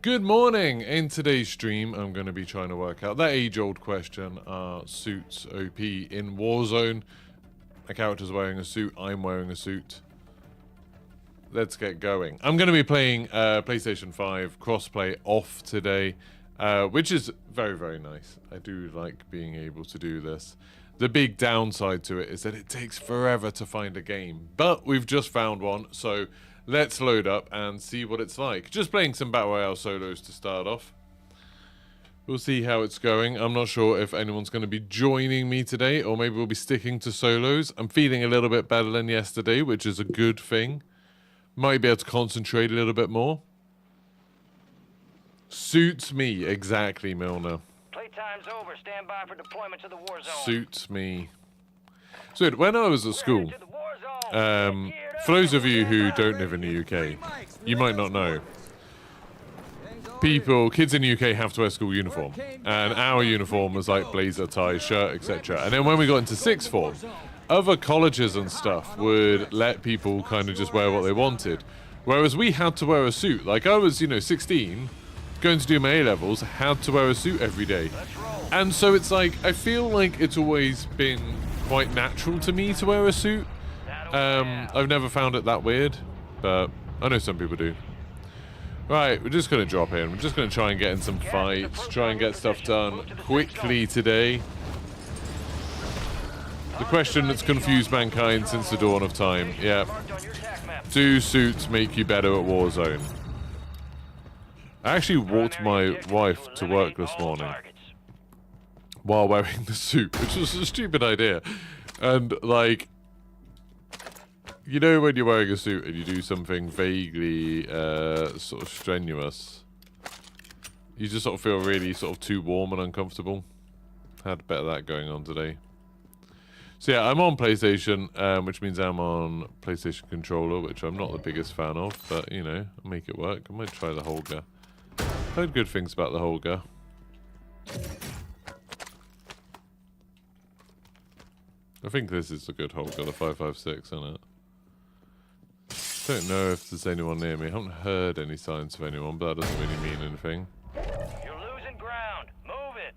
Good morning! In today's stream, I'm going to be trying to work out that age-old question, are suits OP in Warzone? My character's wearing a suit, I'm wearing a suit. Let's get going. I'm going to be playing PlayStation 5 crossplay off today, which is very, very nice. I do like being able to do this. The big downside to it is that it takes forever to find a game, but we've just found one, so let's load up and see what it's like. Just playing some Battle Royale solos to start off. We'll see how it's going. I'm not sure if anyone's going to be joining me today, or maybe we'll be sticking to solos. I'm feeling a little bit better than yesterday, which is a good thing. Might be able to concentrate a little bit more. Suits me, exactly, Milner. Playtime's over. Stand by for deployment to the Warzone. Suits me. So when I was at school, for those of you who don't live in the UK, you might not know. Kids in the UK have to wear school uniform, and our uniform was like blazer, tie, shirt, etc. And then when we got into sixth form, other colleges and stuff would let people kind of just wear what they wanted, whereas we had to wear a suit. Like I was, 16, going to do my A-levels, had to wear a suit every day. And so it's like, I feel like it's always been quite natural to me to wear a suit. I've never found it that weird, but I know some people do. Right, we're just going to drop in. We're just going to try and get in some fights, try and get stuff done quickly today. The question that's confused mankind since the dawn of time. Yeah. Do suits make you better at Warzone? I actually walked my wife to work this morning while wearing the suit, which was a stupid idea. And, like, you know when you're wearing a suit and you do something vaguely sort of strenuous, you just sort of feel really sort of too warm and uncomfortable. Had a bit of that going on today. So yeah, I'm on PlayStation, which means I'm on PlayStation controller, which I'm not the biggest fan of, but I'll make it work. I might try the Holger. Heard good things about the Holger. I think this is a good Holger, the 5.56, isn't it? Don't know if there's anyone near me. I haven't heard any signs of anyone, but that doesn't really mean anything. You're losing ground. Move it.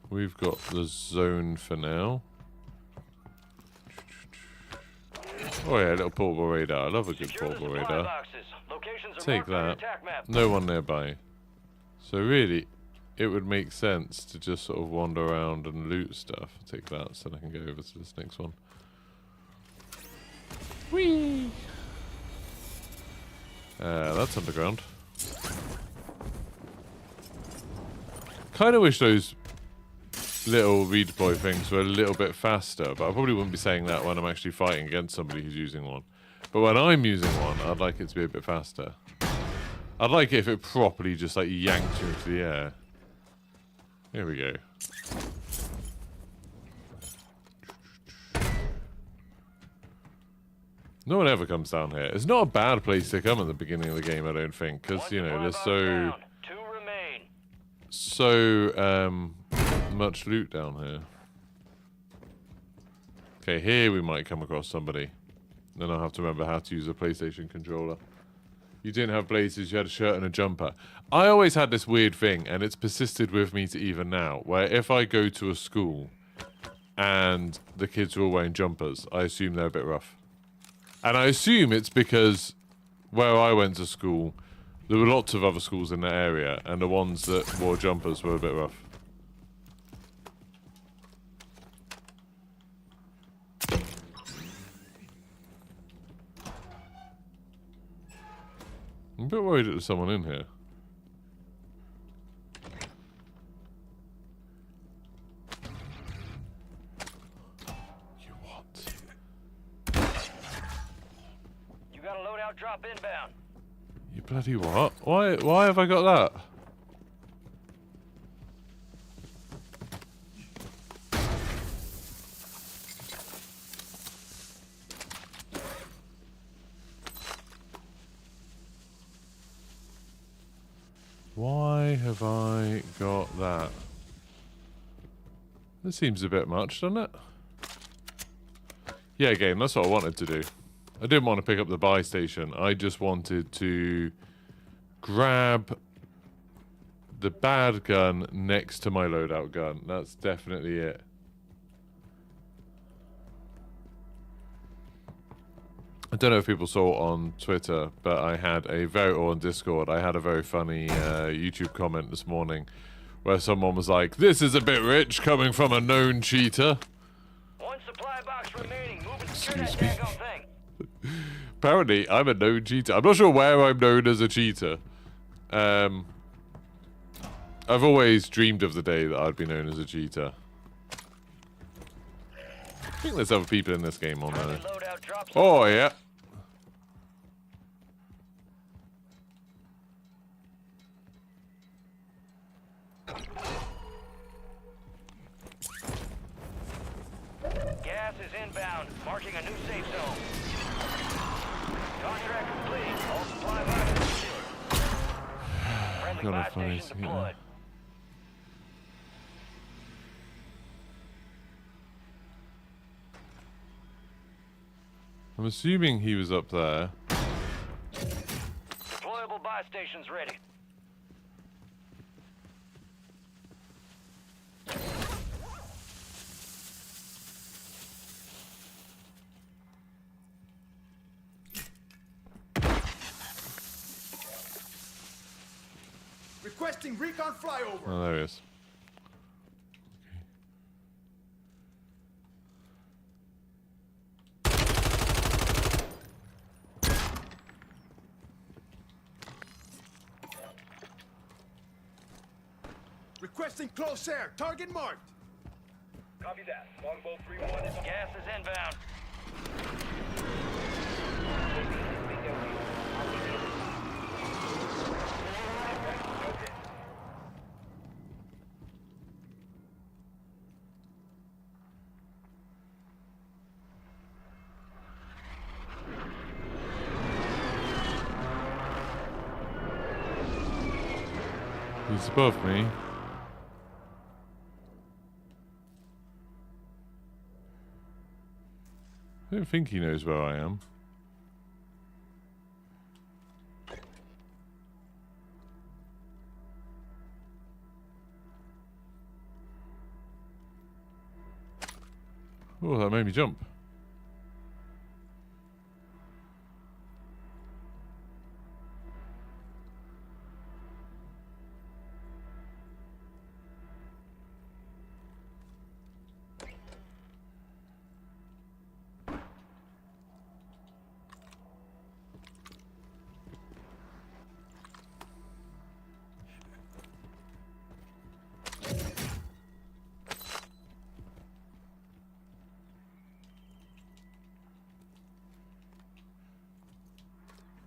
We've got the zone for now. Oh yeah, a little portable radar. I love a good portable radar. Take that. No one nearby. So really, it would make sense to just sort of wander around and loot stuff. Take that so I can go over to this next one. Whee! That's underground. Kind of wish those little redeploy things were a little bit faster, but I probably wouldn't be saying that when I'm actually fighting against somebody who's using one. But when I'm using one, I'd like it to be a bit faster. I'd like it if it properly just like yanked you into the air. Here we go. No one ever comes down here. It's not a bad place to come at the beginning of the game, I don't think, because, there's so much loot down here. Okay, here we might come across somebody. Then I'll have to remember how to use a PlayStation controller. You didn't have blazers, you had a shirt and a jumper. I always had this weird thing, and it's persisted with me to even now, where if I go to a school and the kids are all wearing jumpers, I assume they're a bit rough. And I assume it's because where I went to school, there were lots of other schools in that area, and the ones that wore jumpers were a bit rough. I'm a bit worried that there's someone in here. You what? You got a loadout drop inbound. You bloody what? Why have I got that? Why have I got that? This seems a bit much, doesn't it? Yeah, game, that's what I wanted to do. I didn't want to pick up the buy station. I just wanted to grab The bad gun next to my loadout gun. That's definitely it. I don't know if people saw it on Twitter, but I had or on Discord, I had a very funny YouTube comment this morning where someone was like, "This is a bit rich coming from a known cheater." One supply box remaining. Move and secure that daggone thing. Apparently, I'm a known cheater. I'm not sure where I'm known as a cheater. I've always dreamed of the day that I'd be known as a cheater. I think there's other people in this game on there. Oh, yeah. Gas is inbound, marking a new safe zone. Contract complete. All supply boxes secured. Friendly buy station deployed. I'm assuming he was up there. Deployable buy stations ready. Requesting recon flyover. Oh, there he is. Requesting close air. Target marked. Copy that. Longbow 3-1 is on. Gas is inbound. He's above me. I don't think he knows where I am. Oh, that made me jump.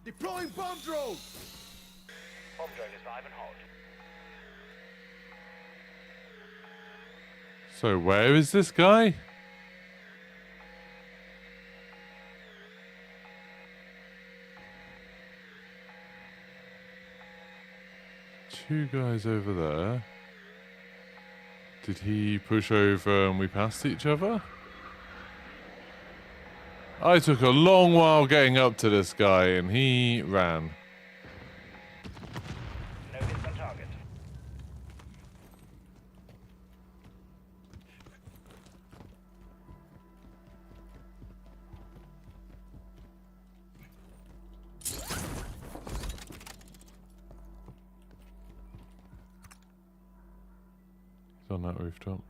Deploying bomb drone. Bomb drone is live and hot. So where is this guy? Two guys over there. Did he push over and we passed each other? I took a long while getting up to this guy and he ran. No hits on target. He's on that rooftop.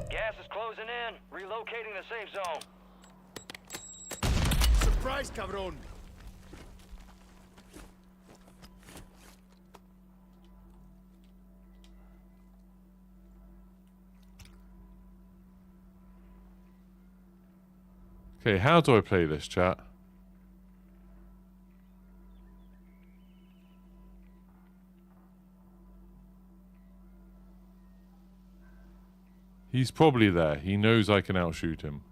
Gas is closing in. Relocating the safe zone. Surprise, cabron. Okay, how do I play this, chat? He's probably there. He knows I can outshoot him.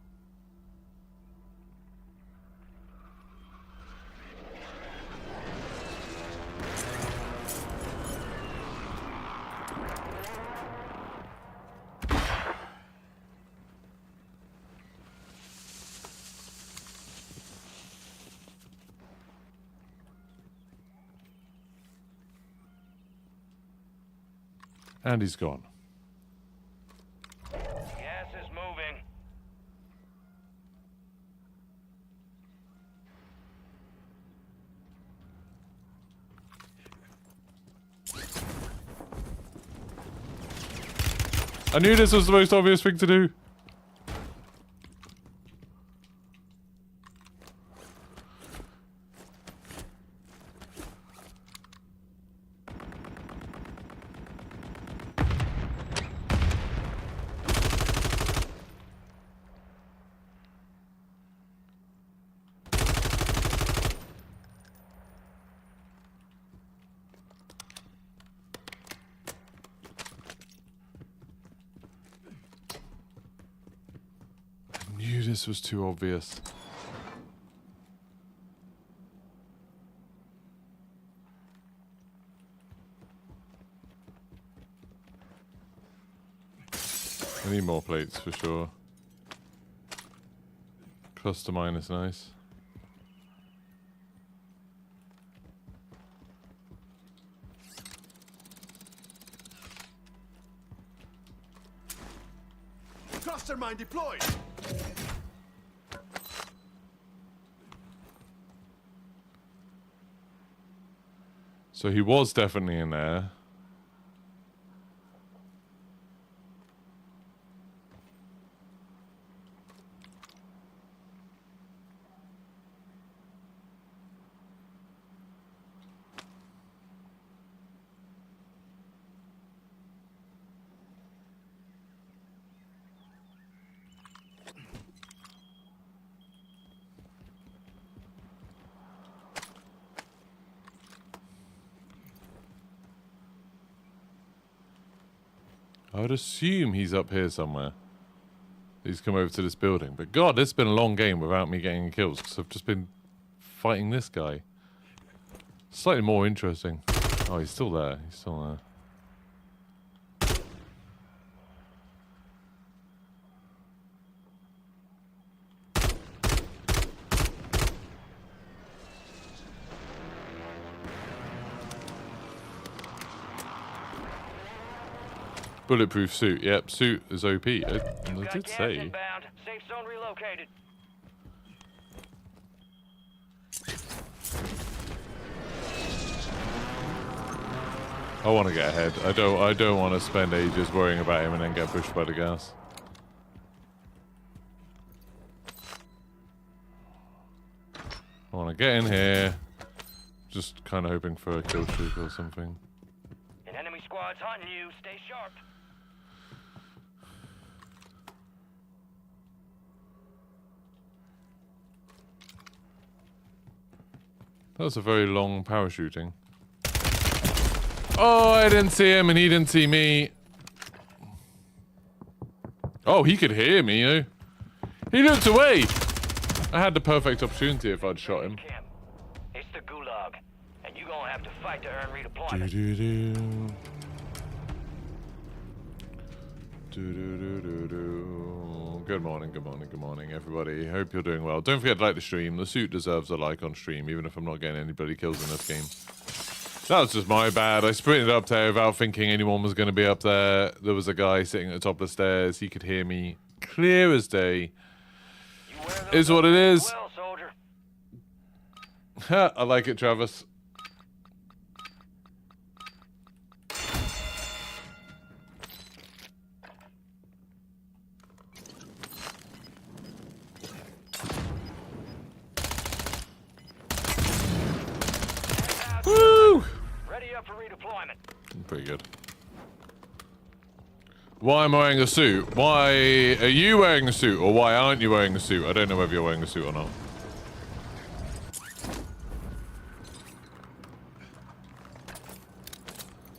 And he's gone. Gas is moving. I knew this was the most obvious thing to do. This was too obvious. I need more plates for sure. Cluster mine is nice. Cluster mine deployed. So he was definitely in there. I would assume he's up here somewhere. He's come over to this building. But God, it's been a long game without me getting kills because I've just been fighting this guy. Slightly more interesting. Oh, he's still there. He's still there. Bulletproof suit. Yep, suit is OP. I did say. Inbound. Safe zone relocated. I want to get ahead. I don't want to spend ages worrying about him and then get pushed by the gas. I want to get in here. Just kind of hoping for a kill streak or something. An enemy squad's hunting you. Stay sharp. That was a very long parachuting. Oh, I didn't see him and he didn't see me. Oh, he could hear me, eh? He looked away! I had the perfect opportunity if I'd shot him. It's the gulag, and you're gonna have to fight to earn redeployment. Good morning, good morning, good morning, everybody. Hope you're doing well. Don't forget to like the stream. The suit deserves a like on stream, even if I'm not getting anybody kills in this game. That was just my bad. I sprinted up there without thinking anyone was going to be up there. There was a guy sitting at the top of the stairs. He could hear me clear as day. Is what it is. Well, soldier. I like it, Travis. Woo! Ready up for redeployment. Pretty good. Why am I wearing a suit? Why are you wearing a suit? Or why aren't you wearing a suit? I don't know whether you're wearing a suit or not.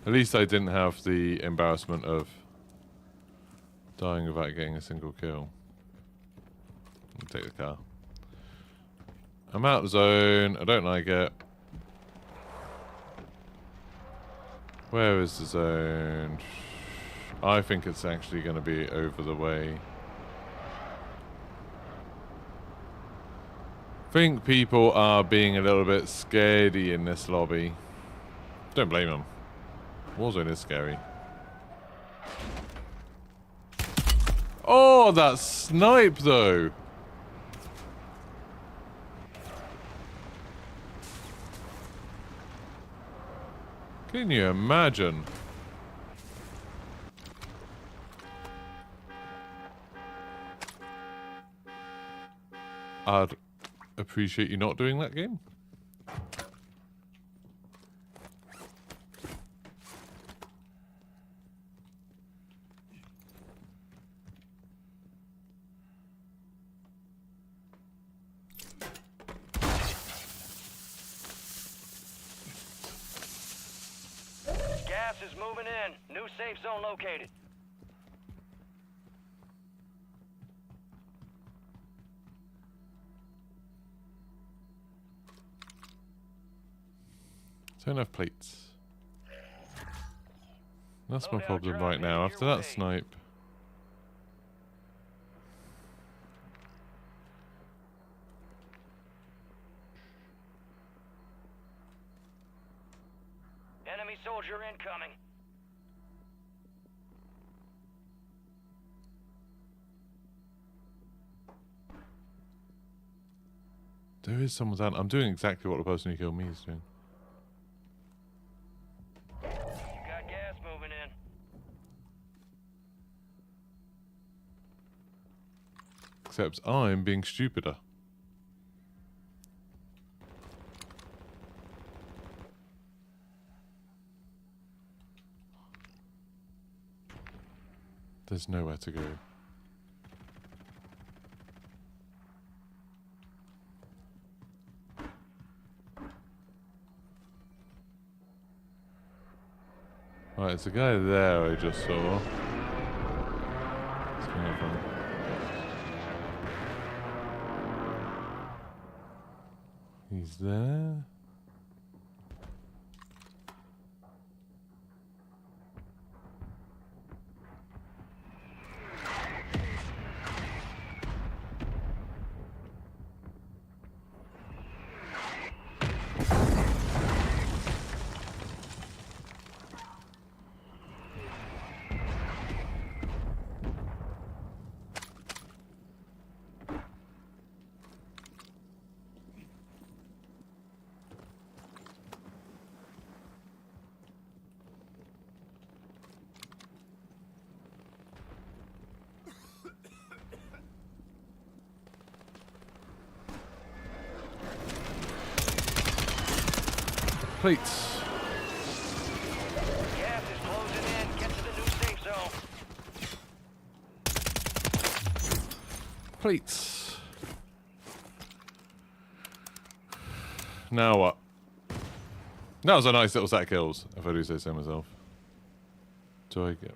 At least I didn't have the embarrassment of Dying without getting a single kill. I'll take the car. I'm out of zone. I don't like it. Where is the zone? I think it's actually going to be over the way. I think people are being a little bit scaredy in this lobby. Don't blame them. Warzone is scary. Oh, that snipe though! Can you imagine? I'd appreciate you not doing that game. Gas is moving in. New safe zone located. Don't have plates. That's my problem right now. After that snipe. Enemy soldier incoming. There is someone down. I'm doing exactly what the person who killed me is doing. You got gas moving in. Except I'm being stupider. There's nowhere to go. Right, there's a guy there I just saw. What's going on? He's there. Plates. Gas is closing in. Get to the new safe zone. Plates. Now what? That was a nice little set of kills, if I do say so myself. Do I get...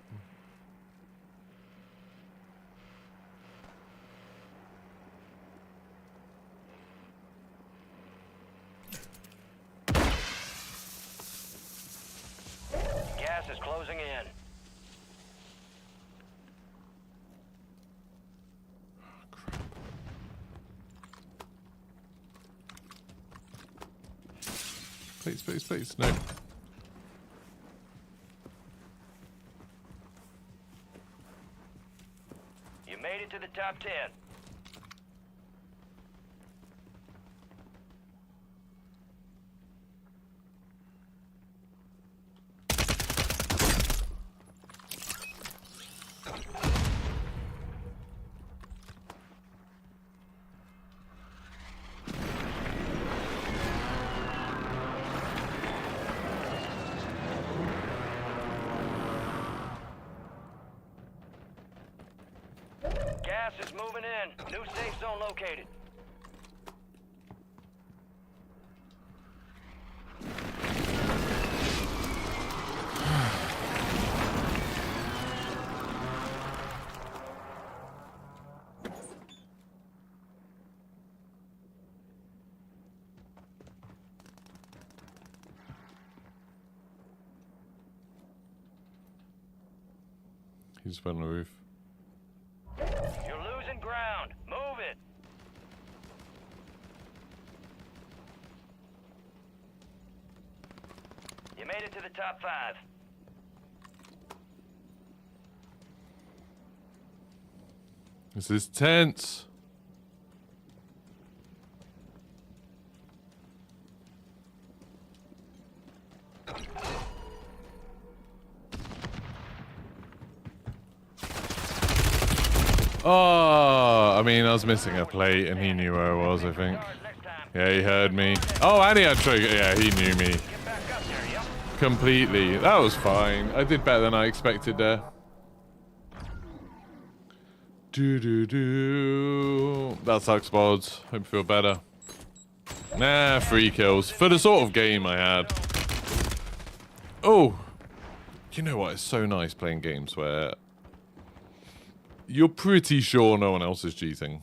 Gas is closing in. Plates, plates, plates. No. You made it to the top 10. Gas is moving in. New safe zone located. He's on the roof. You're losing ground. Move it. You made it to the top 5. This is tense. Oh, I mean, I was missing a plate and he knew where I was, I think. Yeah, he heard me. Oh, and he had trigger. Yeah, he knew me. Get back up there, yep. Completely. That was fine. I did better than I expected there. Do. That sucks, Bods. Hope you feel better. Nah, 3 kills. For the sort of game I had. Oh. You know what? It's so nice playing games where you're pretty sure no one else is cheating.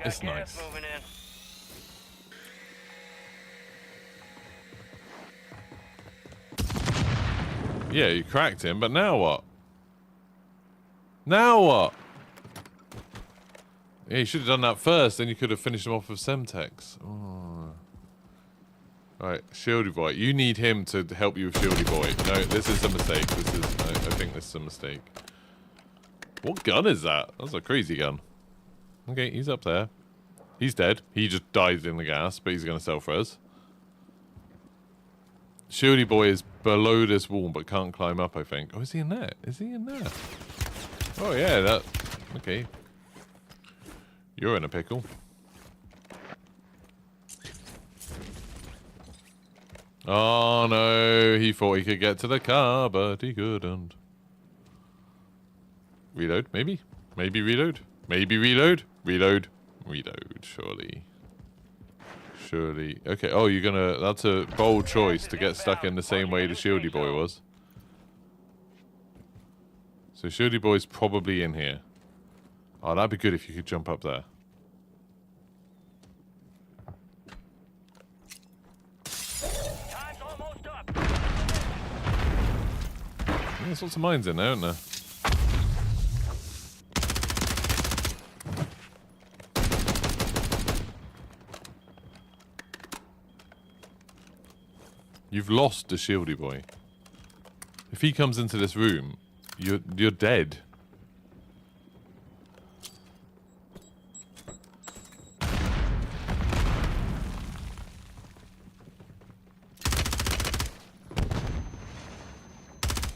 It's nice. Moving in. Yeah, you cracked him, but now what? Now what? Yeah, you should have done that first, then you could have finished him off with Semtex. Oh. Alright, Shieldy Boy. You need him to help you with Shieldy Boy. No, this is a mistake. This is... I think this is a mistake. What gun is that? That's a crazy gun. Okay, he's up there. He's dead. He just died in the gas, but he's going to self-res. Shieldy Boy is below this wall, but can't climb up, I think. Oh, is he in there? Is he in there? Oh, yeah, that... Okay. You're in a pickle. Oh, no. He thought he could get to the car, but he couldn't. Reload, maybe? Maybe reload? Maybe reload? Reload. Reload, surely. Surely. Okay, oh, you're gonna... That's a bold choice to get stuck in the same way the Shieldy Boy was. So Shieldy Boy's probably in here. Oh, that'd be good if you could jump up there. Time's almost up. There's lots of mines in there, aren't there? You've lost the Shieldy Boy. If he comes into this room, you're dead.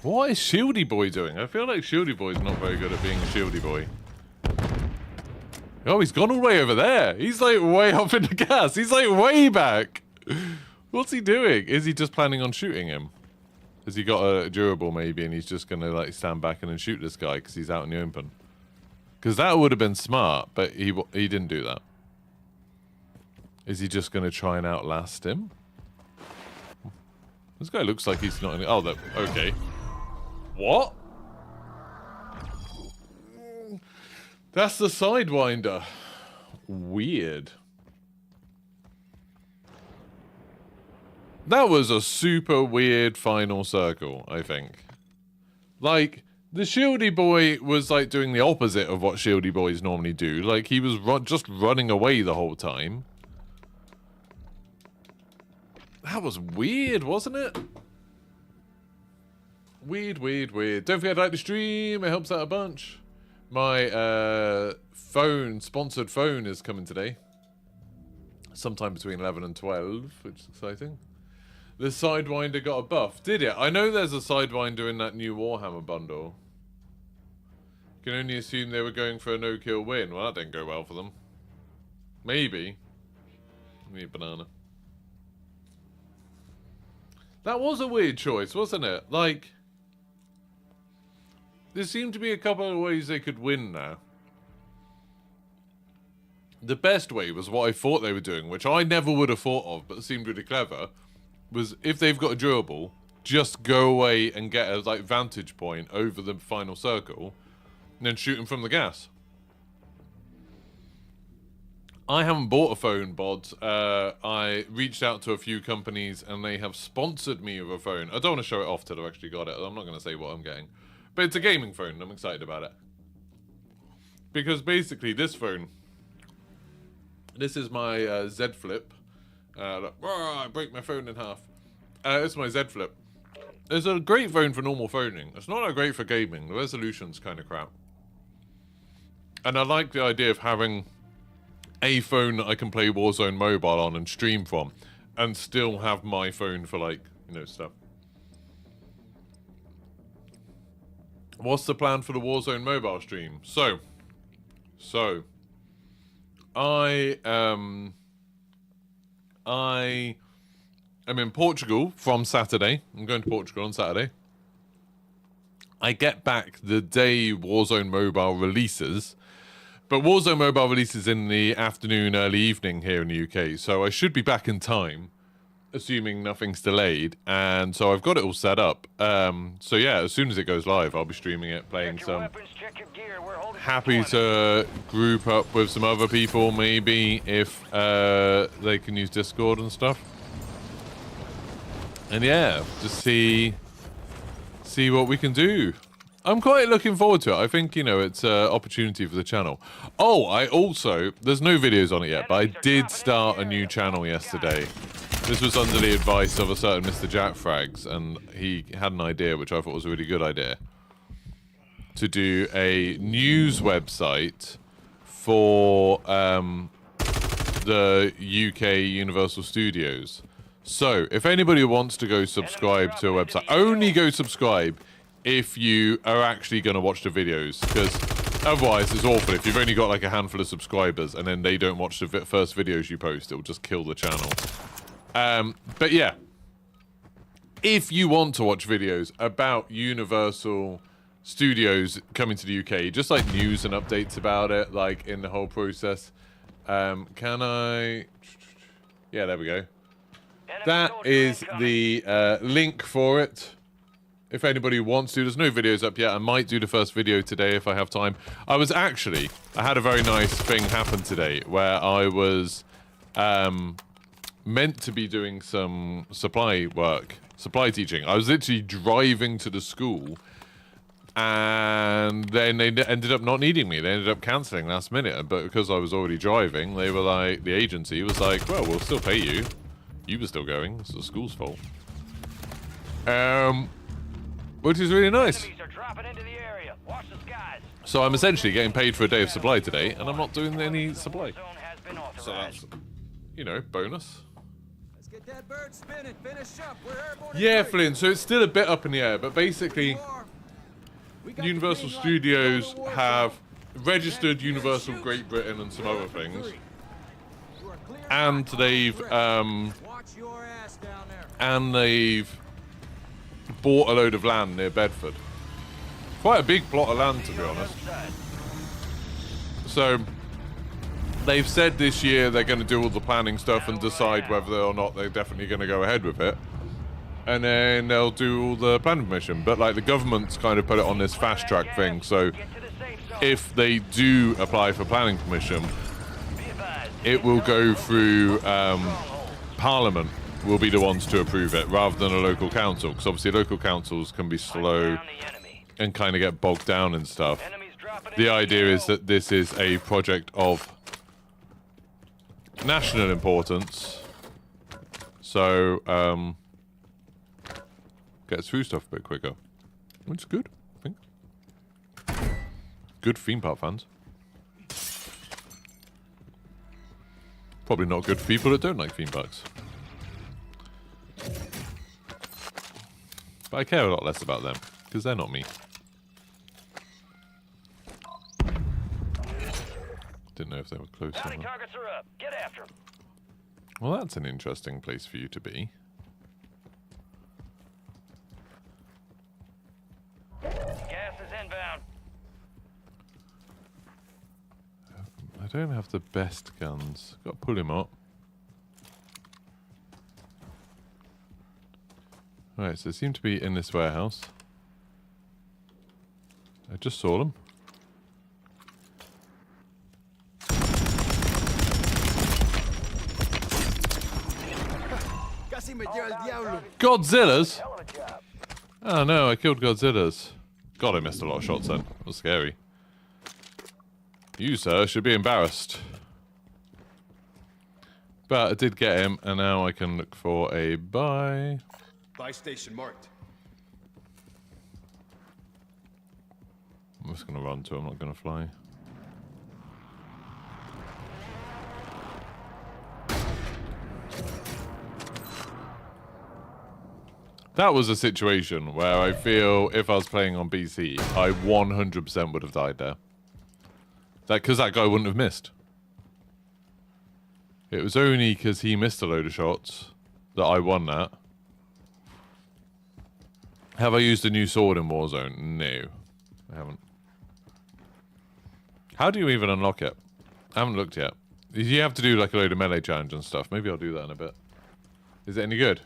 What is Shieldy Boy doing? I feel like Shieldy Boy's not very good at being a Shieldy Boy. Oh, he's gone all the way over there. He's like way up in the gas. He's like way back. What's he doing? Is he just planning on shooting him? Has he got a durable maybe and he's just going to like stand back and then shoot this guy because he's out in the open? Because that would have been smart, but he didn't do that. Is he just going to try and outlast him? This guy looks like he's not in... Oh, okay. What? That's the Sidewinder. Weird. That was a super weird final circle, I think. Like, the Shieldy Boy was, like, doing the opposite of what Shieldy Boys normally do. Like, he was just running away the whole time. That was weird, wasn't it? Weird, weird, weird. Don't forget to like the stream. It helps out a bunch. My sponsored phone is coming today. Sometime between 11 and 12, which is exciting. The Sidewinder got a buff. Did it? I know there's a Sidewinder in that new Warhammer bundle. Can only assume they were going for a no-kill win. Well, that didn't go well for them. Maybe. Need a banana. That was a weird choice, wasn't it? Like, there seemed to be a couple of ways they could win now. The best way was what I thought they were doing, which I never would have thought of, but seemed really clever, was if they've got a durable, just go away and get a like vantage point over the final circle, and then shoot them from the gas. I haven't bought a phone, Bod. I reached out to a few companies and they have sponsored me with a phone. I don't want to show it off till I've actually got it. I'm not going to say what I'm getting. But it's a gaming phone and I'm excited about it. Because basically this phone, this is my Z Flip. I break my phone in half. It's my Z Flip. It's a great phone for normal phoning. It's not that great for gaming. The resolution's kind of crap. And I like the idea of having a phone that I can play Warzone mobile on and stream from, and still have my phone for, like, you know, stuff. What's the plan for the Warzone mobile stream? So I am in Portugal from Saturday. I'm going to Portugal on Saturday. I get back the day Warzone mobile releases. But Warzone mobile releases in the afternoon, early evening here in the UK, so I should be back in time, assuming nothing's delayed, and so I've got it all set up. So yeah, as soon as it goes live, I'll be streaming it, playing some. Happy to group up with some other people, maybe, if they can use Discord and stuff. And yeah, just see what we can do. I'm quite looking forward to it. I think, you know, it's an opportunity for the channel. Oh, I also... There's no videos on it yet, but I did start a new channel yesterday. This was under the advice of a certain Mr. Jack Frags, and he had an idea, which I thought was a really good idea, to do a news website for the UK Universal Studios. So, if anybody wants to go subscribe to a website, only go subscribe if you are actually going to watch the videos, because otherwise it's awful. If you've only got like a handful of subscribers and then they don't watch the first videos you post, it'll just kill the channel. But yeah, if you want to watch videos about Universal Studios coming to the UK, just like news and updates about it, like in the whole process, can I... Yeah, there we go. That is the link for it. If anybody wants to, there's no videos up yet. I might do the first video today if I have time. I had a very nice thing happen today where I was meant to be doing some supply teaching. I was literally driving to the school, and then they ended up not needing me. They ended up cancelling last minute, but because I was already driving, they were like, the agency was like, well, we'll still pay you. You were still going. It's the school's fault. Which is really nice. So I'm essentially getting paid for a day of supply today, and I'm not doing any supply. So that's, you know, bonus. Let's get that bird spinning. Finish up. We're airborne. Yeah, Flynn, so it's still a bit up in the air, but basically Universal Studios have registered Universal Great Britain and some other things. And they've bought a load of land near Bedford. Quite a big plot of land, to be honest. So they've said this year they're going to do all the planning stuff and decide whether or not they're definitely going to go ahead with it. And then they'll do all the planning permission. But like the government's kind of put it on this fast track thing. So if they do apply for planning permission, it will go through Parliament will be the ones to approve it rather than a local council, because obviously local councils can be slow and kind of get bogged down and stuff. The idea is that this is a project of national importance, so gets through stuff a bit quicker, which is good, I think. Good theme park fans. Probably not good for people that don't like theme parks. But I care a lot less about them, because they're not me. Didn't know if they were close or not. Targets are up. Get after them. Well, that's an interesting place for you to be. Gas is inbound. I don't have the best guns. Got to pull him up. Alright, so they seem to be in this warehouse. I just saw them. Godzilla's? Hell of a job. Oh no, I killed Godzilla's. God, I missed a lot of shots then. That was scary. You, sir, should be embarrassed. But I did get him, and now I can look for a buy. Buy station marked. I'm just going to run to him, I'm not going to fly. That was a situation where I feel if I was playing on PC, I 100% would have died there. Because that guy wouldn't have missed. It was only because he missed a load of shots that I won that. Have I used a new sword in Warzone? No, I haven't. How do you even unlock it? I haven't looked yet. You have to do like a load of melee challenge and stuff. Maybe I'll do that in a bit. Is it any good?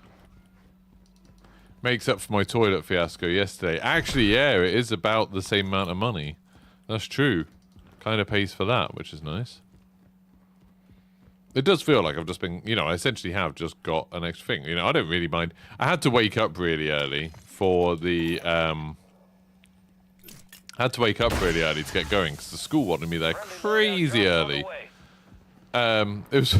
Makes up for my toilet fiasco yesterday. Actually, yeah, it is about the same amount of money. That's true. Kind of pays for that, which is nice. It does feel like I've just been, you know, I essentially have just got an extra thing. You know, I don't really mind. I had to wake up really early for the, had to wake up really early to get going because the school wanted me there crazy early. It was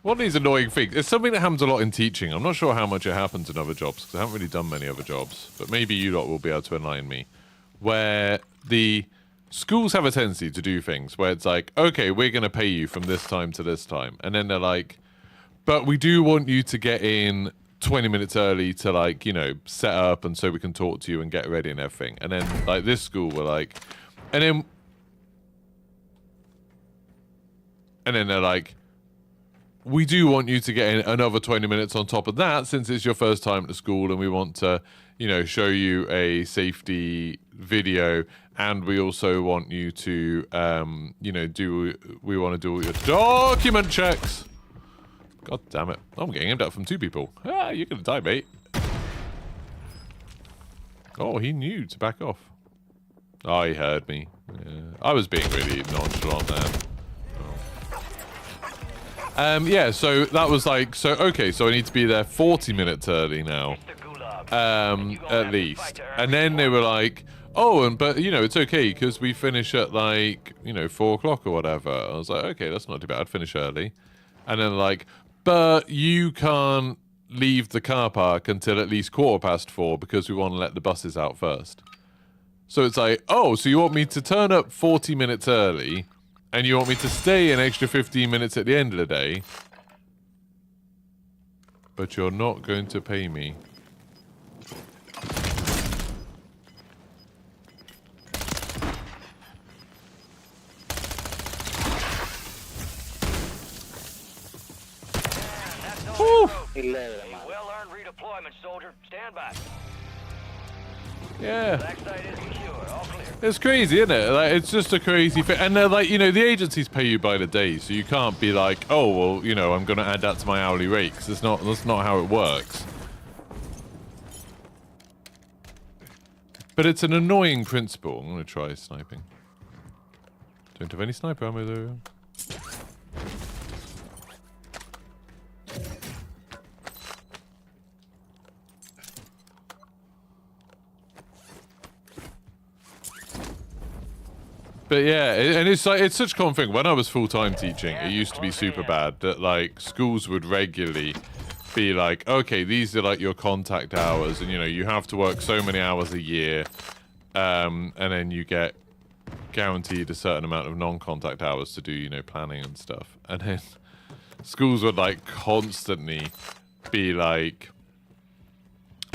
one of these annoying things. It's something that happens a lot in teaching. I'm not sure how much it happens in other jobs because I haven't really done many other jobs, but maybe you lot will be able to enlighten me. Where the schools have a tendency to do things where it's like, okay, we're going to pay you from this time to this time. And then they're like, but we do want you to get in 20 minutes early to, like, you know, set up and so we can talk to you and get ready and everything. And then, like, this school were like, and then they're like, we do want you to get in another 20 minutes on top of that since it's your first time at the school and we want to, you know, show you a safety video and we also want you to, you know, we want to do all your document checks. God damn it. I'm getting aimed at from 2 people. Ah, you're going to die, mate. Oh, he knew to back off. Oh, he heard me. Yeah. I was being really nonchalant there. Yeah, so that was like, so, okay, so I need to be there 40 minutes early now, at least. And then they were like, oh, but, you know, it's okay, because we finish at, like, you know, 4 o'clock or whatever. I was like, okay, that's not too bad, I'd finish early. And then, like, but you can't leave the car park until at least 4:15 because we want to let the buses out first. So it's like, oh, so you want me to turn up 40 minutes early, and you want me to stay an extra 15 minutes at the end of the day, but you're not going to pay me. Woo! Well-earned redeployment, soldier. Stand by. Yeah. Backside is secure. All clear. It's crazy, isn't it? Like, it's just a crazy thing. And they're like, you know, the agencies pay you by the day, so you can't be like, oh, well, you know, I'm going to add that to my hourly rate, because that's not how it works. But it's an annoying principle. I'm going to try sniping. Don't have any sniper ammo, though. But yeah, and it's like, it's such a common thing. When I was full-time teaching, it used to be super bad that, like, schools would regularly be like, okay, these are like your contact hours, and you know, you have to work so many hours a year, and then you get guaranteed a certain amount of non-contact hours to do, you know, planning and stuff. And then schools would like constantly be like,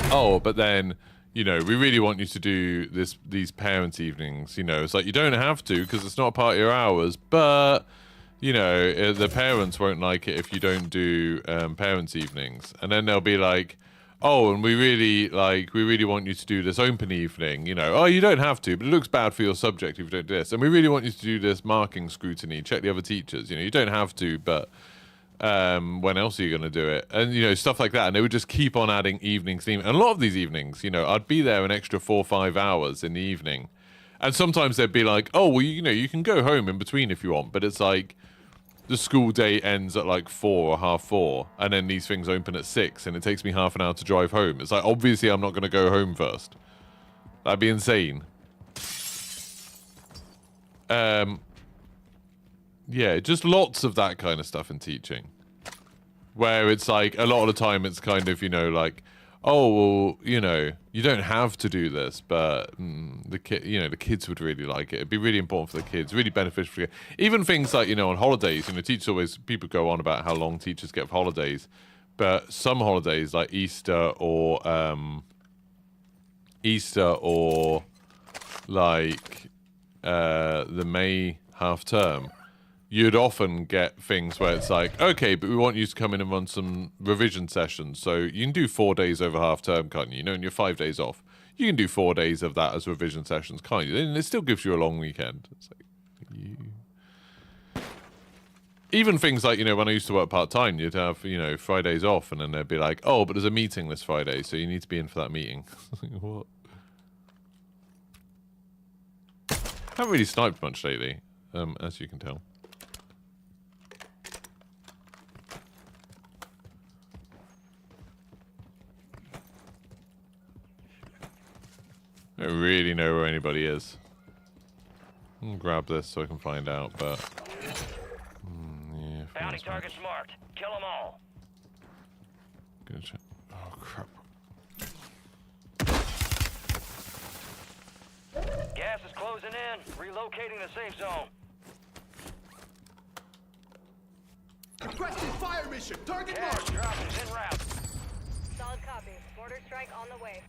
oh, but then, you know, we really want you to do these parents' evenings. You know, it's like, you don't have to because it's not part of your hours, but, you know, the parents won't like it if you don't do parents' evenings. And then they'll be like, oh, and we really want you to do this open evening. You know, oh, you don't have to, but it looks bad for your subject if you don't do this. And we really want you to do this marking scrutiny, check the other teachers. You know, you don't have to, but when else are you going to do it? And, you know, stuff like that. And they would just keep on adding evenings. And a lot of these evenings, you know, I'd be there an extra 4 or 5 hours in the evening. And sometimes they'd be like, oh, well, you know, you can go home in between if you want. But it's like, the school day ends at like 4 or half 4, and then these things open at 6, and it takes me half an hour to drive home. It's like, obviously I'm not going to go home first. That'd be insane. Yeah, just lots of that kind of stuff in teaching. Where it's like, a lot of the time it's kind of, you know, like, oh, well, you know, you don't have to do this, but the kids would really like it. It'd be really important for the kids, really beneficial for the kids. Even things like, you know, on holidays, you know, teachers always, people go on about how long teachers get for holidays, but some holidays like Easter or like the May half term, you'd often get things where it's like, okay, but we want you to come in and run some revision sessions. So you can do 4 days over half term, can't you? You know, and you're 5 days off. You can do 4 days of that as revision sessions, can't you? And it still gives you a long weekend. It's like, even things like, you know, when I used to work part-time, you'd have, you know, Fridays off, and then they'd be like, oh, but there's a meeting this Friday, so you need to be in for that meeting. What? I haven't really sniped much lately, as you can tell. I don't really know where anybody is. I'll grab this so I can find out, but... yeah, Bounty targets marked. Kill them all. Good shot. Oh, crap. Gas is closing in. Relocating the safe zone. Requesting fire mission. Target Gas marked. drop is en route. Solid copy. Mortar strike on the way.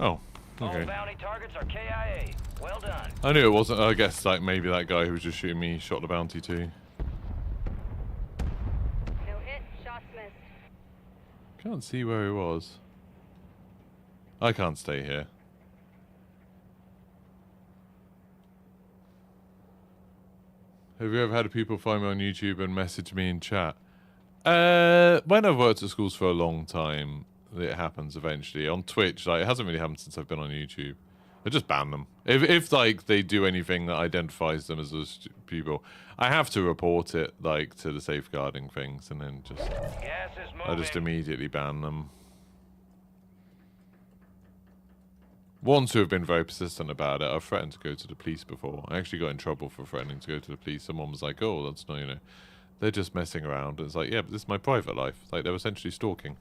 Oh, All okay. bounty targets are KIA. Well done. I knew it wasn't. I guess, like, maybe that guy who was just shooting me shot the bounty too. No hit. Shots missed. Can't see where he was. I can't stay here. Have you ever had people find me on YouTube and message me in chat? When I've worked at schools for a long time, it happens eventually. On Twitch, like, it hasn't really happened since I've been on YouTube. I just ban them. If like they do anything that identifies them as those people, I have to report it, like, to the safeguarding things, and then just Gas is moving. I just immediately ban them. Ones who have been very persistent about it, I've threatened to go to the police before. I actually got in trouble for threatening to go to the police. Someone was like, "Oh, that's not, you know, they're just messing around." And it's like, yeah, but this is my private life. It's like, they're essentially stalking.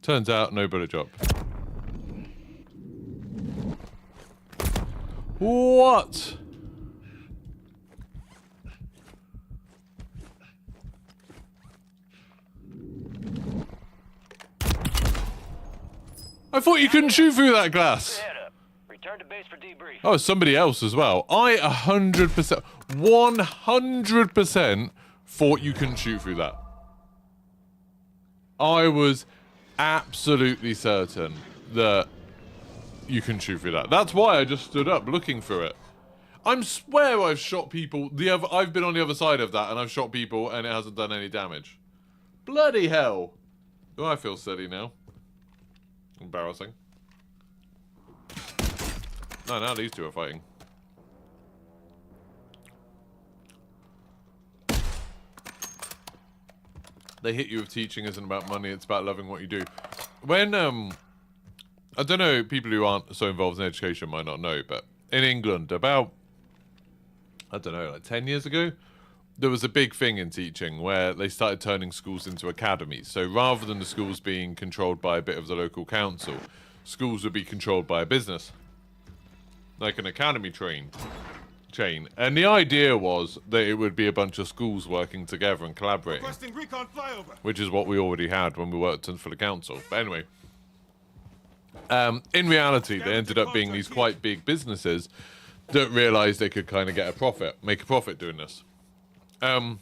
Turns out, no bullet drop. What? I thought you couldn't shoot through that glass. Head up. Return to base for debrief. Oh, somebody else as well. I 100% thought you couldn't shoot through that. I was absolutely certain that you can shoot through that. That's why I just stood up looking through it. I swear I've shot people. I've been on the other side of that, and I've shot people, and it hasn't done any damage. Bloody hell! Oh, I feel silly now. Embarrassing. No, now these two are fighting. They hit you with teaching isn't about money, it's about loving what you do. When, I don't know, people who aren't so involved in education might not know, but in England, about, I don't know, like 10 years ago, there was a big thing in teaching where they started turning schools into academies. So rather than the schools being controlled by a bit of the local council, schools would be controlled by a business. Like an academy chain. And the idea was that it would be a bunch of schools working together and collaborating. Requesting recon flyover. Which is what we already had when we worked for the council. But anyway, in reality, they ended up being these quite big businesses that realized they could kind of get a profit, make a profit doing this. And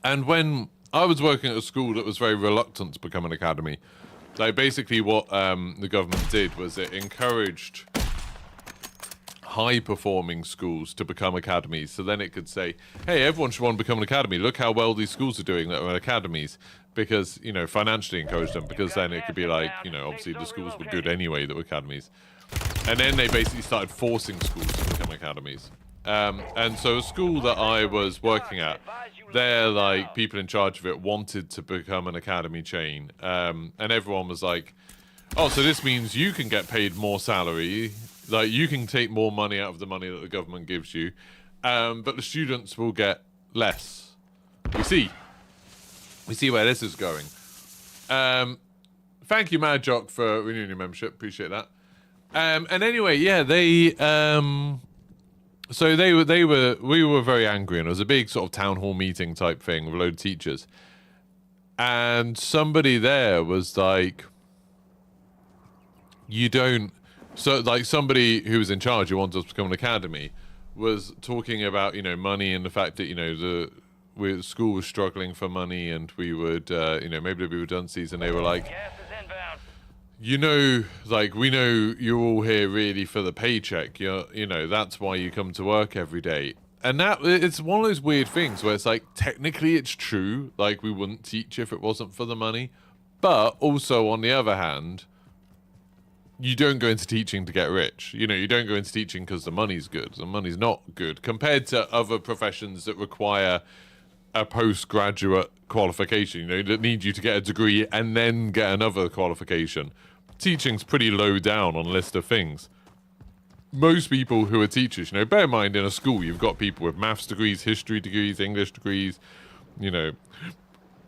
when I was working at a school that was very reluctant to become an academy, like basically what the government did was it encouraged high-performing schools to become academies. So then it could say, hey, everyone should want to become an academy. Look how well these schools are doing that are academies. Because, you know, financially encourage them. Because then it could be like, you know, obviously the schools were good anyway that were academies. And then they basically started forcing schools to become academies. And so a school that I was working at, they're like, people in charge of it wanted to become an academy chain. And everyone was like, oh, so this means you can get paid more salary. Like, you can take more money out of the money that the government gives you. But the students will get less. We see where this is going. Thank you, Mad Jock, for renewing your membership. Appreciate that. And anyway, yeah, we were very angry, and it was a big sort of town hall meeting type thing with a load of teachers. And somebody there was like, somebody who was in charge who wanted us to become an academy was talking about, you know, money and the fact that, you know, the school was struggling for money, and we would, you know, maybe there'd be redundancies, and they were like, you know, like, we know you're all here really for the paycheck. You know, that's why you come to work every day. And that, it's one of those weird things where it's like, technically it's true. Like, we wouldn't teach if it wasn't for the money. But also, on the other hand, you don't go into teaching to get rich. You know, you don't go into teaching because the money's good. The money's not good compared to other professions that require a postgraduate qualification, you know, that need you to get a degree and then get another qualification. Teaching's pretty low down on a list of things. Most people who are teachers, you know, bear in mind in a school, you've got people with maths degrees, history degrees, English degrees, you know,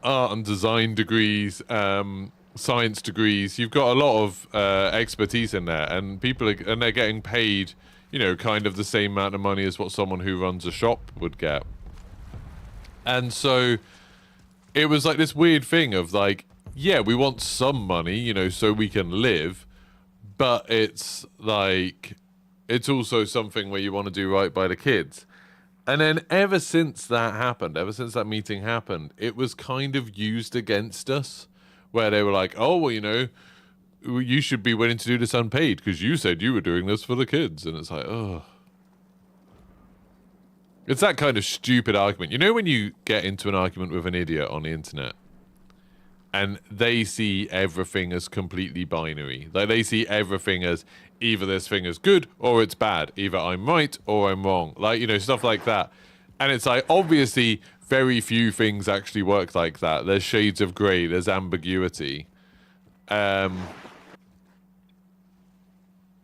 art and design degrees, science degrees. You've got a lot of expertise in there, and they're getting paid, you know, kind of the same amount of money as what someone who runs a shop would get. And so it was like this weird thing of like, yeah, we want some money, you know, so we can live, but it's like, it's also something where you want to do right by the kids. And then ever since that happened, ever since that meeting happened, it was kind of used against us, where they were like, oh, well, you know, you should be willing to do this unpaid because you said you were doing this for the kids. And it's like, oh. It's that kind of stupid argument. You know when you get into an argument with an idiot on the internet and they see everything as completely binary. Like, they see everything as either this thing is good or it's bad. Either I'm right or I'm wrong. Like, you know, stuff like that. And it's like, obviously, very few things actually work like that. There's shades of grey. There's ambiguity. Well,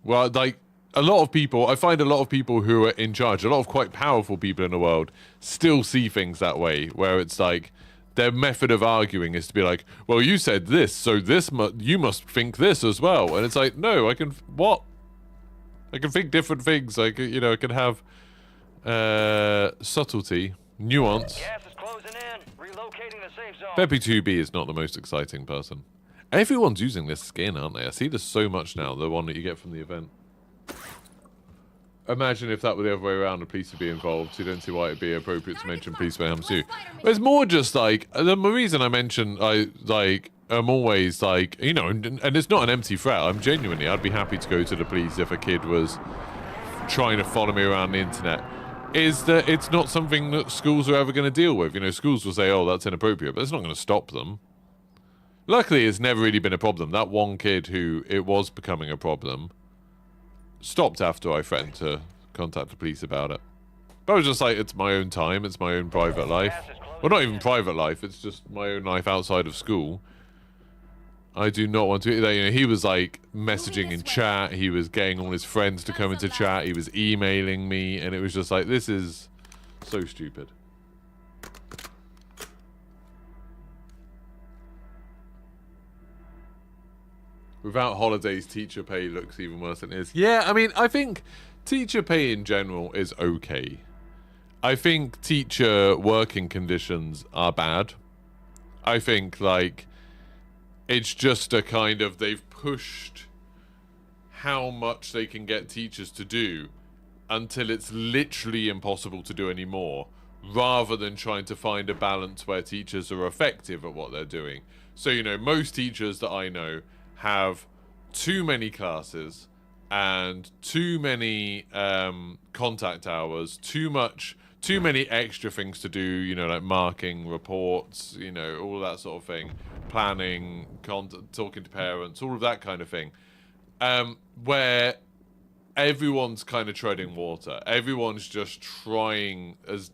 like, a lot of people, I find a lot of people who are in charge, a lot of quite powerful people in the world, still see things that way, where it's like, their method of arguing is to be like, well, you said this, so you must think this as well. And it's like, no, I can think different things. I can, you know, I can have subtlety, nuance. Gas is closing in. Relocating the safe zone. Peppy 2B is not the most exciting person. Everyone's using this skin, aren't they? I see this so much now, the one that you get from the event. Imagine if that were the other way around, the police would be involved. So you don't see why it'd be appropriate to mention police when it comes to you. But it's more just like, the reason I mention, I'm always like, you know, and it's not an empty threat. I'd be happy to go to the police if a kid was trying to follow me around the internet. Is that it's not something that schools are ever going to deal with. You know, schools will say, oh, that's inappropriate, but it's not going to stop them. Luckily, it's never really been a problem. That one kid who it was becoming a problem stopped after I threatened to contact the police about it. But I was just like, it's my own time, it's my own private life. Well, not even private life, it's just my own life outside of school. I do not want to, you know, he was like messaging in chat, he was getting all his friends to come into chat, he was emailing me, and it was just like, this is so stupid. Without holidays, teacher pay looks even worse than it is. Yeah, I mean, I think teacher pay in general is okay. I think teacher working conditions are bad. I think, like, it's just a kind of, they've pushed how much they can get teachers to do until it's literally impossible to do anymore, rather than trying to find a balance where teachers are effective at what they're doing. So, you know, most teachers that I know have too many classes and too many contact hours, too many extra things to do, you know, like marking reports, you know, all that sort of thing, planning, talking to parents, all of that kind of thing, where everyone's kind of treading water. Everyone's just trying as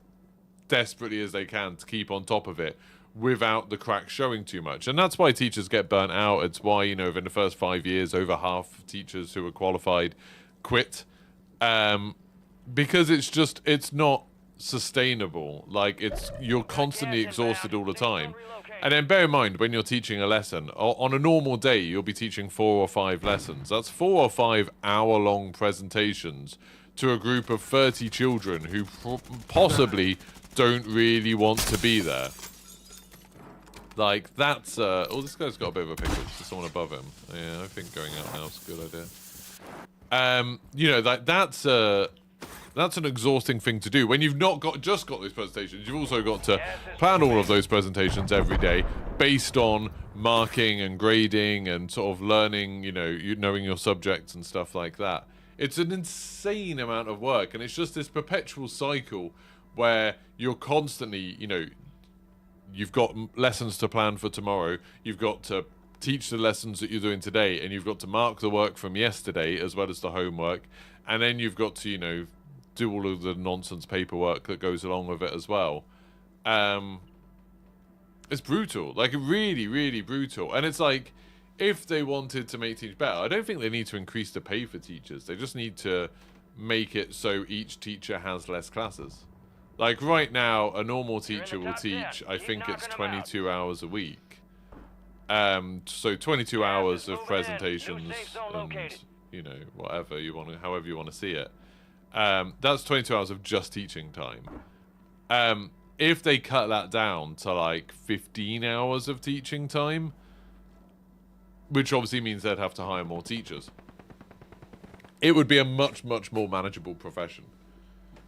desperately as they can to keep on top of it without the cracks showing too much. And that's why teachers get burnt out. It's why, you know, in the first 5 years, over half of teachers who are qualified quit. Because it's not sustainable. Like, you're constantly exhausted all the time. And then bear in mind, when you're teaching a lesson, on a normal day, you'll be teaching 4 or 5 lessons. That's 4 or 5 hour-long presentations to a group of 30 children who possibly don't really want to be there. Like, that's... oh, this guy's got a bit of a pickle. There's someone above him. Yeah, I think going out now is a good idea. You know, like, that's an exhausting thing to do. When you've not just got those presentations, you've also got to plan all of those presentations every day based on marking and grading and sort of learning, you know, knowing your subjects and stuff like that. It's an insane amount of work, and it's just this perpetual cycle where you're constantly, you know, you've got lessons to plan for tomorrow, you've got to teach the lessons that you're doing today, and you've got to mark the work from yesterday as well as the homework, and then you've got to, you know, do all of the nonsense paperwork that goes along with it as well. It's brutal, like really, really brutal. And it's like, if they wanted to make teachers better, I don't think they need to increase the pay for teachers. They just need to make it so each teacher has less classes. Like right now, a normal teacher will teach, I think it's 22 hours a week. So 22 hours of presentations and, you know, whatever you want to, however you want to see it. That's 22 hours of just teaching time. If they cut that down to like 15 hours of teaching time, which obviously means they'd have to hire more teachers, it would be a much, much more manageable profession.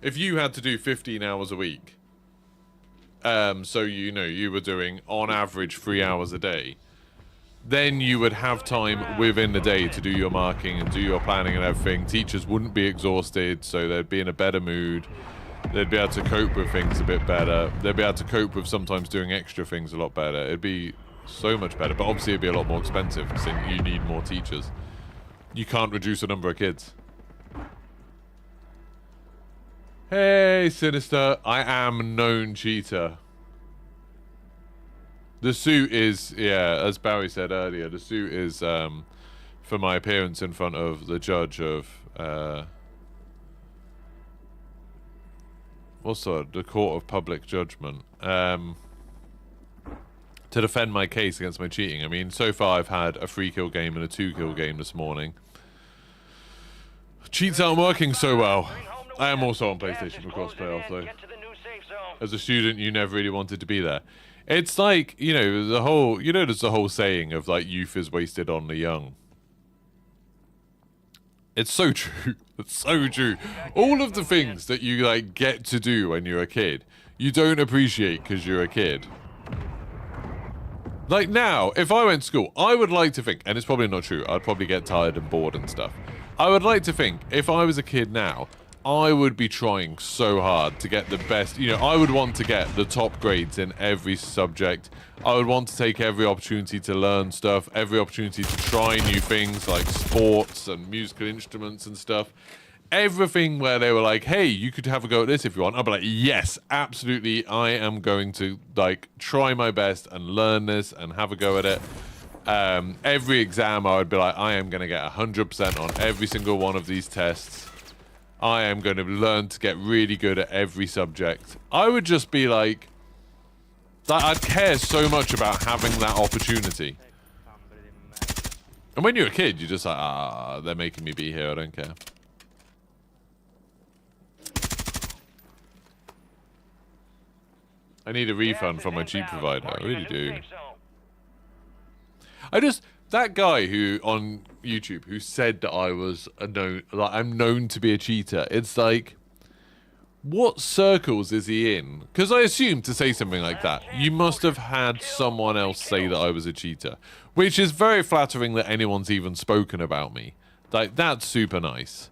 If you had to do 15 hours a week, so you know you were doing on average 3 hours a day, then you would have time within the day to do your marking and do your planning and everything. Teachers wouldn't be exhausted, so they'd be in a better mood. They'd be able to cope with things a bit better. They'd be able to cope with sometimes doing extra things a lot better. It'd be so much better, but obviously it'd be a lot more expensive because you need more teachers. You can't reduce the number of kids. Hey, Sinister. I am known cheater. The suit is, yeah, as Barry said earlier, the suit is for my appearance in front of the judge of, what's the Court of Public Judgment, to defend my case against my cheating. I mean, so far I've had a 3-kill game and a 2-kill game this morning. Cheats aren't working so well. I am also on PlayStation for cross-playoff, though. As a student, you never really wanted to be there. It's like, you know, the whole, you know, there's the whole saying of like youth is wasted on the young. It's so true. It's so true. All of the things that you like get to do when you're a kid, you don't appreciate because you're a kid. Like now, if I went to school, I would like to think, and it's probably not true, I'd probably get tired and bored and stuff. I would like to think, if I was a kid now, I would be trying so hard to get the best, you know, I would want to get the top grades in every subject. I would want to take every opportunity to learn stuff, every opportunity to try new things like sports and musical instruments and stuff. Everything where they were like, hey, you could have a go at this if you want. I'd be like, yes, absolutely. I am going to like try my best and learn this and have a go at it. Every exam I would be like, I am going to get 100% on every single one of these tests. I am going to learn to get really good at every subject. I would just be like, I'd care so much about having that opportunity. And when you're a kid, you're just like, they're making me be here, I don't care. I need a refund from my cheap provider, I really do. That guy who on YouTube who said that I was I'm known to be a cheater. It's like, what circles is he in? Because I assume to say something like that, you must have had someone else say that I was a cheater, which is very flattering that anyone's even spoken about me. Like, that's super nice.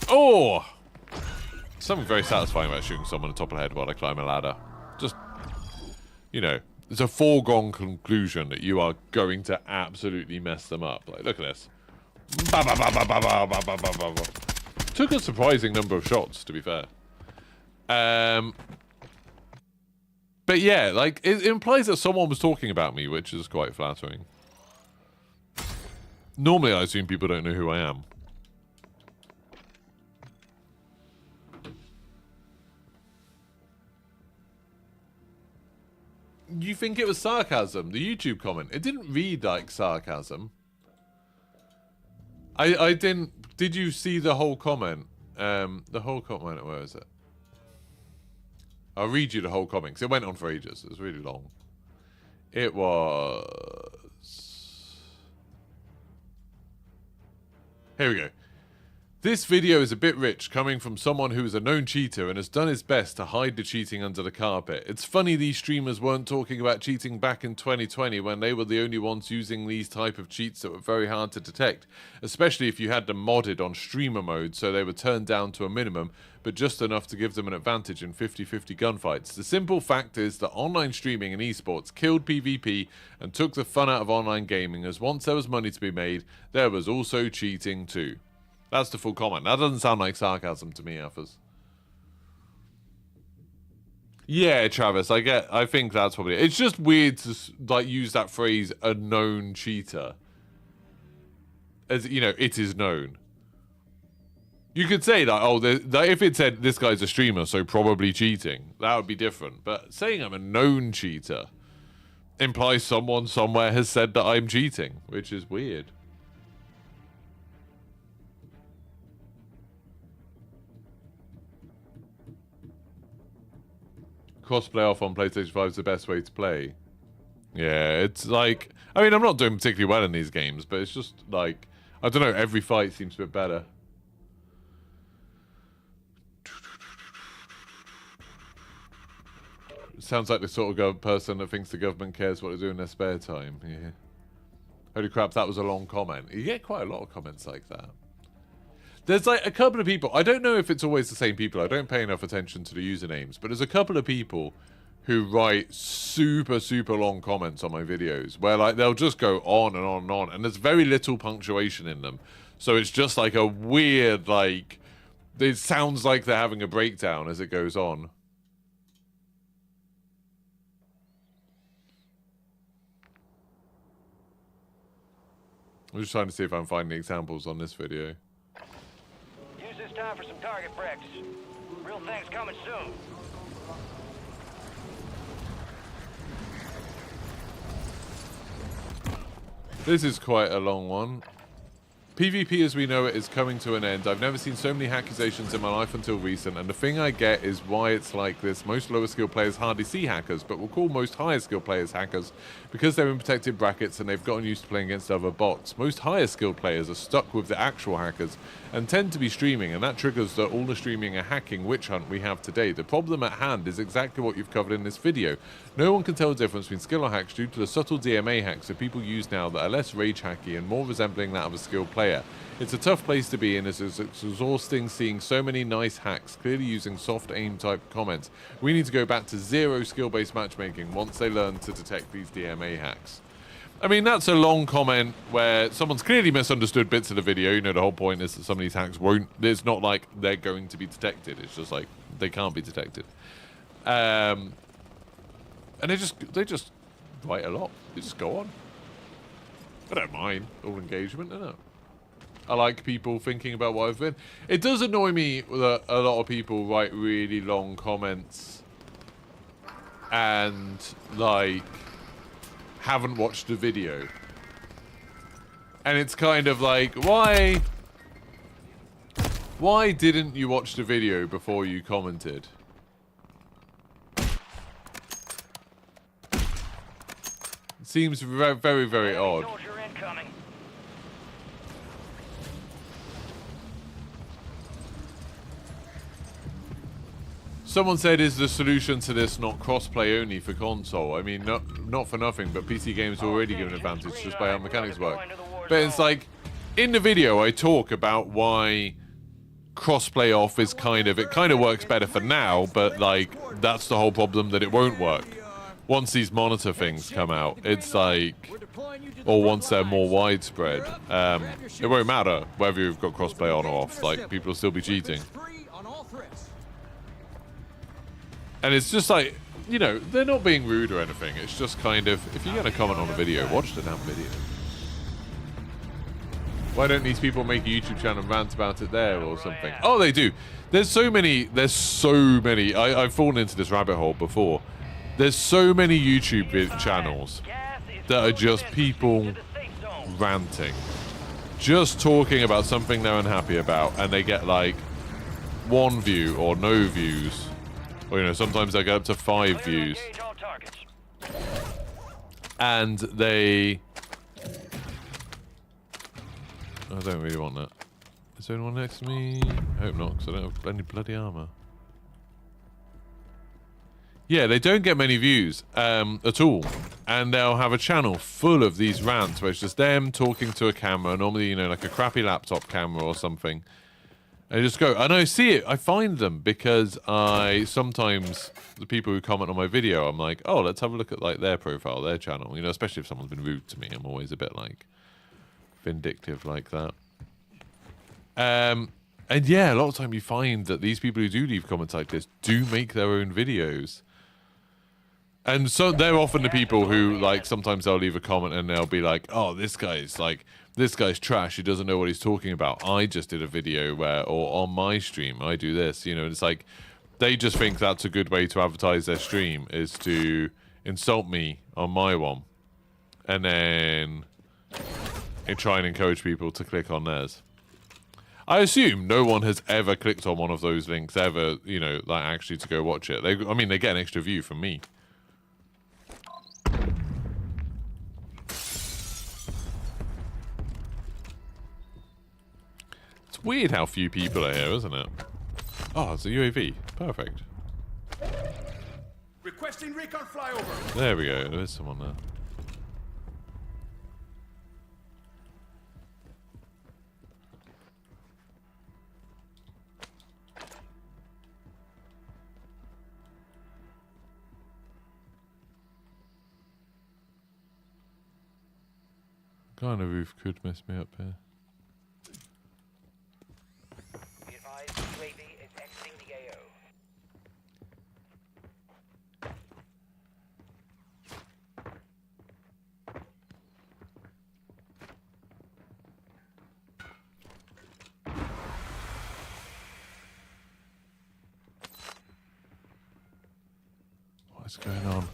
Oh! Something very satisfying about shooting someone on top of the head while they climb a ladder. Just, you know, it's a foregone conclusion that you are going to absolutely mess them up. Like, look at this. Ba, ba, ba, ba, ba, ba, ba, ba, ba, ba. Took a surprising number of shots, to be fair. But yeah, like, it implies that someone was talking about me, which is quite flattering. Normally, I assume people don't know who I am. You think it was sarcasm? The YouTube comment. It didn't read like sarcasm. I didn't... Did you see the whole comment? The whole comment, where is it? I'll read you the whole comment, because it went on for ages. It was really long. It was... Here we go. This video is a bit rich, coming from someone who is a known cheater and has done his best to hide the cheating under the carpet. It's funny these streamers weren't talking about cheating back in 2020 when they were the only ones using these type of cheats that were very hard to detect, especially if you had them modded on streamer mode so they were turned down to a minimum, but just enough to give them an advantage in 50-50 gunfights. The simple fact is that online streaming and esports killed PvP and took the fun out of online gaming, as once there was money to be made, there was also cheating too. That's the full comment. That doesn't sound like sarcasm to me, Alphas. Yeah, Travis, I think that's probably it. It's just weird to, like, use that phrase, a known cheater. As, you know, it is known. You could say that, oh, that if it said this guy's a streamer, so probably cheating, that would be different. But saying I'm a known cheater implies someone somewhere has said that I'm cheating, which is weird. Cross-play off on PlayStation 5 is the best way to play. Yeah, it's like... I mean, I'm not doing particularly well in these games, but it's just like... I don't know, every fight seems a bit better. Sounds like the sort of person that thinks the government cares what they do in their spare time. Yeah. Holy crap, that was a long comment. You get quite a lot of comments like that. There's like a couple of people, I don't know if it's always the same people, I don't pay enough attention to the usernames, but there's a couple of people who write super, super long comments on my videos, where like they'll just go on and on and on, and there's very little punctuation in them. So it's just like a weird, like, it sounds like they're having a breakdown as it goes on. I'm just trying to see if I'm finding examples on this video. Time for some target practice. Real things coming soon. This is quite a long one. PvP as we know it is coming to an end. I've never seen so many accusations in my life until recent, and the thing I get is why it's like this. Most lower skill players hardly see hackers, but we'll call most higher skill players hackers because they're in protected brackets and they've gotten used to playing against other bots. Most higher skilled players are stuck with the actual hackers and tend to be streaming, and that triggers the all the streaming and hacking witch hunt we have today. The problem at hand is exactly what you've covered in this video. No one can tell the difference between skill or hacks due to the subtle DMA hacks that people use now that are less rage hacky and more resembling that of a skilled player. It's a tough place to be in, as it's exhausting seeing so many nice hacks clearly using soft aim type comments. We need to go back to zero skill-based matchmaking once they learn to detect these DMA hacks. I mean, that's a long comment where someone's clearly misunderstood bits of the video. You know, the whole point is that some of these hacks won't... It's not like they're going to be detected. It's just like they can't be detected. And they just write a lot. They just go on. I don't mind all engagement, innit? I like people thinking about what I've been. It does annoy me that a lot of people write really long comments and, like, haven't watched the video. And it's kind of like, why didn't you watch the video before you commented? It seems very, very, very odd. Someone said, is the solution to this not cross-play only for console? I mean, not for nothing, but PC games are already given an advantage just by how mechanics work. But it's like, in the video, I talk about why crossplay off is kind of works better for now, but like that's the whole problem, that it won't work once these monitor things come out. It's like, or once they're more widespread, it won't matter whether you've got crossplay on or off. Like, people will still be cheating. And it's just like, you know, they're not being rude or anything. It's just kind of, if you're going to comment on a video, watch the damn video. Why don't these people make a YouTube channel and rant about it there or something? Oh, they do. There's so many. I've fallen into this rabbit hole before. There's so many YouTube channels that are just people ranting. Just talking about something they're unhappy about, and they get like 1 view or no views. Or, you know, sometimes they get up to 5 views. And they... I don't really want that. Is there anyone next to me? I hope not, because I don't have any bloody armor. Yeah, they don't get many views at all. And they'll have a channel full of these rants where it's just them talking to a camera, normally, you know, like a crappy laptop camera or something. And I just go, and I see it, I find them, because I sometimes, the people who comment on my video, I'm like, oh, let's have a look at like their profile, their channel, you know, especially if someone's been rude to me. I'm always a bit like vindictive like that. And yeah, a lot of time you find that these people who do leave comments like this do make their own videos. And so they're often the people who, like, sometimes they'll leave a comment and they'll be like, oh, this guy's trash, he doesn't know what he's talking about. I just did a video where, or on my stream, I do this, you know. It's like, they just think that's a good way to advertise their stream, is to insult me on my one. And then try and encourage people to click on theirs. I assume no one has ever clicked on one of those links ever, you know, like actually to go watch it. I mean, they get an extra view from me. It's weird how few people are here, isn't it? Oh, it's a UAV. Perfect. Requesting recon flyover. There we go. There's someone there. Guy on the roof could mess me up here. Be advised, UAV is exiting the AO. What's going on?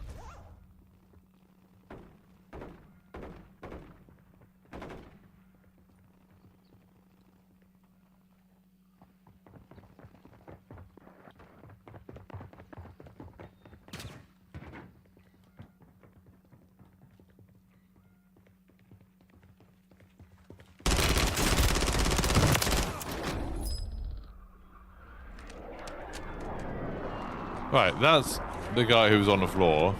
Right, that's the guy who was on the floor.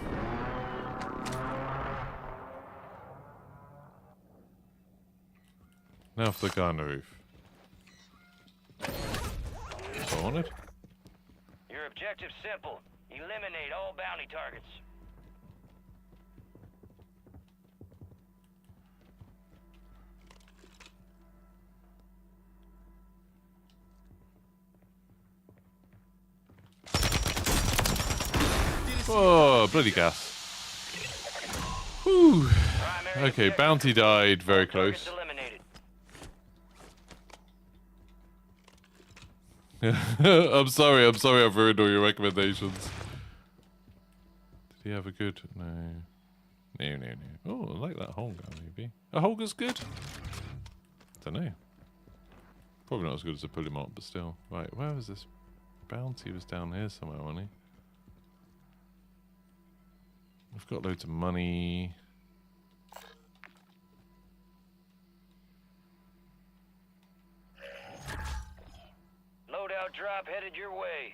Now for the guy on the roof. That's what I wanted. Your objective's simple. Eliminate all bounty targets. Oh, bloody gas. Whew. Okay, bounty died very close. I'm sorry I've ruined all your recommendations. Did he have a good? No. No. Oh, I like that Holger, maybe. A Holger's good? Don't know. Probably not as good as a Pulimont, but still. Right, where was this? Bounty was down here somewhere, wasn't he? We've got loads of money. Loadout drop headed your way.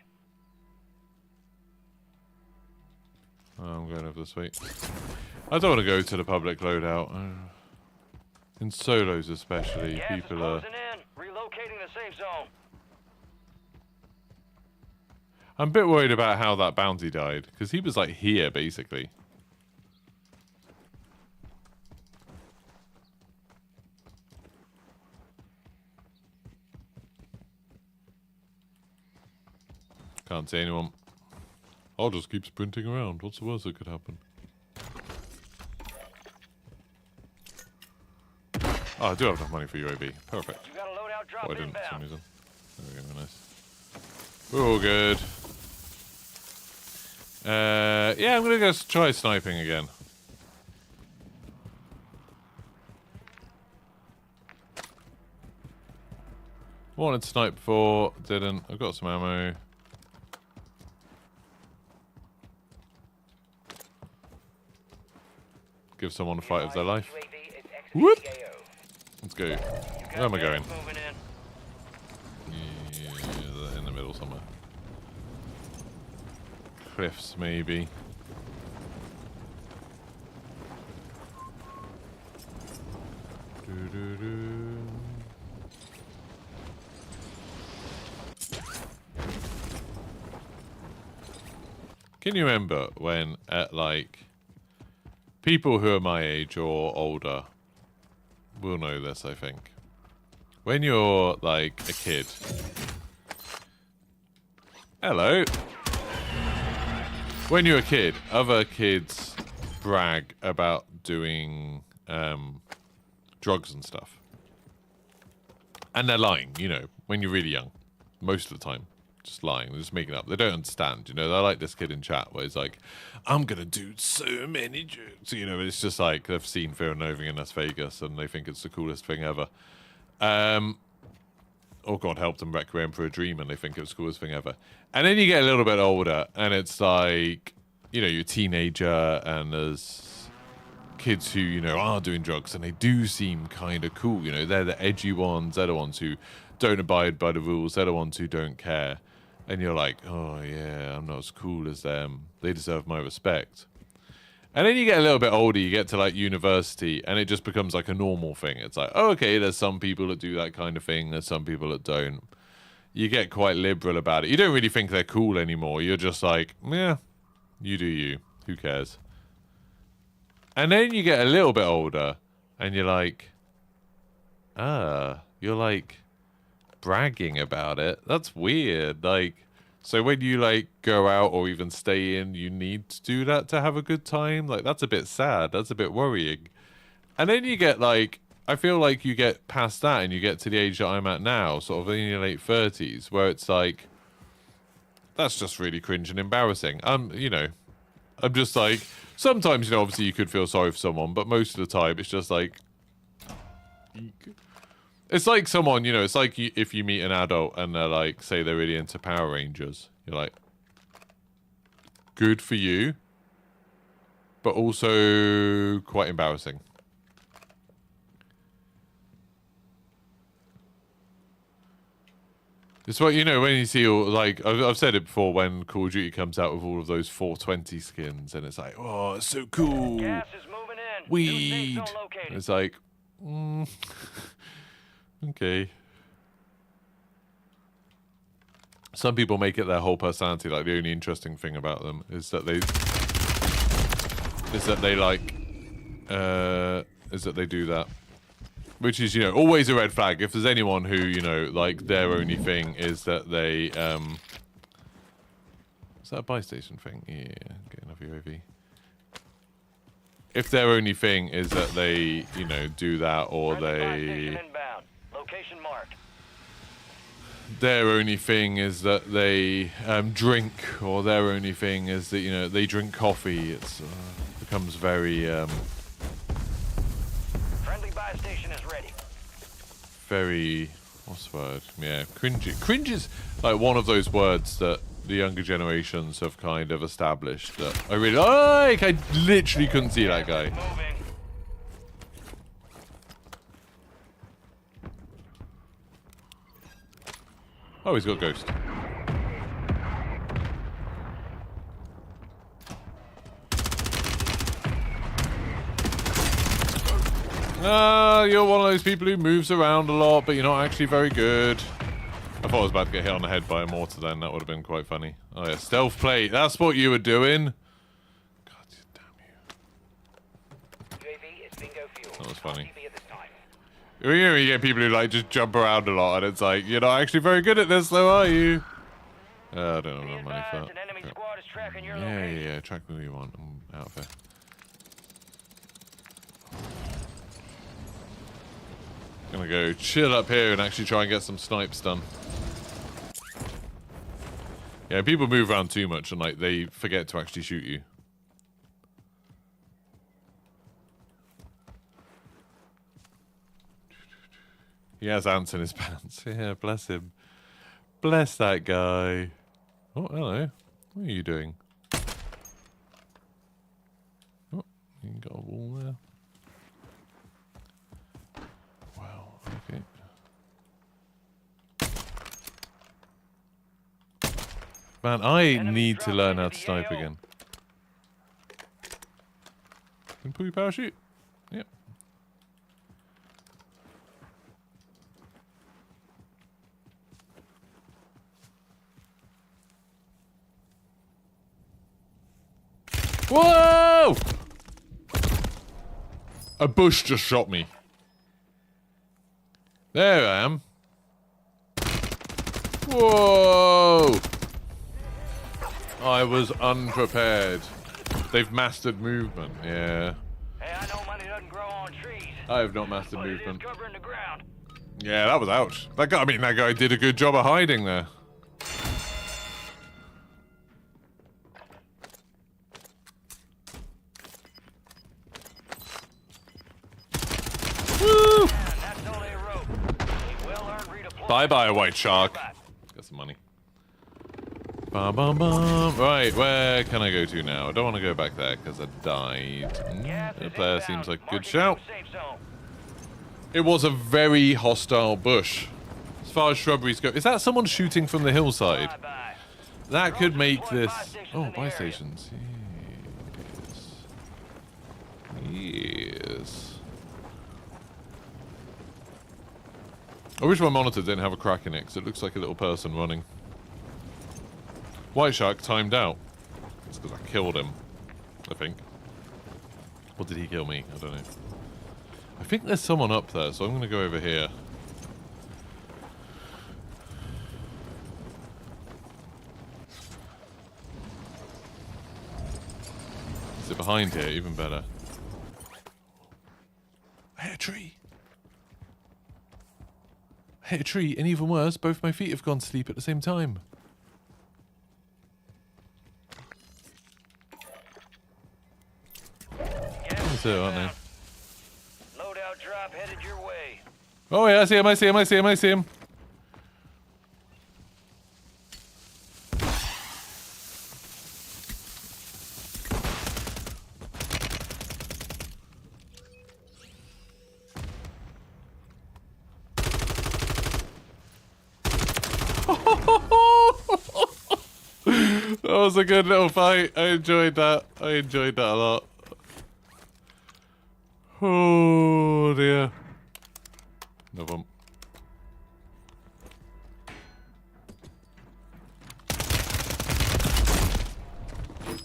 Oh, I'm going over this way. I don't want to go to the public loadout. In solos especially, Gas is people are... closing in. Relocating the safe zone. I'm a bit worried about how that bounty died, because he was like here, basically. Can't see anyone. I'll just keep sprinting around. What's the worst that could happen? Oh, I do have enough money for UAV. Perfect. You got a loadout drop Oh, I didn't for some inbound. reason. There we go, nice. We're all good. Yeah, I'm gonna go try sniping again. Wanted to snipe before, didn't. I've got some ammo. Give someone a fight of their life. UAV is exiting Whoop! the AO. Let's go. You Where am I got going? gas moving in. Yeah, in the middle somewhere. Cliffs, maybe. Doo-doo-doo. Can you remember when at like people who are my age or older will know this, I think. When you're like a kid. Hello. When you're a kid, other kids brag about doing drugs and stuff. And they're lying, you know, when you're really young. Most of the time. Just lying. They're just making it up. They don't understand, you know. They're like this kid in chat where he's like, I'm going to do so many drugs. You know, it's just like they've seen Fear and Loathing in Las Vegas and they think it's the coolest thing ever. Or God help them, Requiem for a Dream, and they think it was the coolest thing ever. And then you get a little bit older and it's like, you know, you're a teenager and there's kids who, you know, are doing drugs and they do seem kind of cool. You know, they're the edgy ones. They're the ones who don't abide by the rules. They're the ones who don't care. And you're like, oh yeah, I'm not as cool as them. They deserve my respect. And then you get a little bit older, you get to like university, and it just becomes like a normal thing. It's like, oh, okay, there's some people that do that kind of thing. There's some people that don't. You get quite liberal about it. You don't really think they're cool anymore. You're just like, yeah, you do you. Who cares? And then you get a little bit older, and you're like, you're like bragging about it. That's weird. Like, so when you like go out or even stay in, you need to do that to have a good time. Like, that's a bit sad. That's a bit worrying. And then you get like, I feel like you get past that and you get to the age that I'm at now, sort of in your late 30s, where it's like, that's just really cringe and embarrassing. You know, I'm just like, sometimes, you know, obviously you could feel sorry for someone, but most of the time it's just like, it's like someone, you know, it's like if you meet an adult and they're like, say they're really into Power Rangers. You're like, good for you, but also quite embarrassing. It's what, you know, when you see all, like, I've said it before, when Call of Duty comes out with all of those 420 skins, and it's like, oh, it's so cool. Gas is moving in. Weed. New safe zone located. It's like, okay. Some people make it their whole personality. Like, the only interesting thing about them is that they do that. Which is, you know, always a red flag. If there's anyone who, you know, like, their only thing is that they, is that a buy station thing? Yeah, get another UAV. If their only thing is that they, you know, do that, or Friendly buy station they, inbound. Location marked. their only thing is that they drink, or their only thing is that, you know, they drink coffee, it's becomes very, Friendly buy station is ready. very, what's the word? Yeah, cringy. Cringe is like one of those words that the younger generations have kind of established that I really like. I literally couldn't see that guy. Moving. Oh, he's got Ghost. You're one of those people who moves around a lot, but you're not actually very good. I thought I was about to get hit on the head by a mortar then. That would have been quite funny. Oh yeah, stealth plate. That's what you were doing. God damn you. UAV is bingo fuel. That was funny. RTB at this time. You know, you get people who like just jump around a lot, and it's like, you're not actually very good at this, though, are you? I don't have Be enough money for advised, that. an enemy squad is tracking your Yeah, location. yeah, track me who you want. I'm out of here. Gonna go chill up here and actually try and get some snipes done. Yeah, people move around too much and like they forget to actually shoot you. He has ants in his pants. Yeah, bless him. Bless that guy. Oh, hello. What are you doing? Oh, you got a wall there. Wow, okay. Man, I need to learn how to snipe again. Can pull your parachute? Yep. Whoa! A bush just shot me. There I am. Whoa! I was unprepared. They've mastered movement, yeah. Hey, I know money doesn't grow on trees. I have not mastered But it is movement. covering the ground. Yeah, that was ouch. That guy, I mean, that guy did a good job of hiding there. Woo! That's only a rope. A well-earned redeployment. Bye-bye, white shark. Got some money. Bum, bum, bum. Right, where can I go to now? I don't want to go back there because I died. Gas The is player inbound. seems like a good Marking shout. new safe zone. It was a very hostile bush. As far as shrubberies go, is that someone shooting from the hillside? Bye-bye. That could make Deployed this. buy stations Oh, in the buy area. stations. Yes. Yes. I wish my monitor didn't have a crack in it because it looks like a little person running. White shark timed out. It's because I killed him, I think. Or did he kill me? I don't know. I think there's someone up there, so I'm going to go over here. Is it behind here? Even better. I hit a tree. I hit a tree, and even worse, both my feet have gone to sleep at the same time. That's it, aren't they? Loadout drop headed your way. Oh yeah, I see him, I see him, I see him, I see him. That was a good little fight. I enjoyed that. I enjoyed that a lot. Oh dear. No bump.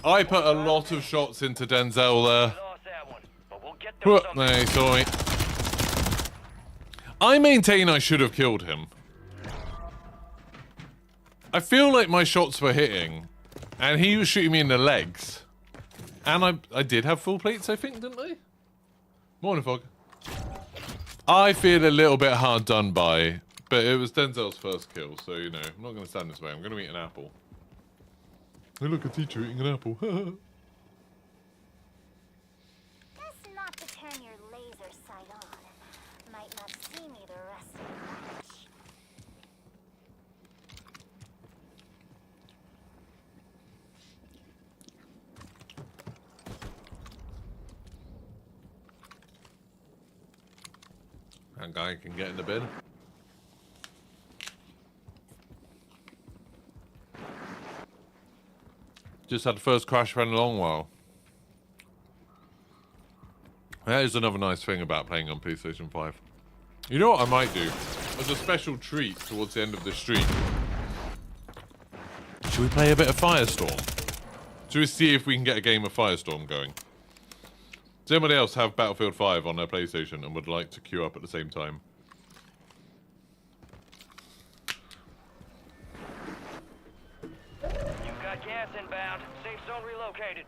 I put a lot of shots into Denzel there. Lost that one, but we'll get those Whoop, there, he saw me. I maintain I should have killed him. I feel like my shots were hitting, and he was shooting me in the legs. And I did have full plates, I think, didn't I? Morning, Fog. I feel a little bit hard done by, but it was Denzel's first kill, so, you know, I'm not going to stand this way. I'm going to eat an apple. Hey, look, a teacher eating an apple. Best not to turn your laser sight on. Might not see me the rest of the match. That guy can get in the bin. Just had the first crash for a long while. That is another nice thing about playing on PlayStation 5. You know what I might do? As a special treat towards the end of the stream. Should we play a bit of Firestorm? Should we see if we can get a game of Firestorm going? Does anybody else have Battlefield 5 on their PlayStation and would like to queue up at the same time? You've got gas inbound. Safe zone relocated.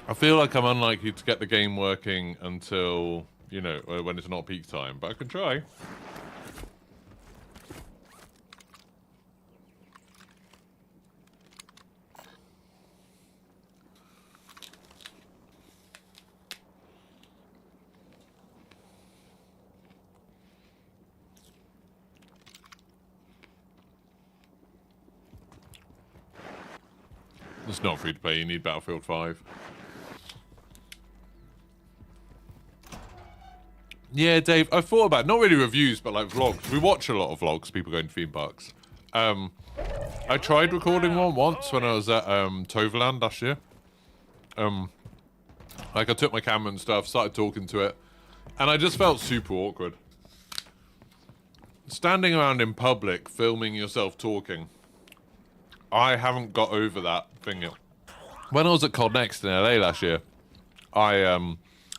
I feel like I'm unlikely to get the game working until, you know, when it's not peak time, but I can try. It's not free to play, you need Battlefield 5. Yeah, Dave, I thought about, not really reviews, but like vlogs. We watch a lot of vlogs, people going to theme parks. I tried recording one once when I was at Toverland last year. Like I took my camera and stuff, started talking to it, and I just felt super awkward. Standing around in public, filming yourself talking. I haven't got over that thing yet. When I was at COD Next in LA last year, I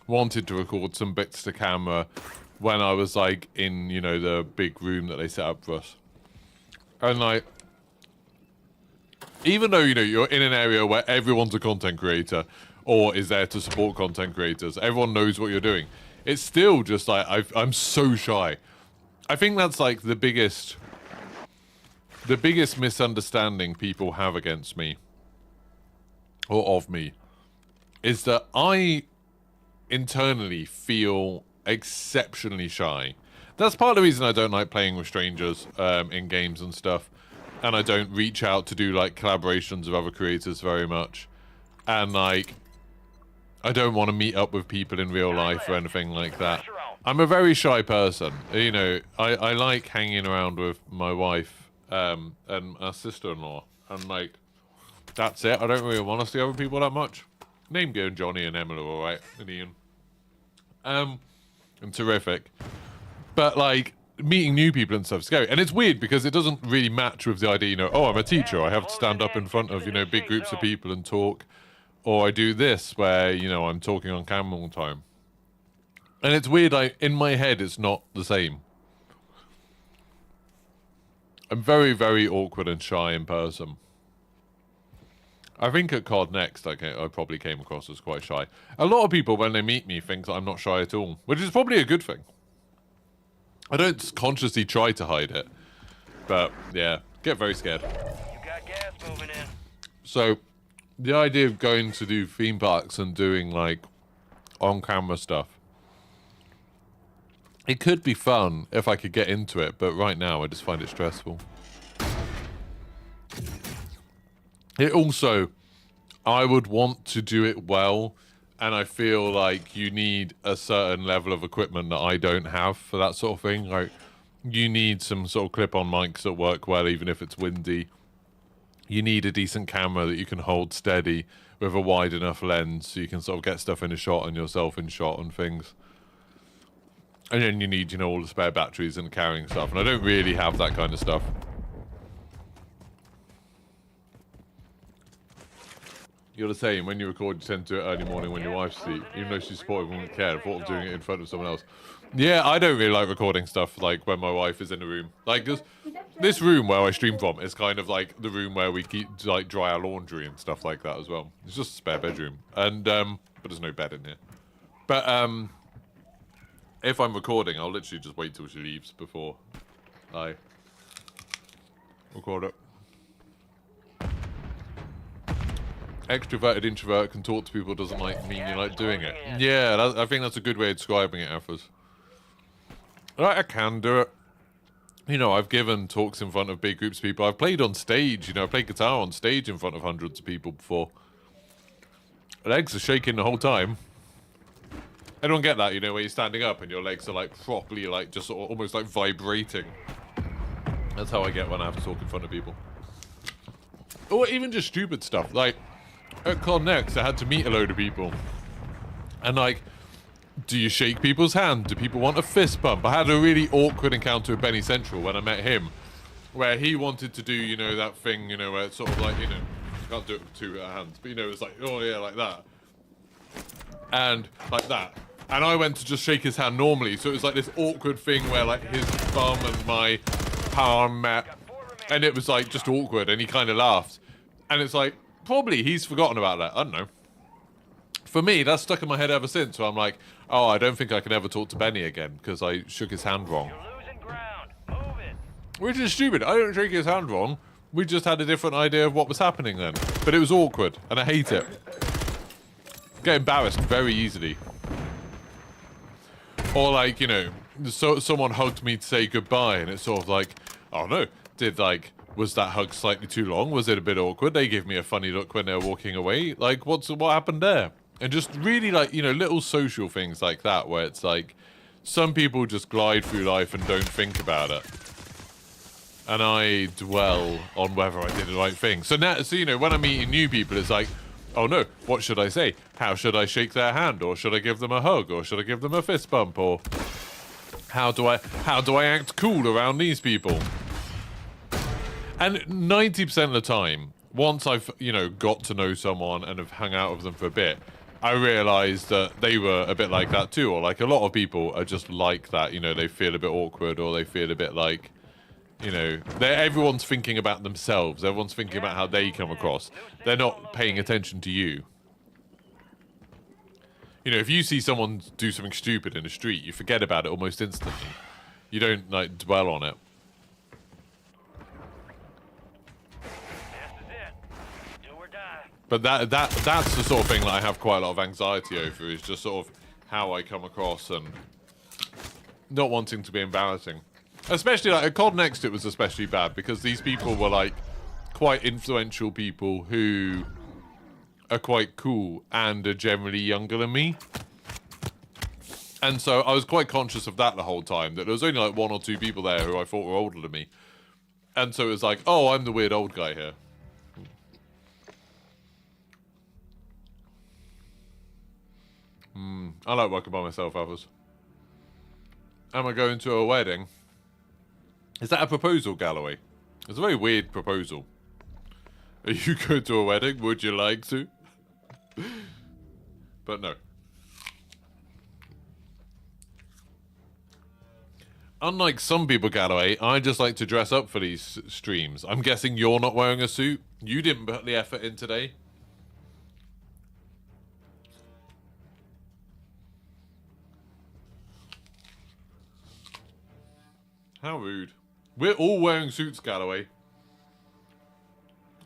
wanted to record some bits to camera when I was like in, you know, the big room that they set up for us. And like, even though, you know, you're in an area where everyone's a content creator or is there to support content creators, everyone knows what you're doing. It's still just like, I'm so shy. I think that's like the biggest misunderstanding people have against me or of me is that I internally feel exceptionally shy. That's part of the reason I don't like playing with strangers in games and stuff, and I don't reach out to do like collaborations with other creators very much, and like I don't want to meet up with people in real life or anything like that. I'm a very shy person, you know. I like hanging around with my wife and my sister-in-law, and like that's it. I don't really want to see other people that much. Name Gear and Johnny and Emma are alright, and Ian. And terrific. But like meeting new people and stuff is scary. And it's weird because it doesn't really match with the idea, you know, oh, I'm a teacher, I have to stand up in front of, you know, big groups of people and talk. Or I do this where, you know, I'm talking on camera all the time. And it's weird, like in my head it's not the same. I'm very, very awkward and shy in person. I think at COD Next, I probably came across as quite shy. A lot of people, when they meet me, think that I'm not shy at all, which is probably a good thing. I don't consciously try to hide it, but yeah, get very scared. You got gas moving in. So, the idea of going to do theme parks and doing like on-camera stuff, it could be fun if I could get into it, but right now I just find it stressful. It also, I would want to do it well, and I feel like you need a certain level of equipment that I don't have for that sort of thing. Like, you need some sort of clip-on mics that work well, even if it's windy. You need a decent camera that you can hold steady with a wide enough lens so you can sort of get stuff in a shot and yourself in shot and things. And then you need, you know, all the spare batteries and carrying stuff, and I don't really have that kind of stuff. You're the same. When you record, you tend to do it early morning when your wife's asleep. Even though she's supportive and wouldn't care, the thought of doing it in front of someone else. Yeah, I don't really like recording stuff like when my wife is in the room. Like this room where I stream from is kind of like the room where we keep like dry our laundry and stuff like that as well. It's just a spare bedroom, and but there's no bed in here. But if I'm recording, I'll literally just wait till she leaves before I record it. Extroverted introvert can talk to people doesn't like mean you like doing it. Yeah, I think that's a good way of describing it, Alphas. I can do it. You know, I've given talks in front of big groups of people. I've played on stage, you know, I've played guitar on stage in front of hundreds of people before. Legs are shaking the whole time. Anyone get that, you know, where you're standing up and your legs are like properly like just sort of almost like vibrating. That's how I get when I have to talk in front of people. Or even just stupid stuff, like at COD Next, I had to meet a load of people. And like, do you shake people's hand? Do people want a fist bump? I had a really awkward encounter with Benny Central when I met him, where he wanted to do, you know, that thing, you know, where it's sort of like, you know, you can't do it with two hands, but you know, it's like, oh yeah, like that. And like that. And I went to just shake his hand normally, so it was like this awkward thing where like his thumb and my palm met, and it was like just awkward, and he kind of laughed. And it's like, probably he's forgotten about that, I don't know. For me, that's stuck in my head ever since, so I'm like, oh, I don't think I can ever talk to Benny again, because I shook his hand wrong. You're losing ground. Move it. Which is stupid, I don't shake his hand wrong. We just had a different idea of what was happening then. But it was awkward, and I hate it. Get embarrassed very easily. Or like, you know, so someone hugged me to say goodbye, and it's sort of like, oh no, was that hug slightly too long? Was it a bit awkward? They gave me a funny look when they were walking away. Like, what happened there? And just really like, you know, little social things like that, where it's like, some people just glide through life and don't think about it. And I dwell on whether I did the right thing. So now, so you know, when I'm meeting new people, it's like, oh no, what should I say? How should I shake their hand? Or should I give them a hug? Or should I give them a fist bump? Or how do I act cool around these people? And 90% of the time, once I've, you know, got to know someone and have hung out with them for a bit, I realised that they were a bit like that too. Or like a lot of people are just like that, you know, they feel a bit awkward, or they feel a bit like, you know, everyone's thinking about themselves. Everyone's thinking about how they come across. They're not paying attention to you. You know, if you see someone do something stupid in the street, you forget about it almost instantly. You don't, like, dwell on it. This is it. Do or die. But that's the sort of thing that I have quite a lot of anxiety over, is just sort of how I come across and not wanting to be embarrassing. Especially, like, at COD Next, it was especially bad, because these people were, like, quite influential people who are quite cool and are generally younger than me. And so I was quite conscious of that the whole time, that there was only, like, one or two people there who I thought were older than me. And so it was like, oh, I'm the weird old guy here. I like working by myself, others. Am I going to a wedding? Is that a proposal, Galloway? It's a very weird proposal. Are you going to a wedding? Would you like to? But no. Unlike some people, Galloway, I just like to dress up for these streams. I'm guessing you're not wearing a suit? You didn't put the effort in today? How rude. We're all wearing suits, Galloway.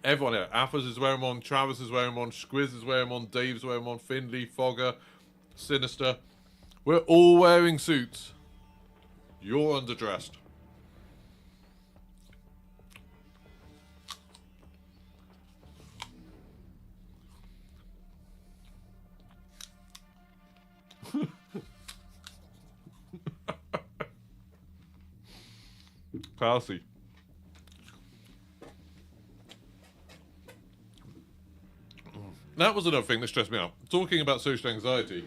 Everyone here. Athos is wearing one, Travis is wearing one, Squiz is wearing one, Dave's wearing one, Findley, Fogger, Sinister. We're all wearing suits. You're underdressed. Classy. That was another thing that stressed me out. Talking about social anxiety,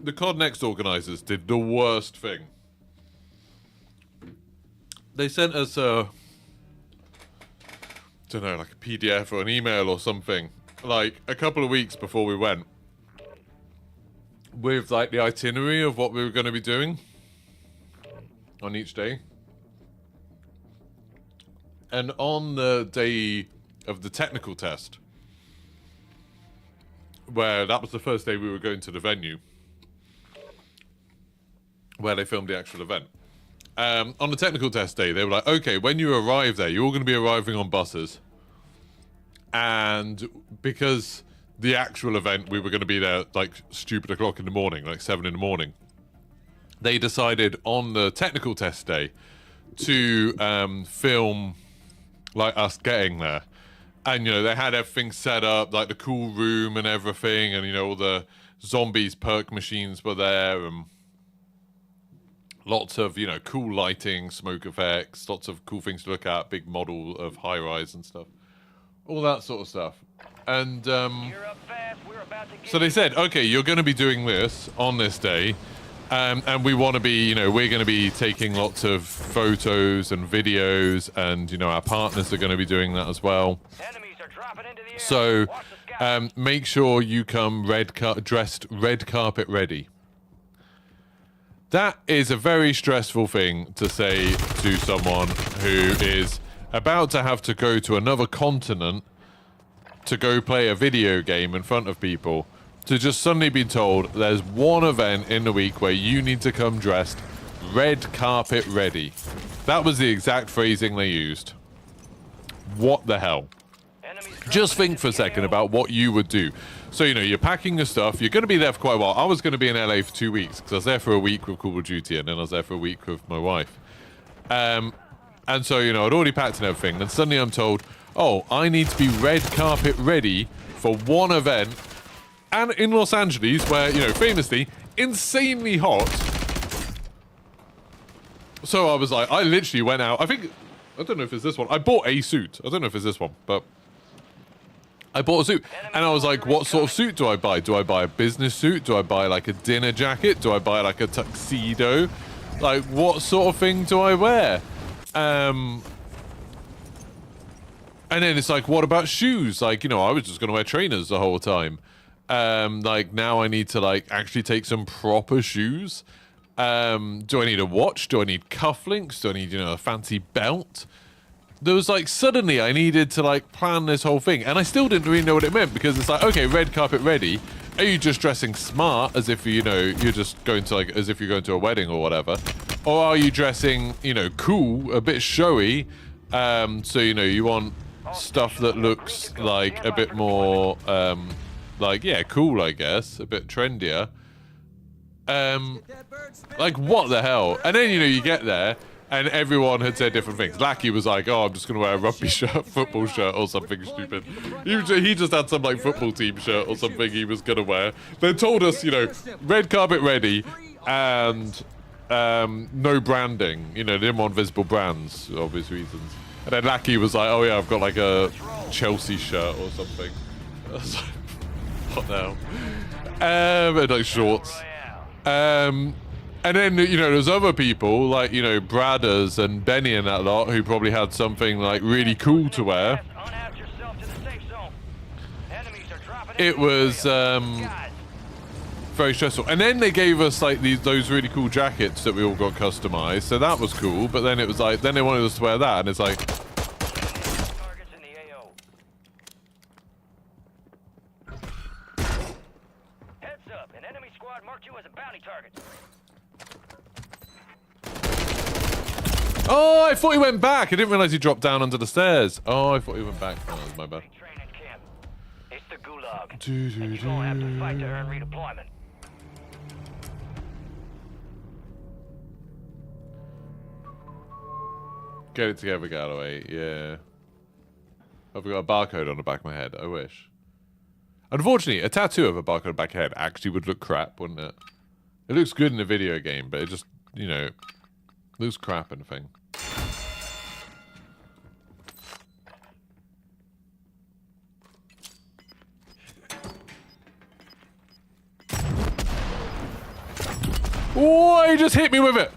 the COD Next organisers did the worst thing. They sent us a, don't know, like a PDF or an email or something, like a couple of weeks before we went, with like the itinerary of what we were going to be doing on each day. And on the day of the technical test, where that was the first day we were going to the venue, where they filmed the actual event. On the technical test day, they were like, okay, when you arrive there, you're all going to be arriving on buses. And because the actual event, we were going to be there like stupid o'clock in the morning, like 7 in the morning. They decided on the technical test day to film like us getting there. And, you know, they had everything set up, like the cool room and everything. And, you know, all the zombies perk machines were there. And lots of, you know, cool lighting, smoke effects, lots of cool things to look at, big model of high-rise and stuff. All that sort of stuff. And You're up fast. We're about to get so they said, okay, you're going to be doing this on this day. And we want to be, you know, we're going to be taking lots of photos and videos, and, you know, our partners are going to be doing that as well. enemies are dropping into the air. So Watch the sky. make sure you come dressed red carpet ready. That is a very stressful thing to say to someone who is about to have to go to another continent to go play a video game in front of people, to just suddenly be told there's one event in the week where you need to come dressed red carpet ready. That was the exact phrasing they used. What the hell? Enemies Just think for a second about what you would do. So, you know, you're packing your stuff. You're going to be there for quite a while. I was going to be in LA for 2 weeks because I was there for a week with Call of Duty, and then I was there for a week with my wife. And so, you know, I'd already packed and everything. Then suddenly I'm told, oh, I need to be red carpet ready for one event. And in Los Angeles, where, you know, famously, insanely hot. So I was like, I literally went out. I don't know if it's this one. I bought a suit. I don't know if it's this one, but I bought a suit. And I was like, what sort of suit do I buy? Do I buy a business suit? Do I buy like a dinner jacket? Do I buy like a tuxedo? Like, what sort of thing do I wear? And then it's like, what about shoes? Like, you know, I was just going to wear trainers the whole time. Like, now I need to, like, actually take some proper shoes. Do I need a watch? Do I need cufflinks? Do I need, you know, a fancy belt? There was, like, suddenly I needed to, like, plan this whole thing. And I still didn't really know what it meant, because it's like, okay, red carpet ready. Are you just dressing smart, as if, you know, you're just going to, like, as if you're going to a wedding or whatever? Or are you dressing, you know, cool, a bit showy? So, you know, you want stuff that looks like a bit more, like, yeah, cool, I guess, a bit trendier. Like, what the hell? And then, you know, you get there, and everyone had said different things. Lackey was like, oh, I'm just going to wear a rugby shirt, football shirt, or something stupid. He just had some, like, football team shirt or something he was going to wear. They told us, you know, red carpet ready, and no branding. You know, they didn't want visible brands, for obvious reasons. And then Lackey was like, oh, yeah, I've got, like, a Chelsea shirt or something. I was like, what the hell? And, like, shorts. And then, you know, there's other people, like, you know, Bradders and Benny and that lot, who probably had something, like, really cool to wear. It was, very stressful. And then they gave us, like, those really cool jackets that we all got customized, so that was cool. But then it was like, then they wanted us to wear that, and it's like... Heads up, an enemy squad marked you as a bounty target. Oh, I thought he went back. I didn't realize he dropped down under the stairs. Oh, I thought he went back. Oh, that was my bad. Training camp. It's the gulag. Do, do, And you're gonna have to fight to earn redeployment. Get it together, Galloway. Yeah. I've got a barcode on the back of my head. I wish. Unfortunately, a tattoo of a barcode on the back of my head actually would look crap, wouldn't it? It looks good in a video game, but it just, you know, looks crap in a thing. Oh, he just hit me with it!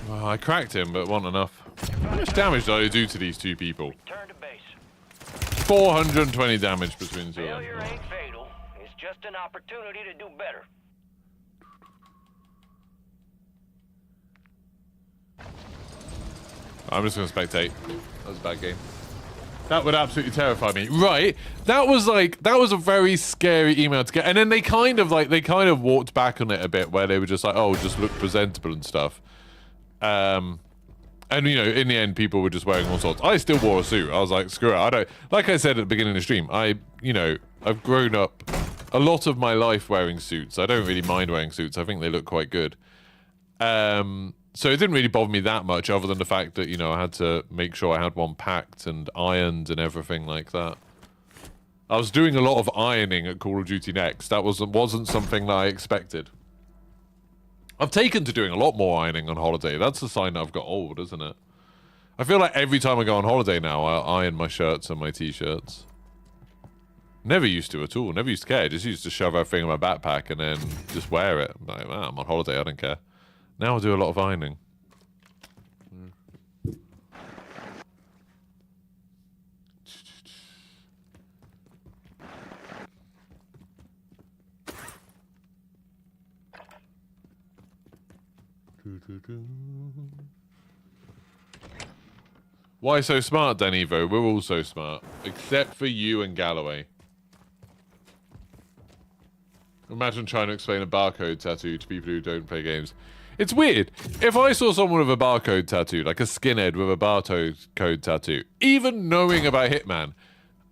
Well, I cracked him, but wasn't enough. How much damage did I do to these two people? Return to base. 420 damage between the two of them. Failure ain't fatal. It's just an opportunity to do better. I'm just gonna spectate. That was a bad game. That would absolutely terrify me. Right. That was a very scary email to get. And then they kind of walked back on it a bit, where they were just like, oh, just look presentable and stuff. And, you know, in the end, people were just wearing all sorts. I still wore a suit. I was like, screw it. I don't... Like I said at the beginning of the stream, you know, I've grown up a lot of my life wearing suits. I don't really mind wearing suits. I think they look quite good. So it didn't really bother me that much, other than the fact that, you know, I had to make sure I had one packed and ironed and everything like that. I was doing a lot of ironing at Call of Duty Next. That wasn't something that I expected. I've taken to doing a lot more ironing on holiday. That's a sign that I've got old, isn't it? I feel like every time I go on holiday now, I iron my shirts and my t-shirts. Never used to at all. Never used to care. Just used to shove everything in my backpack and then just wear it. I'm like, I'm on holiday. I don't care. Now I do a lot of ironing. Why so smart, Danivo? We're all so smart. Except for you and Galloway. Imagine trying to explain a barcode tattoo to people who don't play games. It's weird. If I saw someone with a barcode tattoo, like a skinhead with a barcode tattoo, even knowing about Hitman,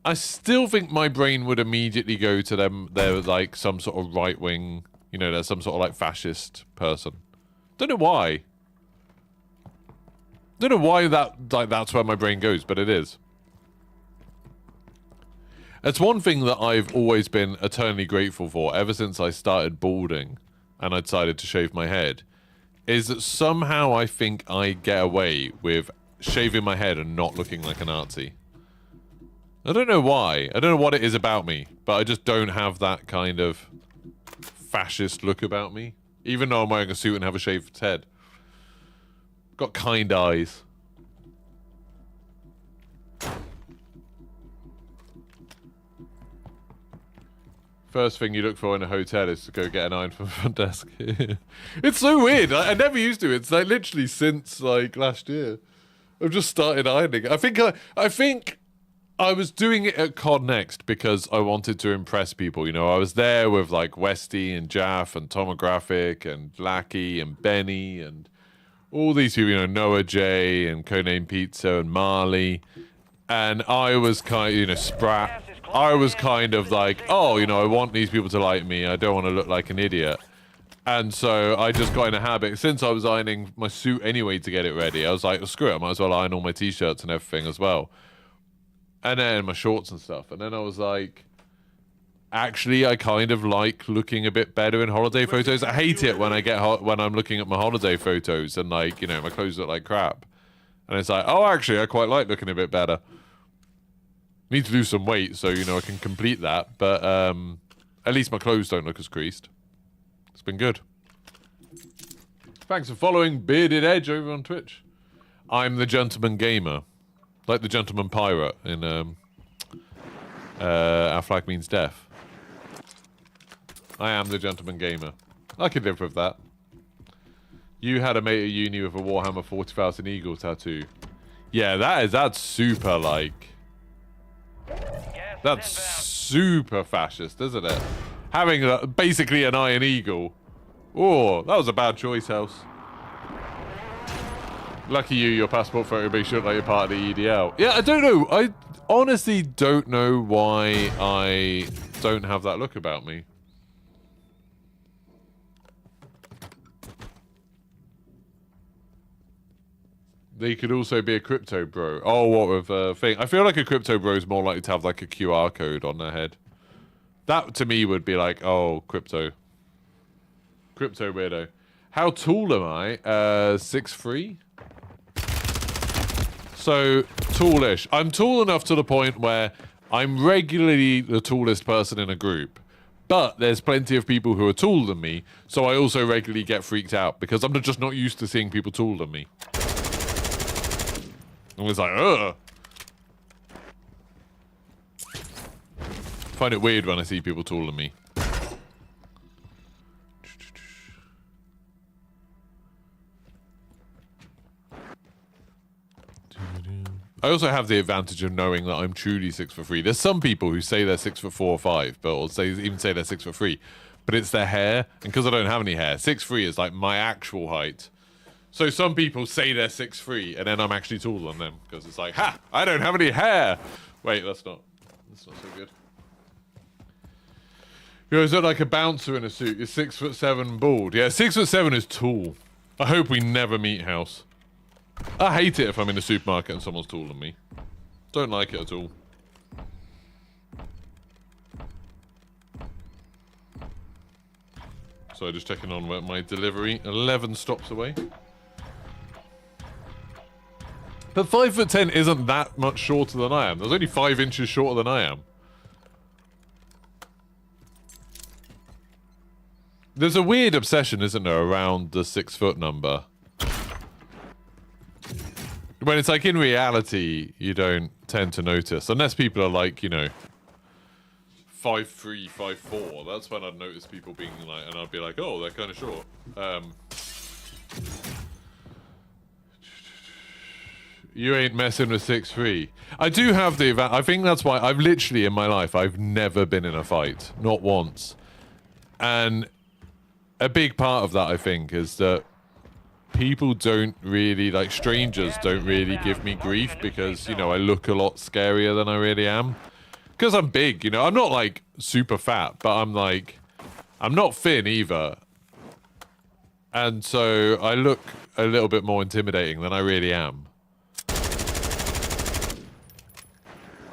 I still think my brain would immediately go to them. They're like some sort of right-wing, you know, they're some sort of like fascist person. Don't know why. Don't know why that's where my brain goes, but it is. It's one thing that I've always been eternally grateful for ever since I started balding and I decided to shave my head, is that somehow I think I get away with shaving my head and not looking like a Nazi. I don't know why. I don't know what it is about me, but I just don't have that kind of fascist look about me. Even though I'm wearing a suit and have a shaved head. Got kind eyes. First thing you look for in a hotel is to go get an iron from the front desk. It's so weird. I never used to. It's like literally since like last year. I've just started ironing. I think I was doing it at COD Next because I wanted to impress people. You know, I was there with like Westy and Jaff and Tomographic and Lackey and Benny and all these people, you know, Noah J and Codename Pizza and Marley. And I was kind of, you know, Sprat. I was kind of like, oh, you know, I want these people to like me. I don't want to look like an idiot. And so I just got in a habit. Since I was ironing my suit anyway to get it ready, I was like, well, screw it. I might as well iron all my t-shirts and everything as well. And then my shorts and stuff. And then I was like, actually, I kind of like looking a bit better in holiday photos. I hate it when when I'm looking at my holiday photos and like, you know, my clothes look like crap. And it's like, oh, actually, I quite like looking a bit better. Need to lose some weight so, you know, I can complete that. But at least my clothes don't look as creased. It's been good. Thanks for following Bearded Edge over on Twitch. I'm the Gentleman Gamer. Like the Gentleman Pirate in Our Flag Means Death. I am the Gentleman Gamer. I can live with that. You had a mate at uni with a Warhammer 40,000 Eagle tattoo. Yeah, that's super, like... That's super fascist, isn't it? Having basically an Iron Eagle. Oh, that was a bad choice, House. Lucky you, your passport photo makes you look like you're part of the EDL. Yeah, I don't know. I honestly don't know why I don't have that look about me. They could also be a crypto bro. Oh, what with a thing? I feel like a crypto bro is more likely to have like a QR code on their head. That to me would be like, oh, crypto. Crypto weirdo. How tall am I? 6'3". So, tallish. I'm tall enough to the point where I'm regularly the tallest person in a group. But there's plenty of people who are taller than me, so I also regularly get freaked out because I'm just not used to seeing people taller than me. I'm just like, ugh. Find it weird when I see people taller than me. I also have the advantage of knowing that I'm truly 6'3". There's some people who say they're 6'4" or 5, but or even say they're 6'3", but it's their hair, and because I don't have any hair, 6'3" is like my actual height. So some people say they're 6'3", and then I'm actually taller than them because it's like, ha! I don't have any hair. Wait, that's not so good. You always look like a bouncer in a suit. You're 6'7" bald. Yeah, 6'7" is tall. I hope we never meet, House. I hate it if I'm in the supermarket and someone's taller than me. Don't like it at all. So just checking on my delivery. 11 stops away. But 5'10" isn't that much shorter than I am. There's only 5 inches shorter than I am. There's a weird obsession, isn't there, around the 6 foot number. When it's like in reality, you don't tend to notice. Unless people are like, you know, 5'3", 5'4". That's when I'd notice people being like, and I'd be like, oh, they're kind of short. You ain't messing with 6'3". I do have the I think that's why I've literally in my life, I've never been in a fight. Not once. And a big part of that, I think, is that people don't really, like, strangers don't really give me grief because, you know, I look a lot scarier than I really am. Because I'm big, you know. I'm not, like, super fat, but I'm, like, I'm not thin either. And so I look a little bit more intimidating than I really am.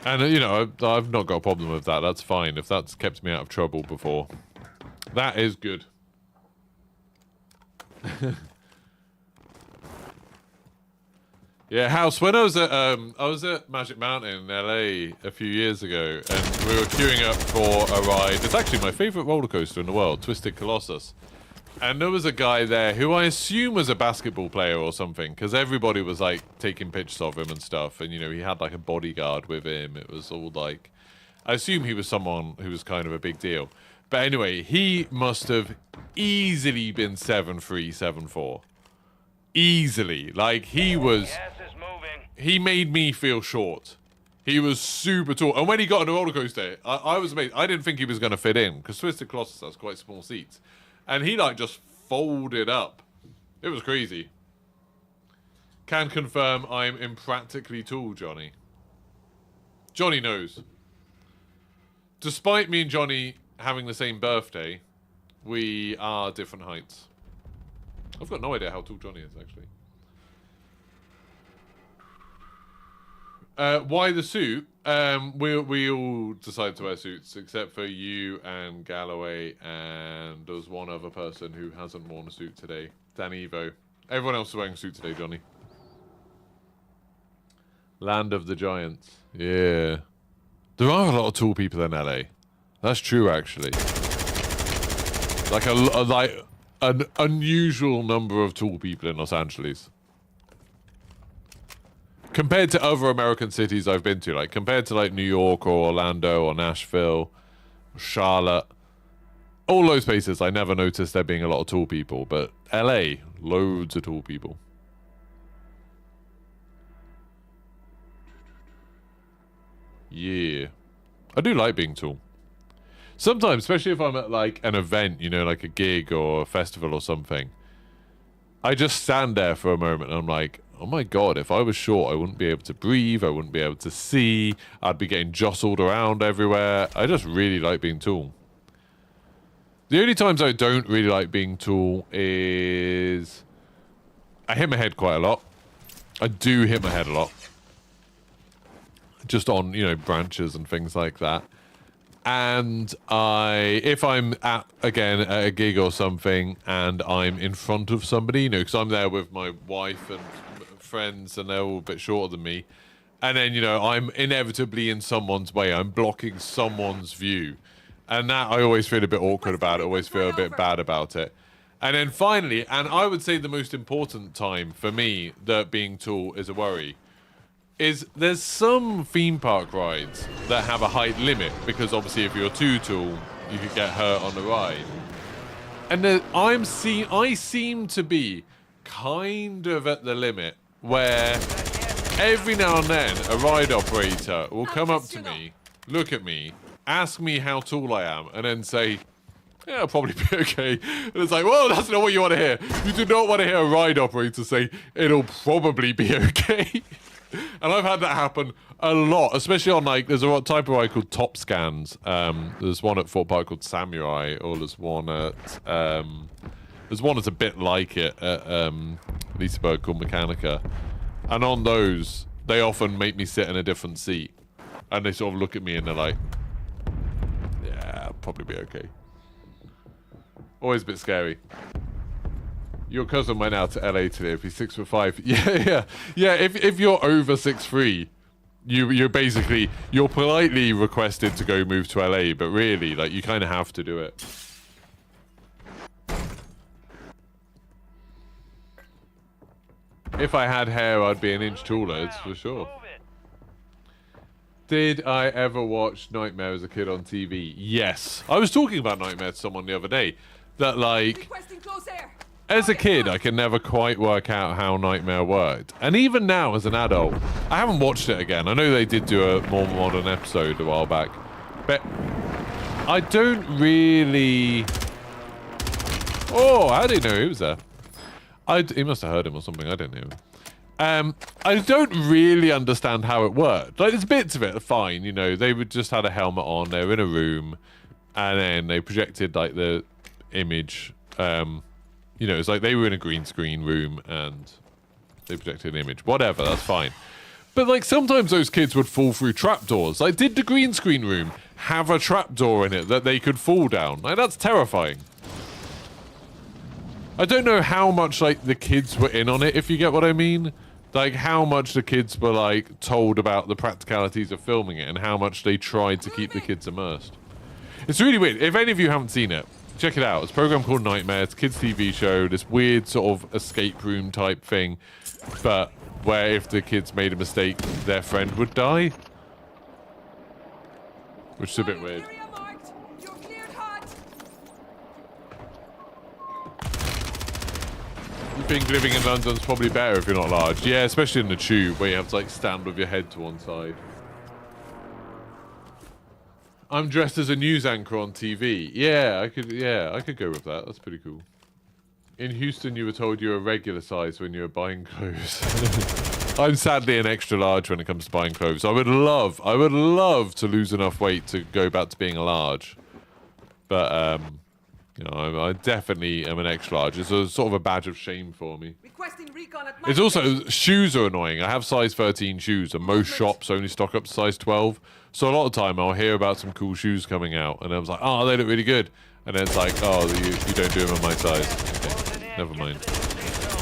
And, you know, I've not got a problem with that. That's fine. If that's kept me out of trouble before. That is good. Yeah, House, when I was at Magic Mountain in LA a few years ago, and we were queuing up for a ride. It's actually my favorite roller coaster in the world, Twisted Colossus. And there was a guy there who I assume was a basketball player or something, because everybody was like taking pictures of him and stuff, and you know, he had like a bodyguard with him. It was all like, I assume he was someone who was kind of a big deal. But anyway, he must have easily been 7'3", 7'4". Easily. Like, he was... He made me feel short. He was super tall. And when he got on the roller coaster, I was amazed. I didn't think he was going to fit in, because Twisted Colossus has quite small seats. And he, like, just folded up. It was crazy. Can confirm I'm impractically tall, Johnny. Johnny knows. Despite me and Johnny having the same birthday, we are different heights. I've got no idea how tall Johnny is, actually. Why the suit? We all decided to wear suits, except for you and Galloway, and there's one other person who hasn't worn a suit today. Dan Evo. Everyone else is wearing a suit today, Johnny. Land of the Giants. Yeah. There are a lot of tall people in LA. That's true, actually. Like an unusual number of tall people in Los Angeles. Compared to other American cities I've been to, like compared to like New York or Orlando or Nashville, or Charlotte, all those places, I never noticed there being a lot of tall people. But LA, loads of tall people. Yeah. I do like being tall. Sometimes, especially if I'm at like an event, you know, like a gig or a festival or something, I just stand there for a moment and I'm like, oh my god, if I was short, I wouldn't be able to breathe, I wouldn't be able to see, I'd be getting jostled around everywhere. I just really like being tall. The only times I don't really like being tall is I hit my head quite a lot. I do hit my head a lot. Just on, you know, branches and things like that. And if I'm at a gig or something and I'm in front of somebody, you know, because I'm there with my wife and friends and they're all a bit shorter than me, and then, you know, I'm inevitably in someone's way, I'm blocking someone's view, and that I always feel a bit awkward about it, always feel a bit bad about it. And then finally, and I would say the most important time for me that being tall is a worry, is there's some theme park rides that have a height limit, because obviously if you're too tall, you could get hurt on the ride. And I seem to be kind of at the limit where every now and then a ride operator will come up to me, look at me, ask me how tall I am, and then say, yeah, I'll probably be okay. And it's like, well, that's not what you want to hear. You do not want to hear a ride operator say, it'll probably be okay. And I've had that happen a lot, especially on, like, there's a type of ride called Top Scans. There's one at Fort Park called Samurai, or there's one that's a bit like it at Leesburg called Mechanica. And on those, they often make me sit in a different seat. And they sort of look at me and they're like, yeah, I'll probably be okay. Always a bit scary. Your cousin went out to LA today. If he's 6'5", yeah. If you're over 6'3", you're basically politely requested to go move to LA, but really, like, you kind of have to do it. If I had hair, I'd be an inch taller. It's for sure. Did I ever watch Nightmare as a kid on TV? Yes. I was talking about Nightmare to someone the other day. That, like, as a kid, I could never quite work out how Nightmare worked. And even now, as an adult, I haven't watched it again. I know they did do a more modern episode a while back. But I don't really... Oh, how did he know he was there? He must have heard him or something. I don't know. I don't really understand how it worked. Like, there's bits of it fine, you know. They would just had a helmet on. They were in a room, and then they projected like the image. You know, it's like they were in a green screen room and they projected an image. Whatever, that's fine. But like sometimes those kids would fall through trapdoors. Like, did the green screen room have a trapdoor in it that they could fall down? Like, that's terrifying. I don't know how much, like, the kids were in on it, if you get what I mean. Like, how much the kids were, like, told about the practicalities of filming it and how much they tried to keep the kids immersed. It's really weird. If any of you haven't seen it, check it out. It's a program called Nightmare. It's a kids' TV show. This weird sort of escape room type thing. But where if the kids made a mistake, their friend would die. Which is a bit weird. You think living in London's probably better if you're not large. Yeah, especially in the tube where you have to like stand with your head to one side. I'm dressed as a news anchor on TV. Yeah, I could go with that. That's pretty cool. In Houston, you were told you were regular size when you were buying clothes. I'm sadly an extra large when it comes to buying clothes. I would love to lose enough weight to go back to being a large. But, you know, I definitely am an extra large. It's a sort of a badge of shame for me. It's also, shoes are annoying. I have size 13 shoes, and most shops only stock up to size 12. So a lot of the time, I'll hear about some cool shoes coming out, and I was like, oh, they look really good. And then it's like, oh, you don't do them in my size. Okay, never mind.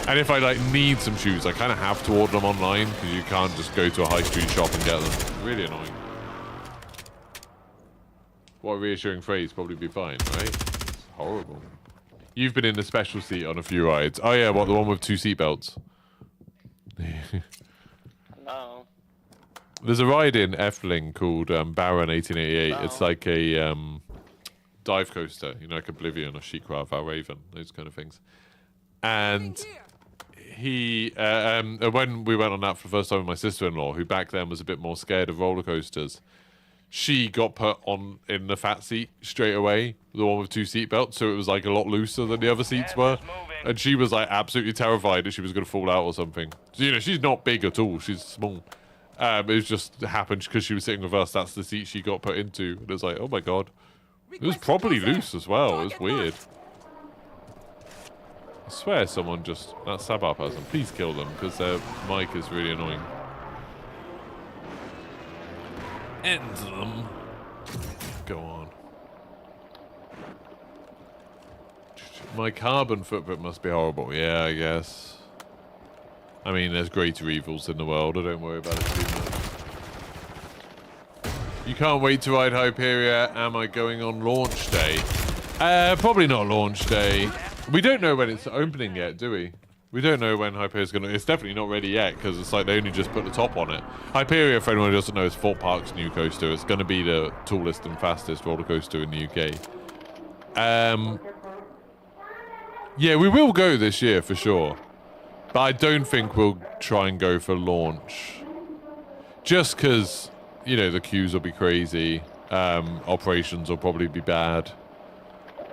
And if I, like, need some shoes, I kind of have to order them online, because you can't just go to a high street shop and get them. Really annoying. What a reassuring phrase, probably be fine, right? It's horrible. You've been in the special seat on a few rides. Oh yeah, what, the one with 2 seatbelts? No. There's a ride in Efteling called Baron 1888. No. It's like a dive coaster, you know, like Oblivion or She-Ra, Valraven, those kind of things. And he, when we went on that for the first time with my sister-in-law, who back then was a bit more scared of roller coasters, she got put on in the fat seat straight away, the one with 2 seatbelts, so it was like a lot looser than the other seats were. And she was like absolutely terrified that she was going to fall out or something. So, you know, she's not big at all, she's small. It was just happened because she was sitting with us, that's the seat she got put into. And it was like, oh my god. It was properly loose as well, it was weird. I swear someone just, that Sabah person, please kill them, because their mic is really annoying. End them. Go on. My carbon footprint must be horrible. Yeah, I guess. I mean, there's greater evils in the world. I don't worry about it too much. You can't wait to ride Hyperia. Am I going on launch day? Probably not launch day. We don't know when it's opening yet, do we? We don't know when Hyperia's going to... It's definitely not ready yet, because it's like they only just put the top on it. Hyperia, for anyone who doesn't know, is Fort Park's new coaster. It's going to be the tallest and fastest roller coaster in the UK. Yeah, we will go this year, for sure. But I don't think we'll try and go for launch. Just because, you know, the queues will be crazy. Operations will probably be bad.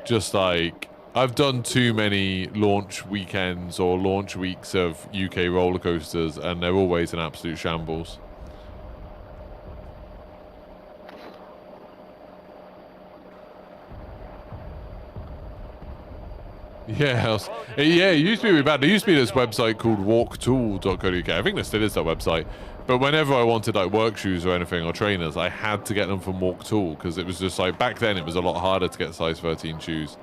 Just like... I've done too many launch weekends or launch weeks of UK roller coasters, and they're always an absolute shambles. Yeah, yeah, it used to be really bad. There used to be this website called walktool.co.uk. I think there still is that website. But whenever I wanted like work shoes or anything or trainers, I had to get them from Walktool, because it was just like, back then it was a lot harder to get size 13 shoes.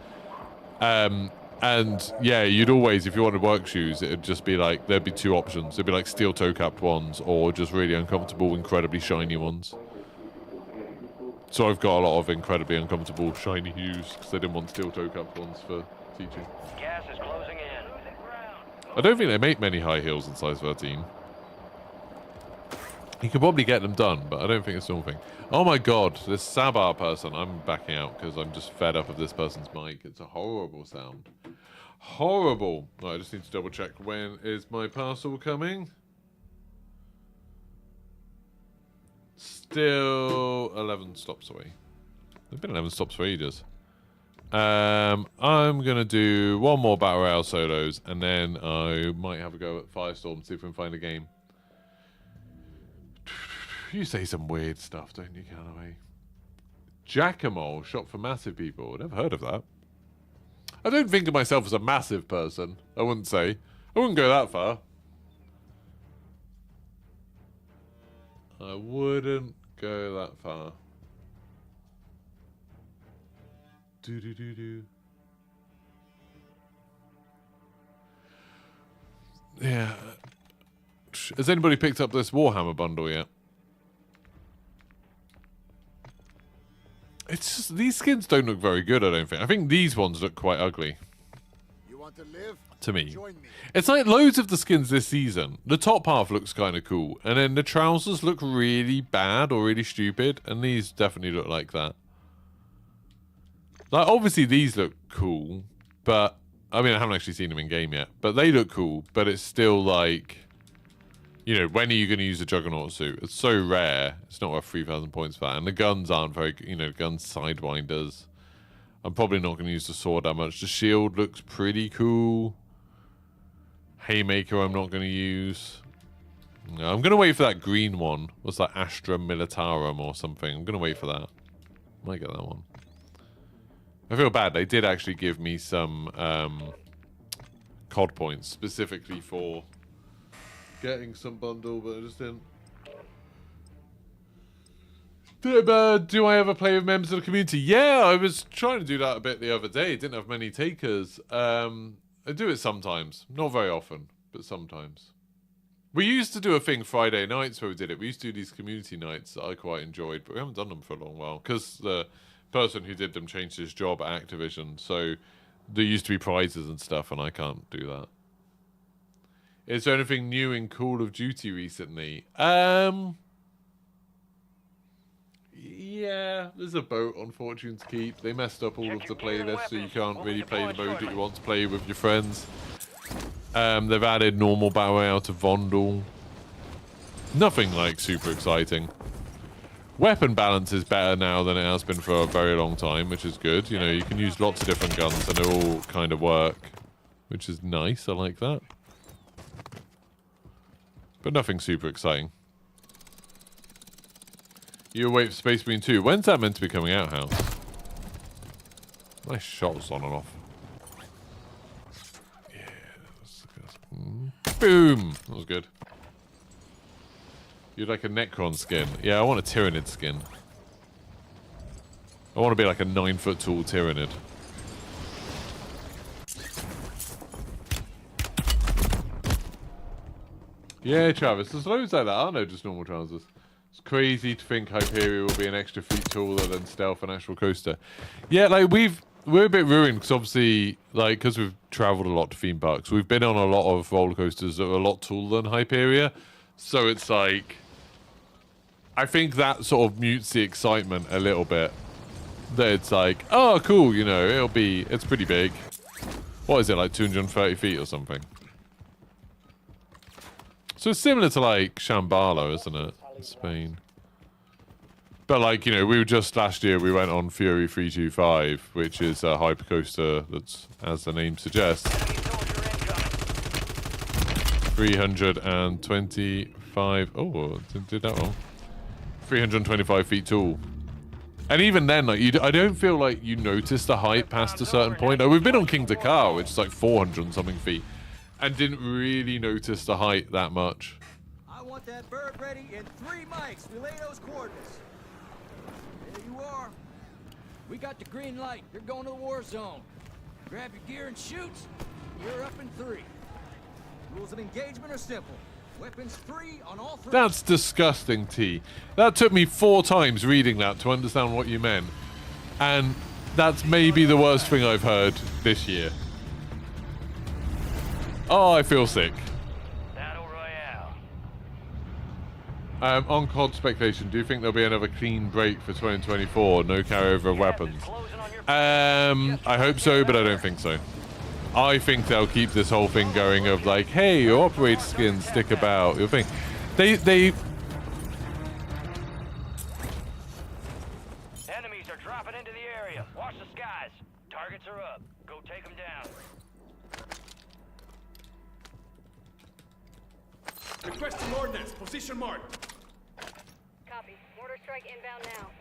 And And yeah, you'd always, if you wanted work shoes, it'd just be like, there'd be two options. It'd be like steel toe capped ones or just really uncomfortable, incredibly shiny ones. So I've got a lot of incredibly uncomfortable shiny shoes because they didn't want steel toe capped ones for teaching. Gas is closing in. I don't think they make many high heels in size 13. You could probably get them done, but I don't think it's the thing. Oh my god, this Sabar person, I'm backing out because I'm just fed up of this person's mic. It's a horrible sound. Horrible. Right, I just need to double check, when is my parcel coming? Still 11 stops away. They've been 11 stops for ages. I'm going to do one more Battle Royale solos, and then I might have a go at Firestorm, see if we can find a game. You say some weird stuff, don't you, Callaway? Jack-a-mole, shop for massive people. Never heard of that. I don't think of myself as a massive person, I wouldn't say. I wouldn't go that far. I wouldn't go that far. Do. Yeah. Has anybody picked up this Warhammer bundle yet? It's just, these skins don't look very good, I don't think. I think these ones look quite ugly. You want to live? To me. Join me. It's like loads of the skins this season. The top half looks kind of cool, and then the trousers look really bad or really stupid, and these definitely look like that. Like, obviously these look cool, but I mean, I haven't actually seen them in game yet, but they look cool, but it's still like, you know, when are you going to use a Juggernaut suit? It's so rare. It's not worth 3,000 points for that. And the guns aren't very, you know, guns sidewinders. I'm probably not going to use the sword that much. The shield looks pretty cool. Haymaker I'm not going to use. No, I'm going to wait for that green one. What's that? Astra Militarum or something. I'm going to wait for that. Might get that one. I feel bad. They did actually give me some COD points specifically for getting some bundle, but I just didn't. Do I ever play with members of the community? Yeah, I was trying to do that a bit the other day. Didn't have many takers. I do it sometimes. Not very often, but sometimes. We used to do a thing Friday nights where we did it. We used to do these community nights that I quite enjoyed, but we haven't done them for a long while because the person who did them changed his job at Activision. So there used to be prizes and stuff, and I can't do that. Is there anything new in Call of Duty recently? Yeah, there's a boat on Fortune's Keep. They messed up all of the playlist, so you can't really play the mode that you want to play with your friends. They've added normal Battle Royale to Vondel. Nothing like super exciting. Weapon balance is better now than it has been for a very long time, which is good. You know, you can use lots of different guns and they all kind of work, which is nice. I like that. But nothing super exciting. You wait for Space Marine 2. When's that meant to be coming out, House? Nice shots on and off. Yeah. Boom! That was good. You'd like a Necron skin. Yeah, I want a Tyranid skin. I want to be like a 9-foot tall Tyranid. Yeah, Travis, there's loads like that, aren't there? Just normal trousers. It's crazy to think Hyperion will be an extra feet taller than Stealth and Astral Coaster. Yeah, like we're a bit ruined because obviously, like, because we've travelled a lot to theme parks, we've been on a lot of roller coasters that are a lot taller than Hyperion. So it's like, I think that sort of mutes the excitement a little bit. That it's like, oh, cool, you know, it's pretty big. What is it, like 230 feet or something? So it's similar to like Shambhala, isn't it? In Spain. But like, you know, we were just last year, we went on Fury 325, which is a hypercoaster that's, as the name suggests, 325. Oh, did that wrong. 325 feet tall. And even then, like, I don't feel like you notice the height past a certain point. Like, we've been on King Dakar, which is like 400 and something feet, and didn't really notice the height that much. I want that bird ready in 3 mics. Relay those coordinates. There you are. We got the green light. You're going to the war zone. Grab your gear and shoot. You're up in 3. Rules of engagement are simple. Weapons free on all 3. That's disgusting, T. That took me 4 times reading that to understand what you meant. And that's maybe the worst thing I've heard this year. Oh, I feel sick. Battle Royale. On COD speculation, do you think there'll be another clean break for 2024? No carryover of weapons? I hope so, but I don't think so. I think they'll keep this whole thing going of like, hey, your operator skins stick about. Your thing. They Enemies are dropping into the area. Watch the skies. Targets are up. Go take them down. Requesting ordnance. Position mark. Copy. Mortar strike inbound now.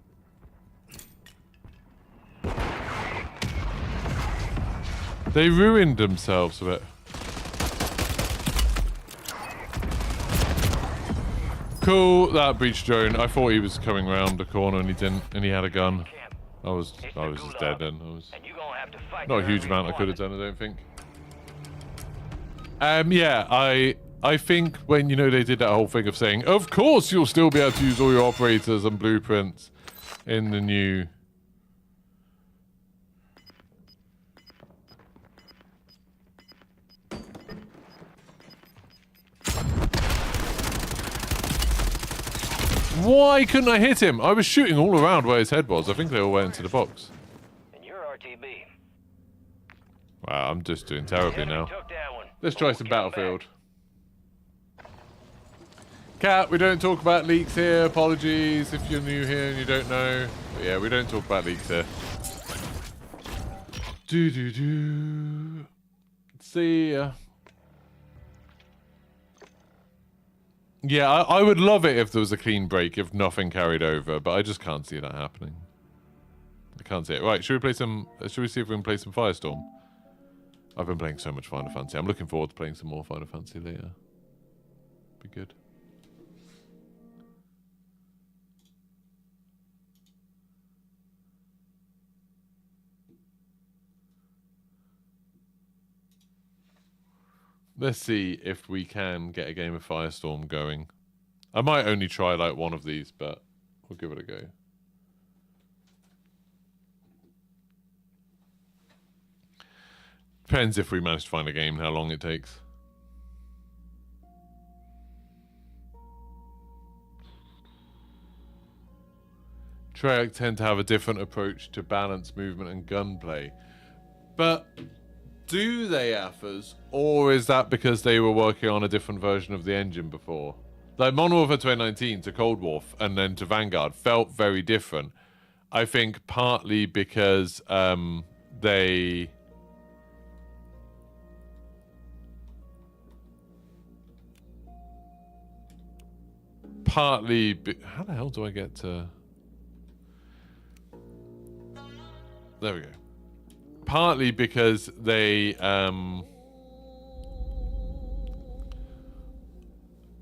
They ruined themselves a bit. Cool, that breach drone. I thought he was coming round the corner and he didn't, and he had a gun. I was just dead then. And you gonna have to fight Not a huge amount I could have done, I don't think. Yeah, I think when, you know, they did that whole thing of saying, of course you'll still be able to use all your operators and blueprints in the new... Why couldn't I hit him? I was shooting all around where his head was. I think they all went into the box. And you're RTB. Wow, I'm just doing terribly now. Took that one. Let's try some Battlefield. Cat, we don't talk about leaks here. Apologies if you're new here and you don't know. But yeah, we don't talk about leaks here. See ya. Yeah, I would love it if there was a clean break, if nothing carried over, but I just can't see that happening. I can't see it. Right, should we play some... should we see if we can play some Firestorm? I've been playing so much Final Fantasy. I'm looking forward to playing some more Final Fantasy later. Be good. Let's see if we can get a game of Firestorm going. I might only try like one of these, but we'll give it a go. Depends if we manage to find a game, how long it takes. Treyarch tend to have a different approach to balance movement and gunplay. But... do they, Affers? Or is that because they were working on a different version of the engine before? Like, Modern Warfare 2019 to Cold War and then to Vanguard felt very different. I think partly because they... partly... how the hell do I get to... there we go. Partly because they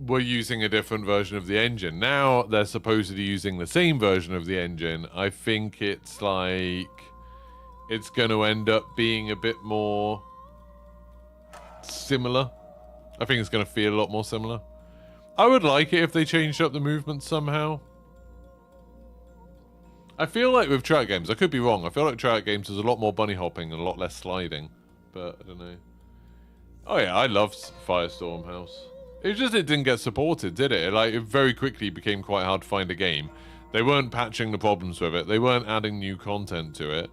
were using a different version of the engine. Now they're supposedly using the same version of the engine. I think it's like it's going to end up being a bit more similar. I think it's going to feel a lot more similar. I would like it if they changed up the movement somehow. I feel like with Treyarch games, I could be wrong, I feel like Treyarch games there's a lot more bunny hopping and a lot less sliding. But, I don't know. Oh yeah, I love Firestorm House. It's just it didn't get supported, did it? Like, it very quickly became quite hard to find a game. They weren't patching the problems with it. They weren't adding new content to it.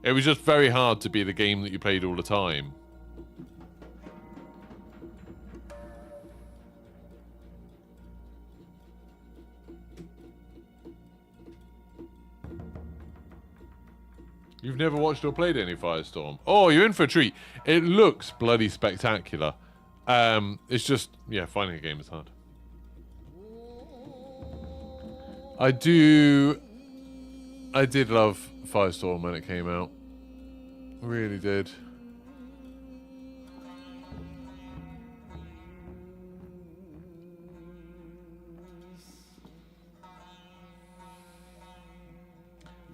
It was just very hard to be the game that you played all the time. You've never watched or played any Firestorm? Oh, you're in for a treat. It looks bloody spectacular. It's just, yeah, finding a game is hard. I did love Firestorm when it came out. Really did.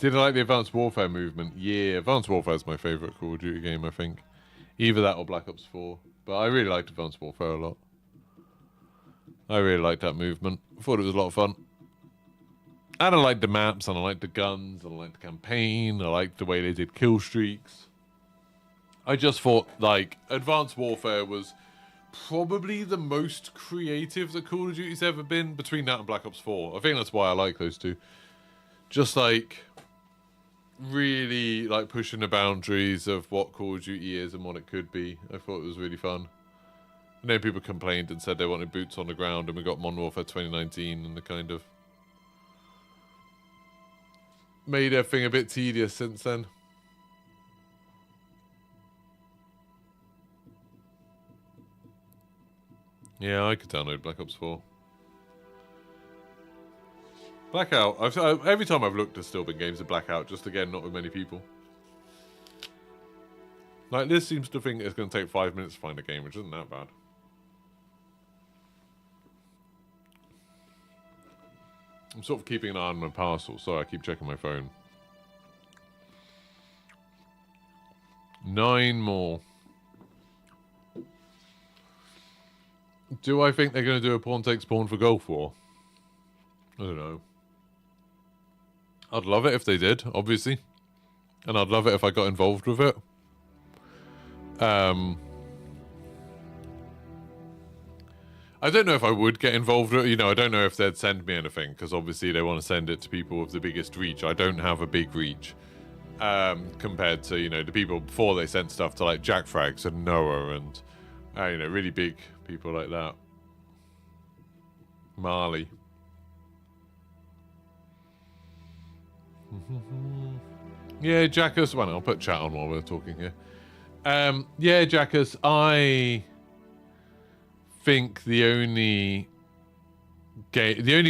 Did I like the Advanced Warfare movement? Yeah, Advanced Warfare is my favourite Call of Duty game, I think. Either that or Black Ops 4. But I really liked Advanced Warfare a lot. I really liked that movement. I thought it was a lot of fun. And I liked the maps, and I liked the guns, and I liked the campaign. I liked the way they did kill streaks. I just thought, like, Advanced Warfare was probably the most creative that Call of Duty's ever been between that and Black Ops 4. I think that's why I like those two. Just, like, really, like, pushing the boundaries of what Call of Duty is and what it could be. I thought it was really fun. And then people complained and said they wanted boots on the ground, and we got Modern Warfare 2019, and the kind of made everything a bit tedious since then. Yeah, I could download Black Ops 4. Blackout. Every time I've looked, there's still been games of Blackout. Just again, not with many people. Like, this seems to think it's going to take 5 minutes to find a game, which isn't that bad. I'm sort of keeping an eye on my parcel, so I keep checking my phone. 9 more. Do I think they're going to do a pawn takes pawn for Gulf War? I don't know. I'd love it if they did, obviously. And I'd love it if I got involved with it. I don't know if I would get involved with it. You know, I don't know if they'd send me anything, because obviously they want to send it to people with the biggest reach. I don't have a big reach. Compared to, you know, the people before they sent stuff to, like, Jack Frags and Noah and, you know, really big people like that. Marley. Yeah, Jackus. Well, I'll put chat on while we're talking here. Yeah, Jackus, I think the only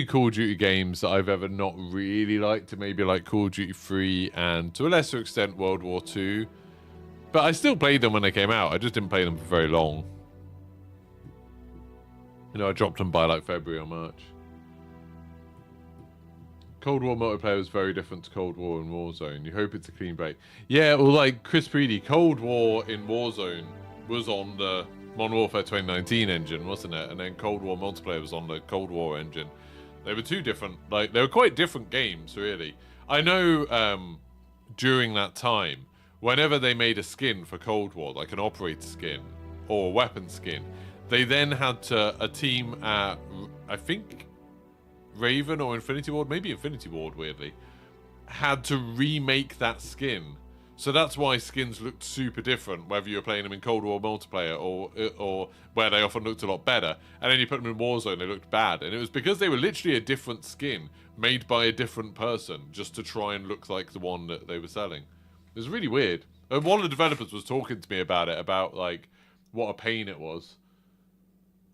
Call of Duty games that I've ever not really liked are maybe like Call of Duty 3 and to a lesser extent World War 2. But I still played them when they came out. I just didn't play them for very long. You know, I dropped them by like February or March. Cold War multiplayer was very different to Cold War and Warzone. You hope it's a clean break. Yeah, well, like Chris Preedy, Cold War in Warzone was on the Modern Warfare 2019 engine, wasn't it? And then Cold War multiplayer was on the Cold War engine. They were two different, like, they were quite different games, really. I know during that time, whenever they made a skin for Cold War, like an operator skin or a weapon skin, they then had to, a team at, I think, Raven or Infinity Ward, maybe Infinity Ward, weirdly, had to remake that skin. So that's why skins looked super different, whether you're playing them in Cold War multiplayer or where they often looked a lot better. And then you put them in Warzone, they looked bad. And it was because they were literally a different skin made by a different person just to try and look like the one that they were selling. It was really weird. And one of the developers was talking to me about it, about like what a pain it was.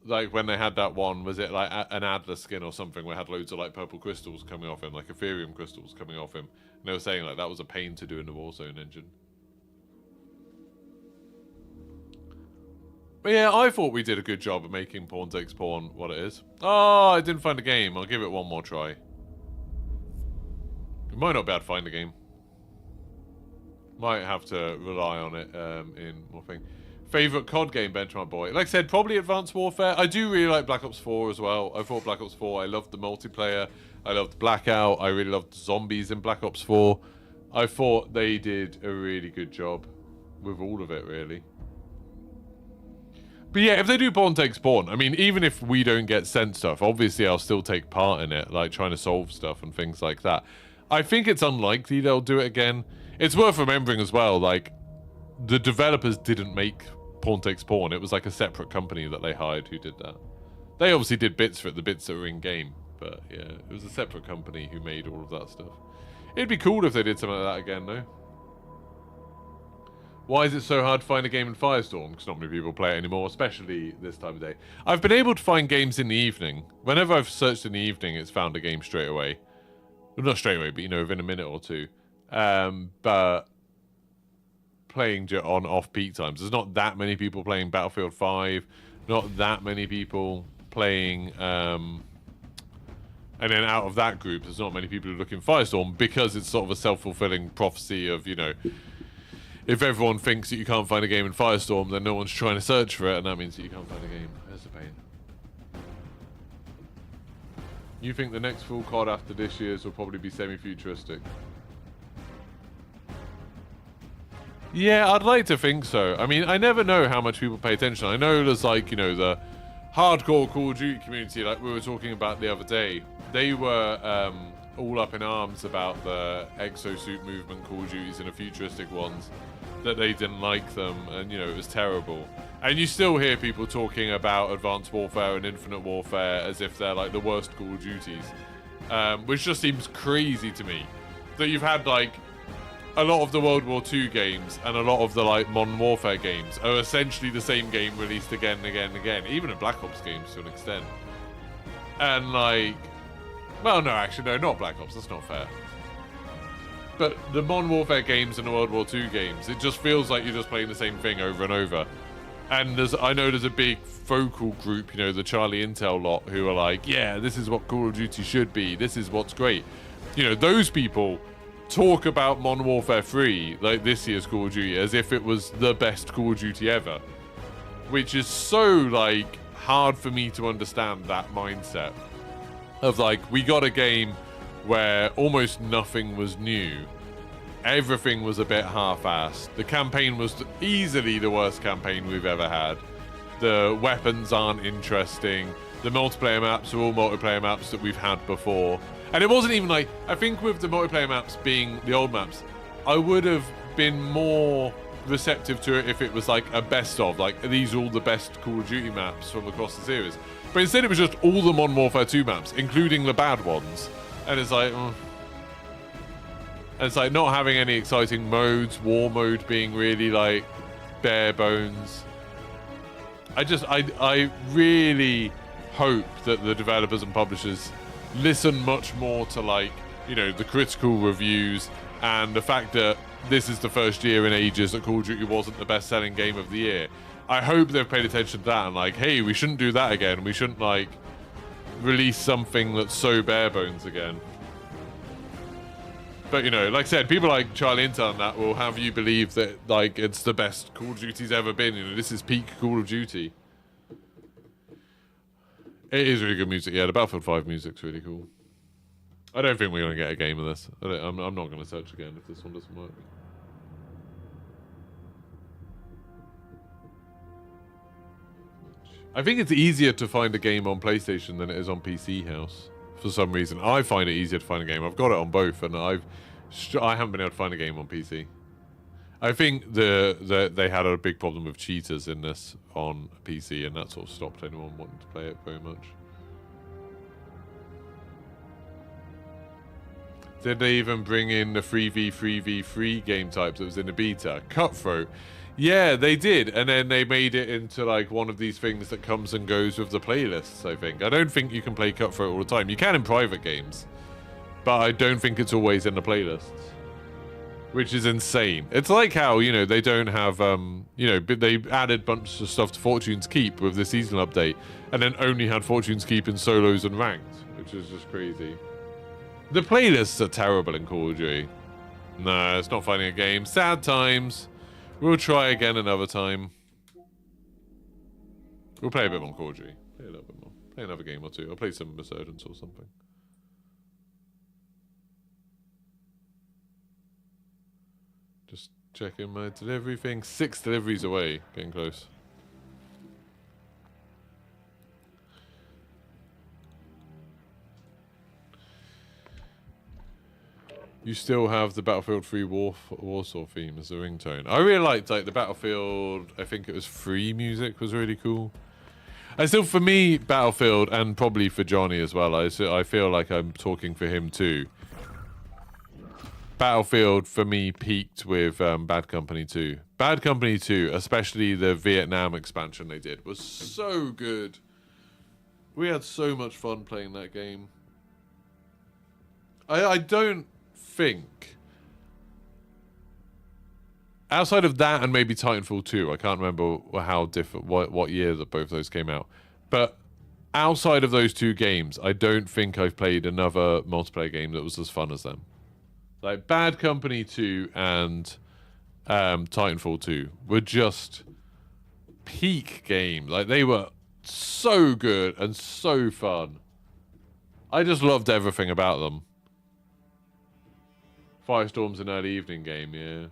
Like when they had that one, was it like an Adler skin or something where it had loads of like purple crystals coming off him, like Ethereum crystals coming off him. And they were saying like that was a pain to do in the Warzone engine. But yeah, I thought we did a good job of making Pawn Takes Pawn what it is. Oh, I didn't find a game. I'll give it one more try. We might not be able to find a game. Might have to rely on it in more thing. Favorite COD game, Benchmark Boy. Like I said, probably Advanced Warfare. I do really like Black Ops 4 as well. I thought Black Ops 4, I loved the multiplayer. I loved Blackout. I really loved the zombies in Black Ops 4. I thought they did a really good job with all of it, really. But yeah, if they do Pawn Takes Pawn, I mean, even if we don't get sent stuff, obviously I'll still take part in it, like trying to solve stuff and things like that. I think it's unlikely they'll do it again. It's worth remembering as well, like, the developers didn't make Pawn Takes Pawn. It was like a separate company that they hired who did that. They obviously did bits for it, the bits that were in-game. But yeah, it was a separate company who made all of that stuff. It'd be cool if they did something like that again, though. Why is it so hard to find a game in Firestorm? Because not many people play it anymore, especially this time of day. I've been able to find games in the evening. Whenever I've searched in the evening, it's found a game straight away. Well, not straight away, but, you know, within a minute or two. But playing on off-peak times. There's not that many people playing Battlefield 5. Not that many people playing And then out of that group, there's not many people who look in Firestorm because it's sort of a self-fulfilling prophecy of, you know, if everyone thinks that you can't find a game in Firestorm, then no one's trying to search for it, and that means that you can't find a game. That's a pain. You think the next full COD after this year's will probably be semi-futuristic? Yeah, I'd like to think so. I mean, I never know how much people pay attention. I know there's like, you know, the hardcore Call of Duty community, like we were talking about the other day. They were all up in arms about the exosuit movement Call of Duties and the futuristic ones, that they didn't like them, and, you know, it was terrible. And you still hear people talking about Advanced Warfare and Infinite Warfare as if they're like the worst Call of Duties, which just seems crazy to me. That you've had like a lot of the World War II games and a lot of the like Modern Warfare games are essentially the same game released again and again and again, even in Black Ops games to an extent. And like, well, no, actually, no, not Black Ops, that's not fair. But the Modern Warfare games and the World War II games, it just feels like you're just playing the same thing over and over. And I know there's a big focal group, you know, the Charlie Intel lot, who are like, yeah, this is what Call of Duty should be. This is what's great. You know, those people talk about Modern Warfare 3, like this year's Call of Duty, as if it was the best Call of Duty ever. Which is so, like, hard for me to understand that mindset. Of, like, we got a game where almost nothing was new. Everything was a bit half-assed. The campaign was easily the worst campaign we've ever had. The weapons aren't interesting. The multiplayer maps are all multiplayer maps that we've had before. And it wasn't even like, I think with the multiplayer maps being the old maps, I would have been more receptive to it if it was like a best of, like these are all the best Call of Duty maps from across the series. But instead it was just all the Modern Warfare 2 maps, including the bad ones. And it's like, and it's like not having any exciting modes, war mode being really like bare bones. I really hope that the developers and publishers listen much more to, like, you know, the critical reviews and the fact that this is the first year in ages that Call of Duty wasn't the best selling game of the year. I hope they've paid attention to that and like, hey, we shouldn't do that again. We shouldn't like release something that's so bare bones again. But, you know, like I said, people like Charlie Intel and that will have you believe that, like, it's the best Call of Duty's ever been. You know, this is peak Call of Duty. It is really good music. Yeah, the Battlefield 5 music's really cool. I don't think we're going to get a game of this. I'm not going to search again if this one doesn't work. I think it's easier to find a game on PlayStation than it is on PC House. For some reason, I find it easier to find a game. I've got it on both, and I haven't been able to find a game on PC. I think they had a big problem with cheaters in this on PC, and that sort of stopped anyone wanting to play it very much. Did they even bring in the 3v3v3 game type that was in the beta? Cutthroat. Yeah, they did, and then they made it into like one of these things that comes and goes with the playlists, I think. I don't think you can play Cutthroat all the time. You can in private games, but I don't think it's always in the playlists, which is insane. It's like how, you know, they don't have, you know, they added a bunch of stuff to Fortune's Keep with the seasonal update, and then only had Fortune's Keep in solos and ranked, which is just crazy. The playlists are terrible in Call of Duty. No, it's not finding a game. Sad times. We'll try again another time. We'll play a bit more Call of Duty. Play a little bit more. Play another game or two. I'll play some Resurgence or something. Just checking my delivery thing. 6 deliveries away. Getting close. You still have the Battlefield 3 Warsaw theme as a ringtone. I really liked like the Battlefield, I think it was 3 music was really cool. And still, for me, Battlefield, and probably for Johnny as well, I feel like I'm talking for him too. Battlefield, for me, peaked with Bad Company 2. Bad Company 2, especially the Vietnam expansion they did, was so good. We had so much fun playing that game. I don't think outside of that and maybe Titanfall 2, I can't remember how different what year that both those came out, but outside of those two games, I don't think I've played another multiplayer game that was as fun as them. Like Bad Company 2 and Titanfall 2 were just peak games. Like they were so good and so fun. I just loved everything about them. Firestorm's an early evening game, yeah.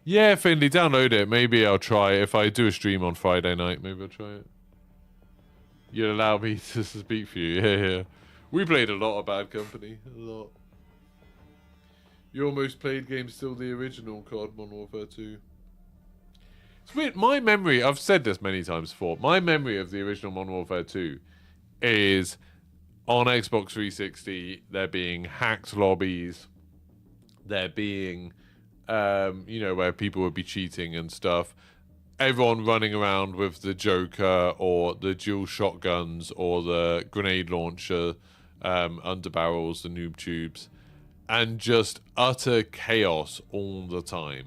Yeah, Finley, download it. Maybe I'll try it. If I do a stream on Friday night, maybe I'll try it. You'll allow me to speak for you. Yeah, yeah. We played a lot of Bad Company. A lot. Your most played game still the original COD Modern Warfare 2. It's weird. My memory, I've said this many times before, my memory of the original Modern Warfare 2 is on Xbox 360, there being hacked lobbies, there being, you know, where people would be cheating and stuff. Everyone running around with the Joker or the dual shotguns or the grenade launcher under barrels, the noob tubes, and just utter chaos all the time.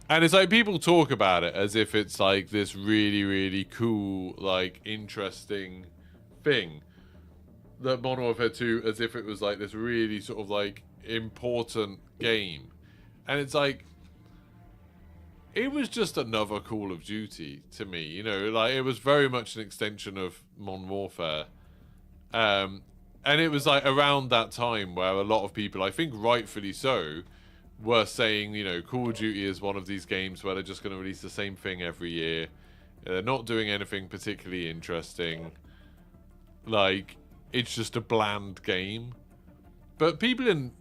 And it's like people talk about it as if it's like this really, really cool, like interesting thing. That Modern Warfare 2 as if it was like this really sort of like important game. And it's like, it was just another Call of Duty to me, you know, like it was very much an extension of Modern Warfare. And it was like around that time where a lot of people, I think rightfully so, were saying, you know, Call of Duty is one of these games where they're just going to release the same thing every year. They're not doing anything particularly interesting. Like, it's just a bland game. But people in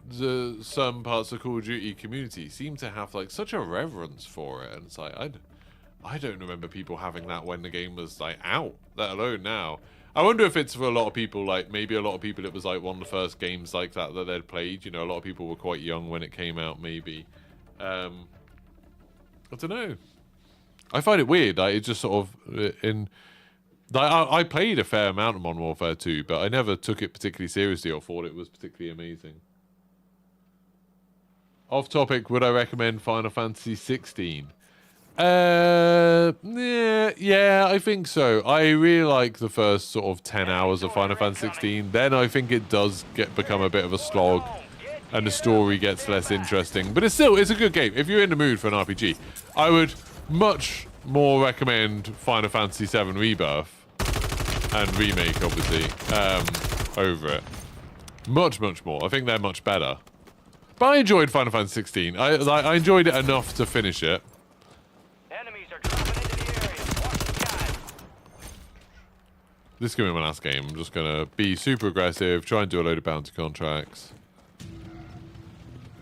some parts of Call of Duty community seem to have like such a reverence for it, and it's like I don't remember people having that when the game was like out, let alone now. I wonder if it's for a lot of people, like maybe a lot of people it was like one of the first games like that they'd played. You know, a lot of people were quite young when it came out. Maybe I don't know. I find it weird. Like it just sort of in. I played a fair amount of Modern Warfare 2, but I never took it particularly seriously or thought it was particularly amazing. Off topic, would I recommend Final Fantasy 16? Yeah, I think so. I really like the first sort of 10 hours of Final Fantasy 16. Then I think it does become a bit of a slog, and the story gets less interesting. But it's a good game. If you're in the mood for an RPG, I would much more recommend Final Fantasy 7 Rebirth and Remake, obviously, over it. Much, much more. I think they're much better. But I enjoyed Final Fantasy 16. I enjoyed it enough to finish it. Enemies are dropping into the area. Watch the skies. This is going to be my last game. I'm just going to be super aggressive, try and do a load of bounty contracts.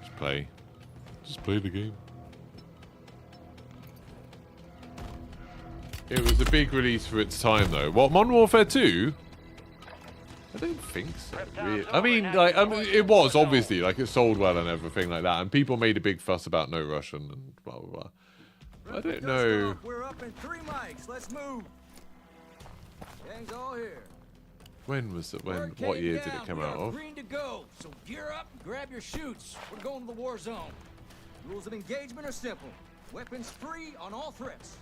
Just play. Just play the game. It was a big release for its time, though. What, Modern Warfare 2? I don't think so. Really. I mean, like, it was, obviously. Like, it sold well and everything like that. And people made a big fuss about no Russian and blah, blah, blah. I don't know. We're up in 3 mics. Let's move. Gang's all here. When was it? What year did it come out of? Green to go. So gear up and grab your chutes. We're going to the war zone. Rules of engagement are simple. Weapons free on all threats.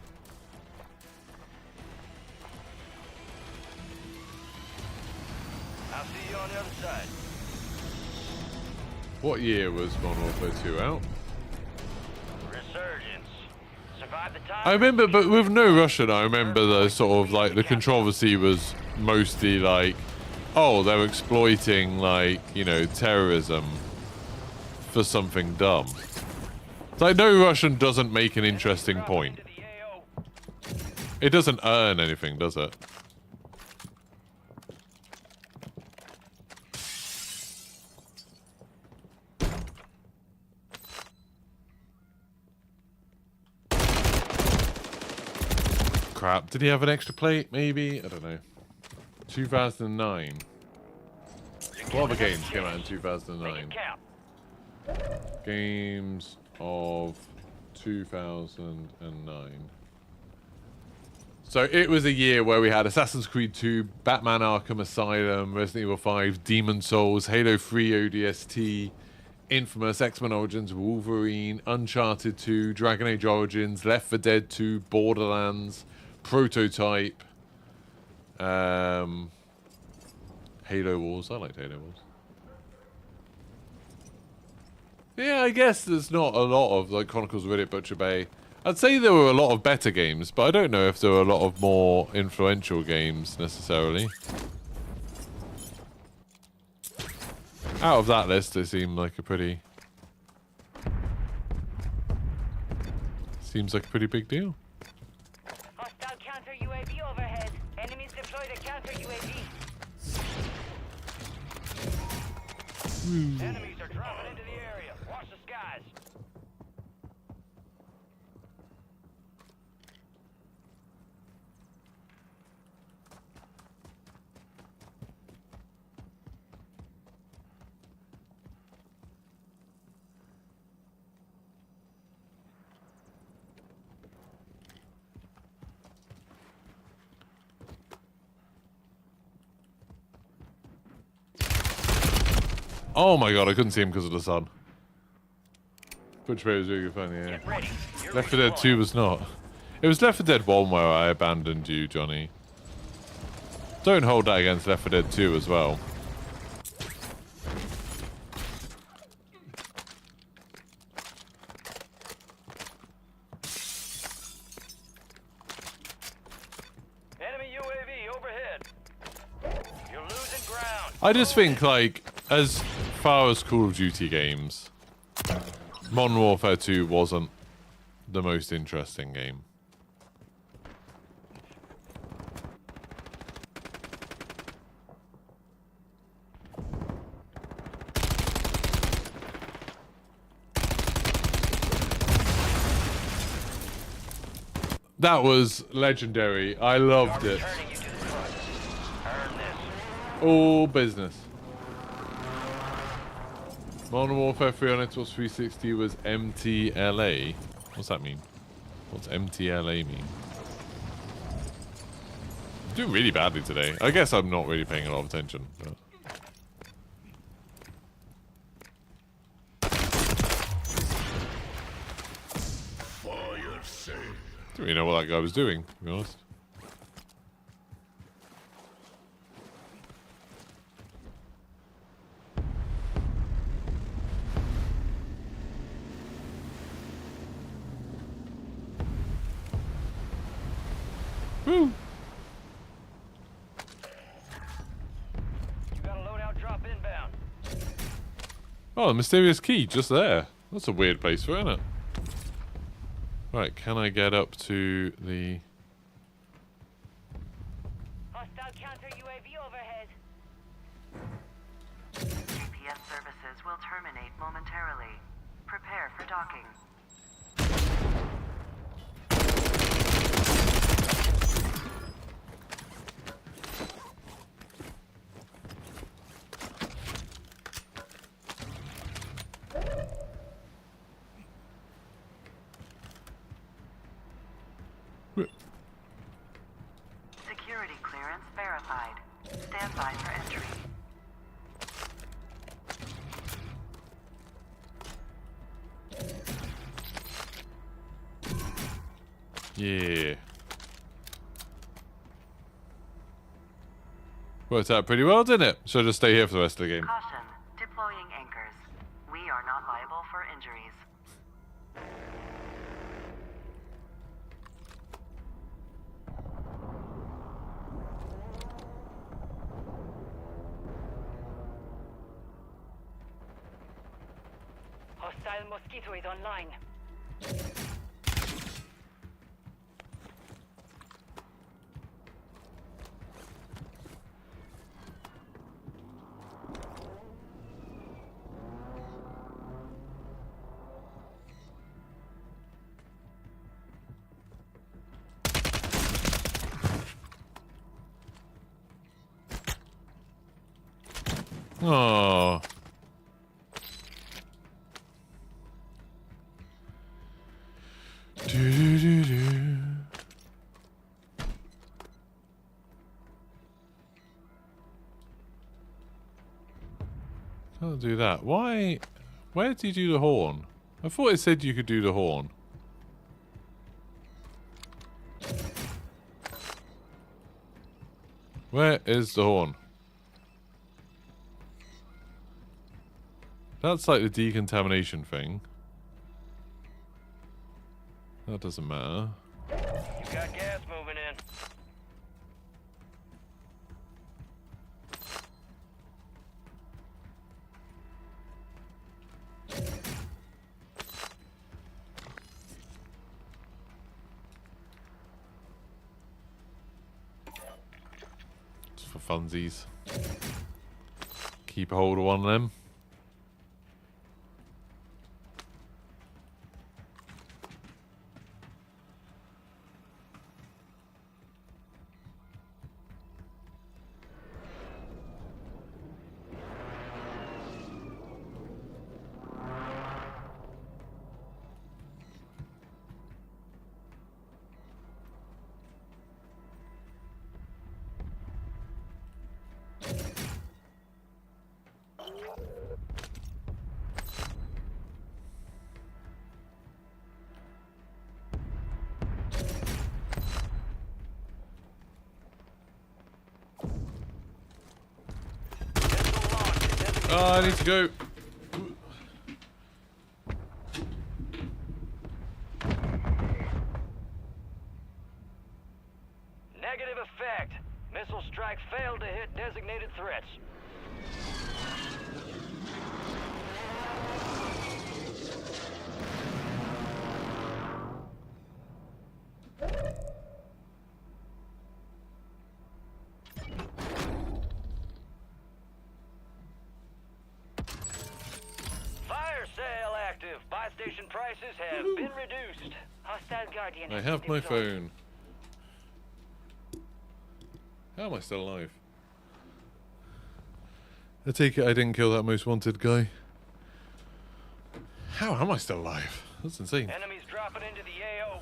I'll see you on the other side. What year was Modern Warfare 2 out? Resurgence. Survive the time. I remember, but with no Russian, I remember the sort of like the controversy was mostly like, oh, they're exploiting like, you know, terrorism for something dumb. It's like no Russian doesn't make an interesting point. It doesn't earn anything, does it? Crap. Did he have an extra plate? Maybe? I don't know. 2009. What other games came out in 2009? Games of 2009. So it was a year where we had Assassin's Creed 2, Batman Arkham Asylum, Resident Evil 5, Demon Souls, Halo 3 ODST, Infamous, X-Men Origins, Wolverine, Uncharted 2, Dragon Age Origins, Left 4 Dead 2, Borderlands, Prototype. Halo Wars. I liked Halo Wars. Yeah, I guess there's not a lot of like Chronicles of Riddick Butcher Bay. I'd say there were a lot of better games, but I don't know if there were a lot of more influential games necessarily. Out of that list, they seem like a pretty... Seems like a pretty big deal. Hostile counter UAV overhead. Enemies deployed a counter UAV. Enemies are dropping into the area. Watch the skies. Oh my god, I couldn't see him because of the sun. Butcher Bay was really good fun, yeah. Get ready. You're Left 4 Dead 2 was not. It was Left 4 Dead 1 where I abandoned you, Johnny. Don't hold that against Left 4 Dead 2 as well. Enemy UAV overhead. You're losing ground. I just think, like, as far as Call of Duty games, Modern Warfare 2 wasn't the most interesting game. That was legendary. I loved it. Returning you to the front. Earn this. All business. Modern Warfare 3 on Xbox 360 was MTLA. What's that mean? What's MTLA mean? I'm doing really badly today. I guess I'm not really paying a lot of attention. But... Didn't really know what that guy was doing, to be honest. Woo! You got a loadout drop inbound. Oh, the mysterious key just there. That's a weird place for it, isn't it? Right, can I get up to the... Hostile counter UAV overhead. GPS services will terminate momentarily. Prepare for docking. Security clearance verified. Stand by for entry. Yeah. Worked out pretty well, didn't it? Should I just stay here for the rest of the game? Caution. Deploying anchors. We are not liable for injuries. Hostile mosquito is online. Oh. Do-do-do-do. Can't do that. Why? Where did you do the horn? I thought it said you could do the horn. Where is the horn? That's like the decontamination thing. That doesn't matter. You got gas moving in. Just for funsies. Keep a hold of one of them. Oh, I need to go. Negative effect. Missile strike failed to hit designated threats. Fire sale active. Buy station prices have been reduced. Hostile Guardian. I has have been my deployed. phone. How am I still alive? I take it I didn't kill that most wanted guy. How am I still alive? That's insane. Enemies dropping into the AO.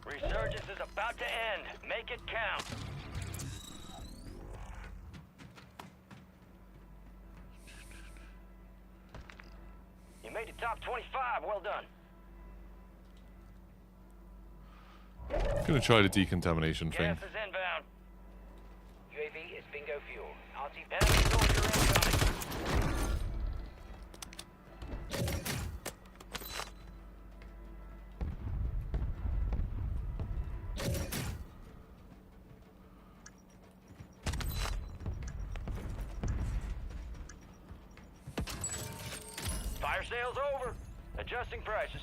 Resurgence is about to end. Make it count. You made it top 25. Well done. Gonna try the decontamination thing. Gas is inbound. UAV is bingo fuel. RT. Enemy soldier incoming. Fire sale's over. Adjusting prices.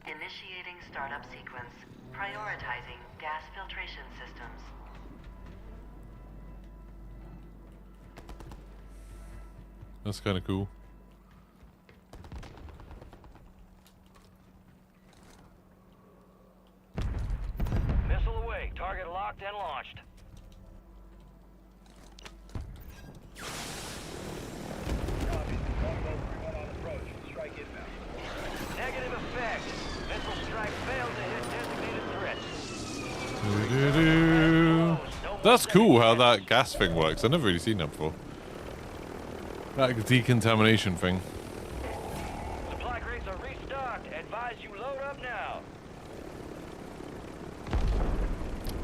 Initiating startup sequence. Prioritizing gas filtration systems. That's kind of cool. Missile away. Target locked and launched. Negative effect. Missile strike failed to hit designated threats. That's cool how that gas thing works. I've never really seen that before. That decontamination thing. Supply crates are restocked. Advise you load up now.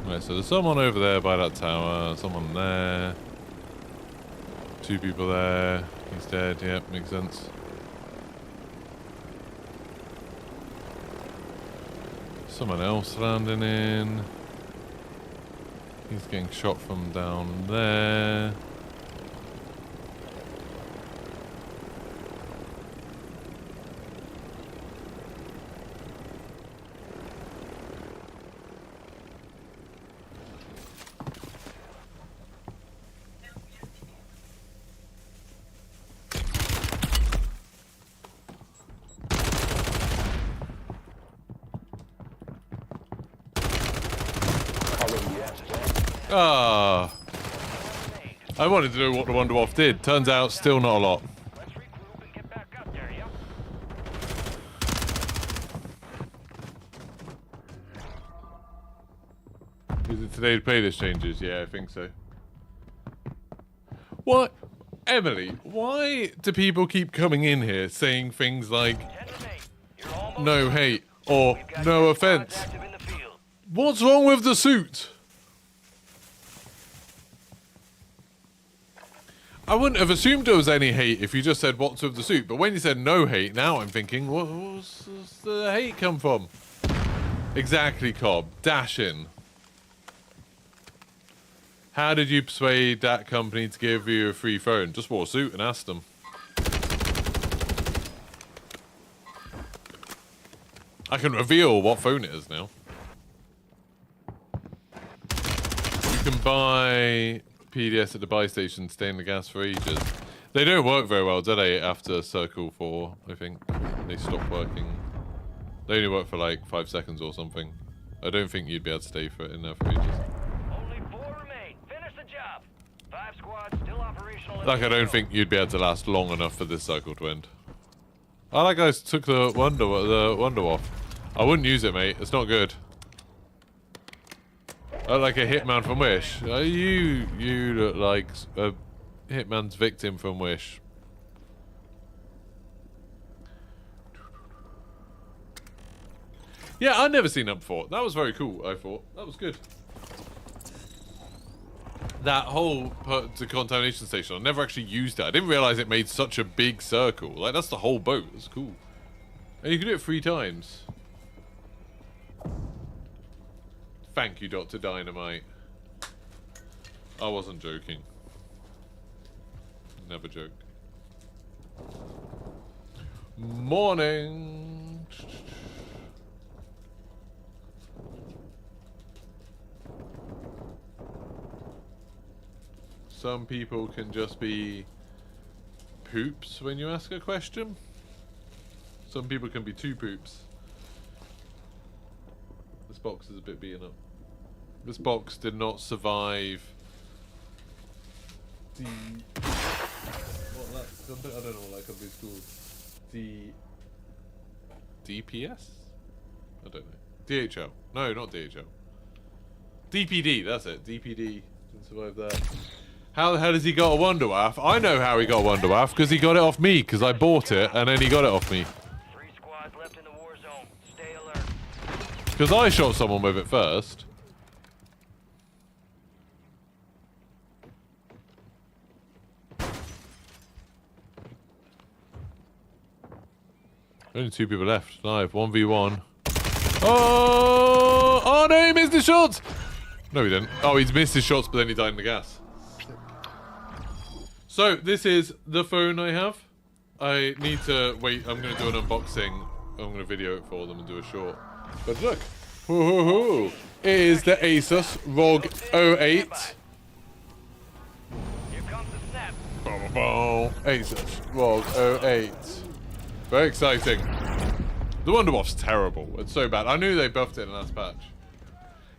Right, so there's someone over there by that tower, someone there. Two people there. He's dead, yep, makes sense. Someone else landing in. He's getting shot from down there. Ah. I wanted to know what the Wonderwolf did. Turns out, still not a lot. Let's regroup and get back up there, yeah? Is it today to play this changes? Yeah, I think so. What? Emily, why do people keep coming in here saying things like, 10 remain. You're almost no done. hate, or We've got no gas offense? pods active in the field. What's wrong with the suit? I wouldn't have assumed there was any hate if you just said what's with the suit, but when you said no hate, now I'm thinking, what's the hate come from? Exactly, Cobb. Dash in. How did you persuade that company to give you a free phone? Just wore a suit and asked them. I can reveal what phone it is now. You can buy PDS at the buy station, stay in the gas for ages. They don't work very well, do they, after Circle 4, I think. They stop working. They only work for like 5 seconds or something. I don't think you'd be able to stay in there for ages. Only 4 remain. Finish the job. 5 squads still operational. in Like, the I don't field. think you'd be able to last long enough for this cycle to end. I like guys took the Wonderwolf. I wouldn't use it, mate. It's not good. I like a hitman from Wish. You look like a hitman's victim from Wish. Yeah, I'd never seen that before. That was very cool, I thought. That was good. That whole decontamination station, I never actually used it. I didn't realize it made such a big circle. Like, that's the whole boat. That's cool. And you can do it 3 times. Thank you, Dr. Dynamite. I wasn't joking. Never joke. Morning. Some people can just be poops when you ask a question. Some people can be 2 poops. This box is a bit beaten up. This box did not survive the... I don't know what that company's called. The... DPS? I don't know. DHL. No, not DHL. DPD, that's it. DPD didn't survive that. How the hell has he got a Wonderwolf? I know how he got a Wonderwolf, because he got it off me, because I bought it, and then he got it off me. 3 squads left in the war zone. Stay alert. Because I shot someone with it first. Only 2 people left. Live. 1v1. Oh! Oh no, he missed his shots! No, he didn't. Oh, he's missed his shots, but then he died in the gas. So, this is the phone I have. I need to wait. I'm going to do an unboxing. I'm going to video it for them and do a short. But look. Hoo-hoo-hoo. It is the Asus ROG 08. Here comes the snap. Asus ROG 08. Very exciting. The Wonderwolf's terrible. It's so bad. I knew they buffed it in the last patch.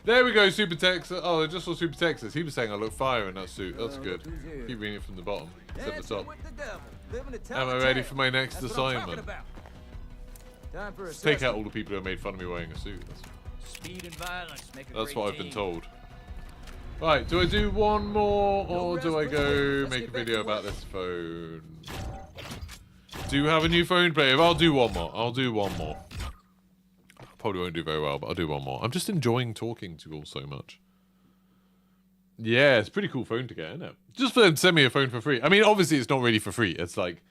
There we go, Super Texas. Oh, I just saw Super Texas. He was saying I look fire in that suit. That's good. Keep reading it from the bottom instead of the top. Am I ready for my next assignment? Take out all the people who have made fun of me wearing a suit. Speed and violence make a That's great what I've been team. told. Right, do I do one more or do I go make a video about this phone? Do you have a new phone player? I'll do one more. I'll do one more. Probably won't do very well, but I'll do one more. I'm just enjoying talking to you all so much. Yeah, it's a pretty cool phone to get, isn't it? Just for them to send me a phone for free. I mean, obviously it's not really for free. It's like,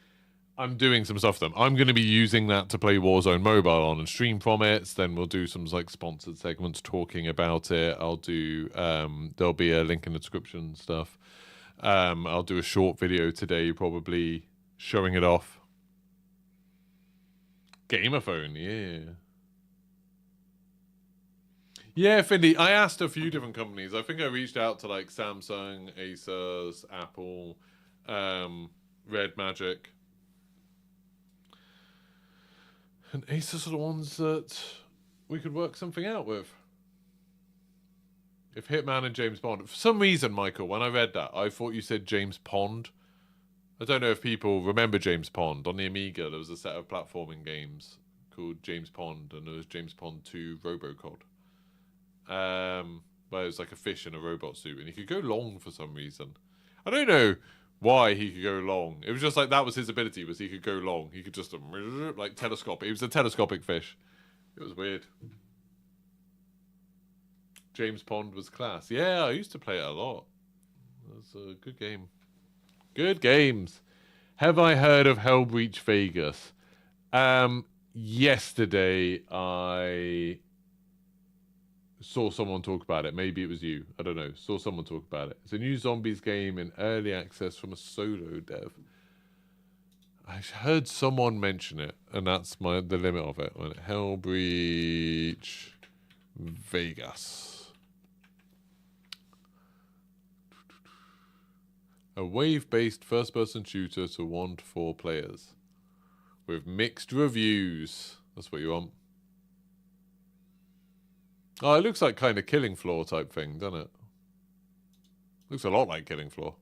I'm doing some stuff for them. I'm going to be using that to play Warzone Mobile on and stream from it. Then we'll do some like sponsored segments talking about it. I'll do, there'll be a link in the description and stuff. I'll do a short video today, probably showing it off. Gamer phone, yeah. Yeah, Findy, I asked a few different companies. I think I reached out to like Samsung, Asus, Apple, Red Magic. And Asus are the ones that we could work something out with. If Hitman and James Bond... For some reason, Michael, when I read that, I thought you said James Pond. I don't know if people remember James Pond. On the Amiga, there was a set of platforming games called James Pond, and there was James Pond 2 Robocod. Where it was like a fish in a robot suit, and he could go long for some reason. I don't know why he could go long. It was just like that was his ability, was he could go long. He could just like telescope. He was a telescopic fish. It was weird. James Pond was class. Yeah, I used to play it a lot. It was a good game. Good games. Have I heard of Hellbreach Vegas? Yesterday I saw someone talk about it. Maybe it was you. I don't know. Saw someone talk about it. It's a new zombies game in early access from a solo dev. I heard someone mention it, and that's the limit of it. Hellbreach Vegas. A wave-based first-person shooter to 1 to 4 players. With mixed reviews. That's what you want. Oh, it looks like kind of Killing Floor type thing, doesn't it? Looks a lot like Killing Floor.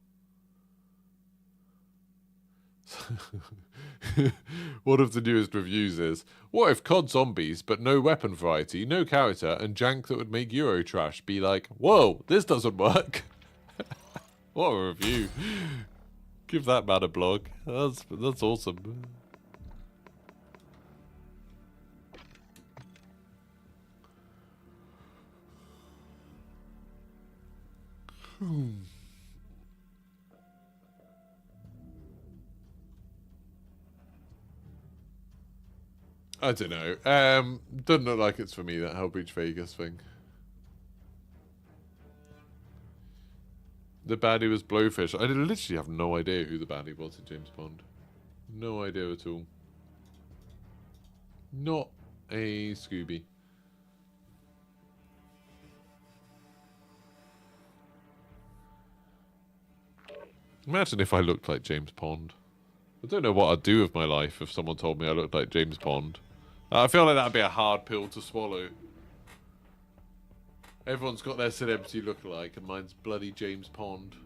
One of the newest reviews is, what if COD zombies, but no weapon variety, no character, and jank that would make Eurotrash be like, whoa, this doesn't work. What a review. Give that man a blog. That's awesome. I don't know. Doesn't look like it's for me, that Hellbreach Vegas thing. The baddie was Blowfish. I literally have no idea who the baddie was in James Bond. No idea at all. Not a Scooby. Imagine if I looked like James Pond. I don't know what I'd do with my life if someone told me I looked like James Pond. I feel like that'd be a hard pill to swallow. Everyone's got their celebrity lookalike, and mine's bloody James Pond.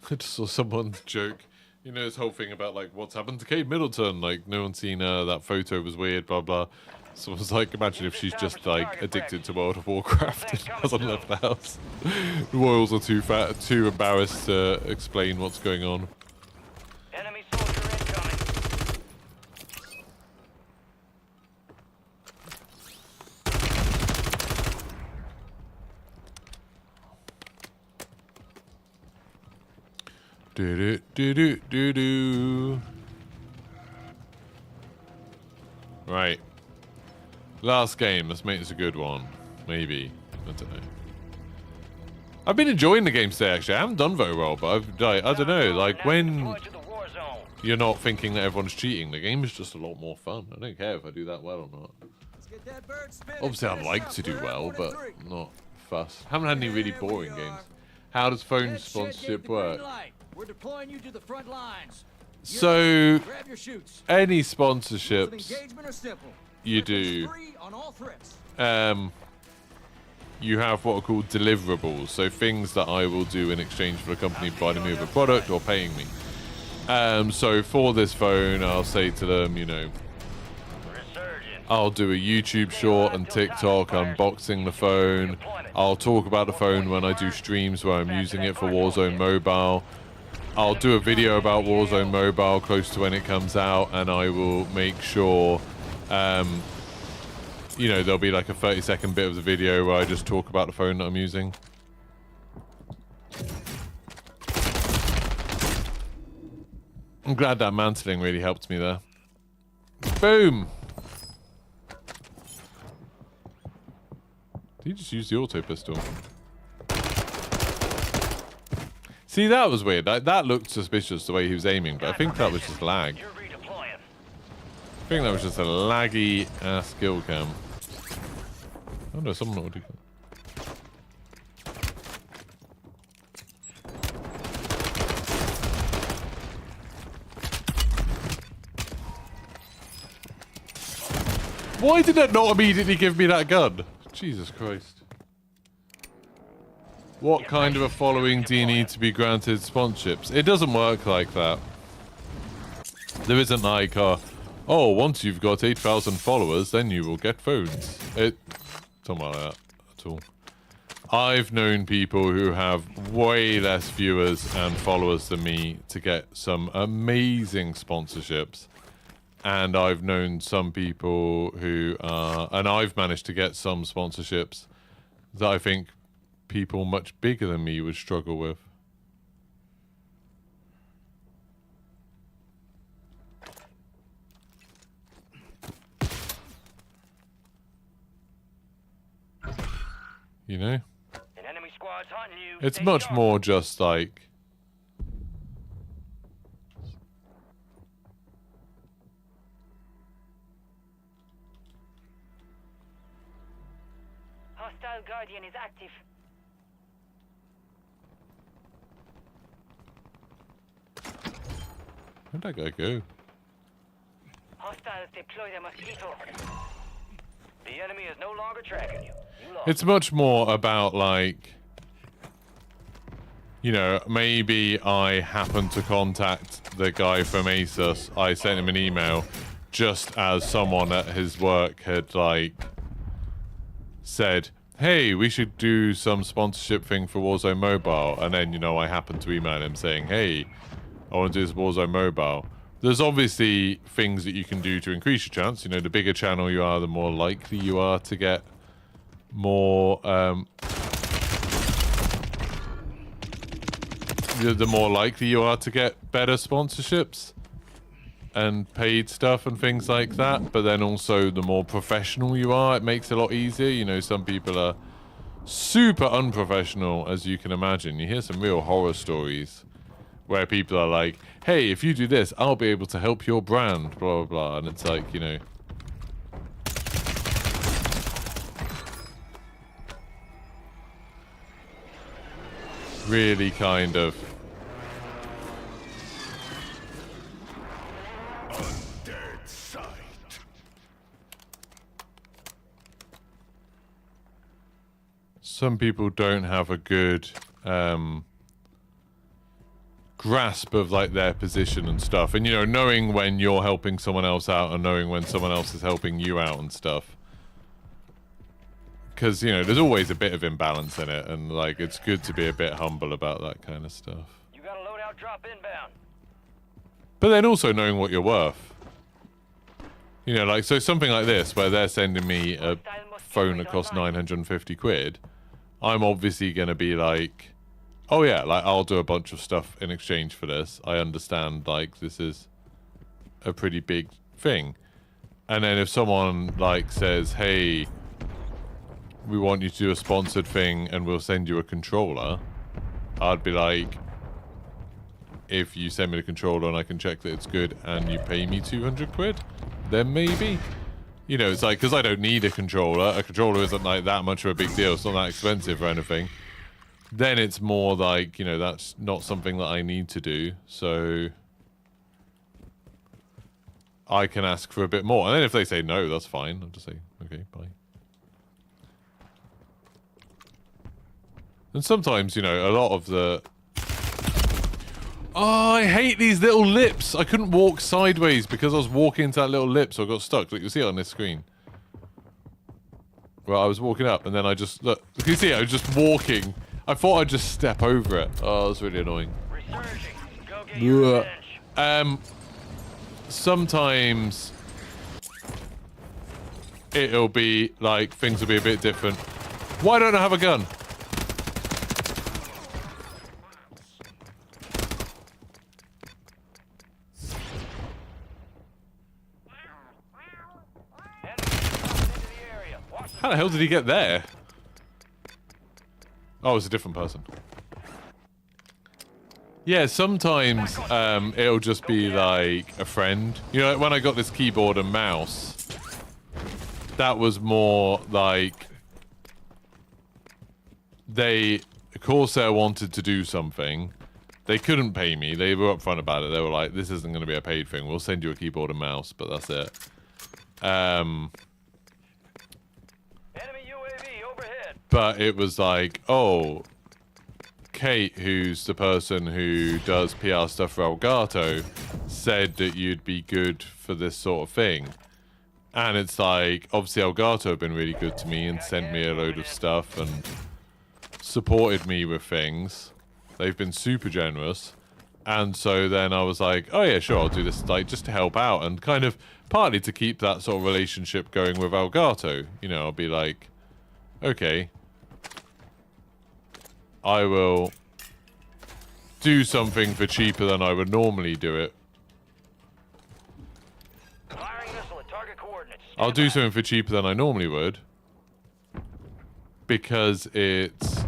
I just saw someone joke, you know, this whole thing about like what's happened to Kate Middleton, like no one's seen her, that photo was weird, blah blah. Someone's like, imagine if she's just like addicted to World of Warcraft and hasn't left the house. The royals are too embarrassed to explain what's going on. Enemy soldier incoming. Do do do do do. Right. Last game. Let's make this a good one. Maybe. I don't know. I've been enjoying the game today, actually. I haven't done very well, but I've, like, I don't know. Like, when you're not thinking that everyone's cheating, the game is just a lot more fun. I don't care if I do that well or not. Obviously, I'd like to do well, but not fussed. Haven't had any really boring games. How does phone sponsorship work? We're deploying you to the front lines. So, Grab your chutes. any Rules of sponsorships engagement are simple. you Weapons do, free on all threats. you have what are called deliverables. So things that I will do in exchange for a company providing me with a product or paying me. So for this phone, I'll say to them, you know, I'll do a YouTube short and TikTok unboxing the phone. I'll talk about the phone when I do streams where I'm using it for Warzone Mobile. I'll do a video about Warzone Mobile close to when it comes out, and I will make sure, you know, there'll be like a 30-second bit of the video where I just talk about the phone that I'm using. I'm glad that mantling really helped me there. Boom! Did he just use the auto pistol? See, that was weird. That looked suspicious the way he was aiming, but I think that was just lag. You're redeploying. I think that was just a laggy ass kill cam. Oh no, someone already. Why did it not immediately give me that gun? Jesus Christ. What kind of a following do you need to be granted sponsorships? It doesn't work like that. There isn't like, oh, once you've got 8,000 followers, then you will get phones. It doesn't work like that at all. I've known people who have way less viewers and followers than me to get some amazing sponsorships. And I've known some people who and I've managed to get some sponsorships that I think people much bigger than me would struggle with. You know? An enemy squad's hunting you. It's Stay much sharp. more just like... Hostile Guardian is active. Where'd that guy go? Hostiles deploy the mosquito. The enemy is no longer tracking you. You lost. It's much more about like... You know, maybe I happened to contact the guy from ASUS. I sent him an email just as someone at his work had like said, hey, we should do some sponsorship thing for Warzone Mobile. And then, you know, I happened to email him saying, hey, I want to do this Warzone Mobile. There's obviously things that you can do to increase your chance. You know, the bigger channel you are, the more likely you are to get more... the more likely you are to get better sponsorships and paid stuff and things like that. But then also the more professional you are, it makes it a lot easier. You know, some people are super unprofessional, as you can imagine. You hear some real horror stories where people are like, hey, if you do this, I'll be able to help your brand, blah, blah, blah. And it's like, you know... really kind of... Undead sight. Some people don't have a good grasp of like their position and stuff. And, you know, knowing when you're helping someone else out and knowing when someone else is helping you out and stuff. Because, you know, there's always a bit of imbalance in it, and, like, it's good to be a bit humble about that kind of stuff. You got a loadout drop inbound. But then also knowing what you're worth. You know, like, so something like this, where they're sending me a phone that costs 950 quid, I'm obviously going to be like, oh yeah, like, I'll do a bunch of stuff in exchange for this. I understand, like, this is a pretty big thing. And then if someone, like, says, hey... we want you to do a sponsored thing and we'll send you a controller, I'd be like, if you send me the controller and I can check that it's good and you pay me 200 quid, then maybe. You know, it's like, because I don't need a controller isn't like that much of a big deal, it's not that expensive or anything. Then it's more like, you know, that's not something that I need to do, so I can ask for a bit more. And then if they say no, that's fine. I'll just say, okay, bye. And sometimes, you know, a lot of the... Oh, I hate these little lips. I couldn't walk sideways because I was walking into that little lip, so I got stuck. Look, you see it on this screen. Well, I was walking up, and then I just... Look, you can see I was just walking. I thought I'd just step over it. Oh, that's really annoying. Resurging. Go get your revenge. Sometimes... it'll be, like, things will be a bit different. Why don't I have a gun? How the hell did he get there? Oh, it's a different person. Yeah, sometimes it'll just be like a friend. You know, like when I got this keyboard and mouse, that was more like Corsair wanted to do something. They couldn't pay me. They were upfront about it. They were like, this isn't going to be a paid thing. We'll send you a keyboard and mouse, but that's it. Enemy UAV overhead. But it was like, oh, Kate, who's the person who does PR stuff for Elgato, said that you'd be good for this sort of thing. And it's like, obviously Elgato have been really good to me and sent me a load of stuff and supported me with things. They've been super generous. And so then I was like, oh yeah, sure, I'll do this, like, just to help out and kind of partly to keep that sort of relationship going with Elgato. You know, I'll be like, okay, I will do something for cheaper than I would normally do it. Firing missile at target coordinates. I'll do something for cheaper than I normally would because it's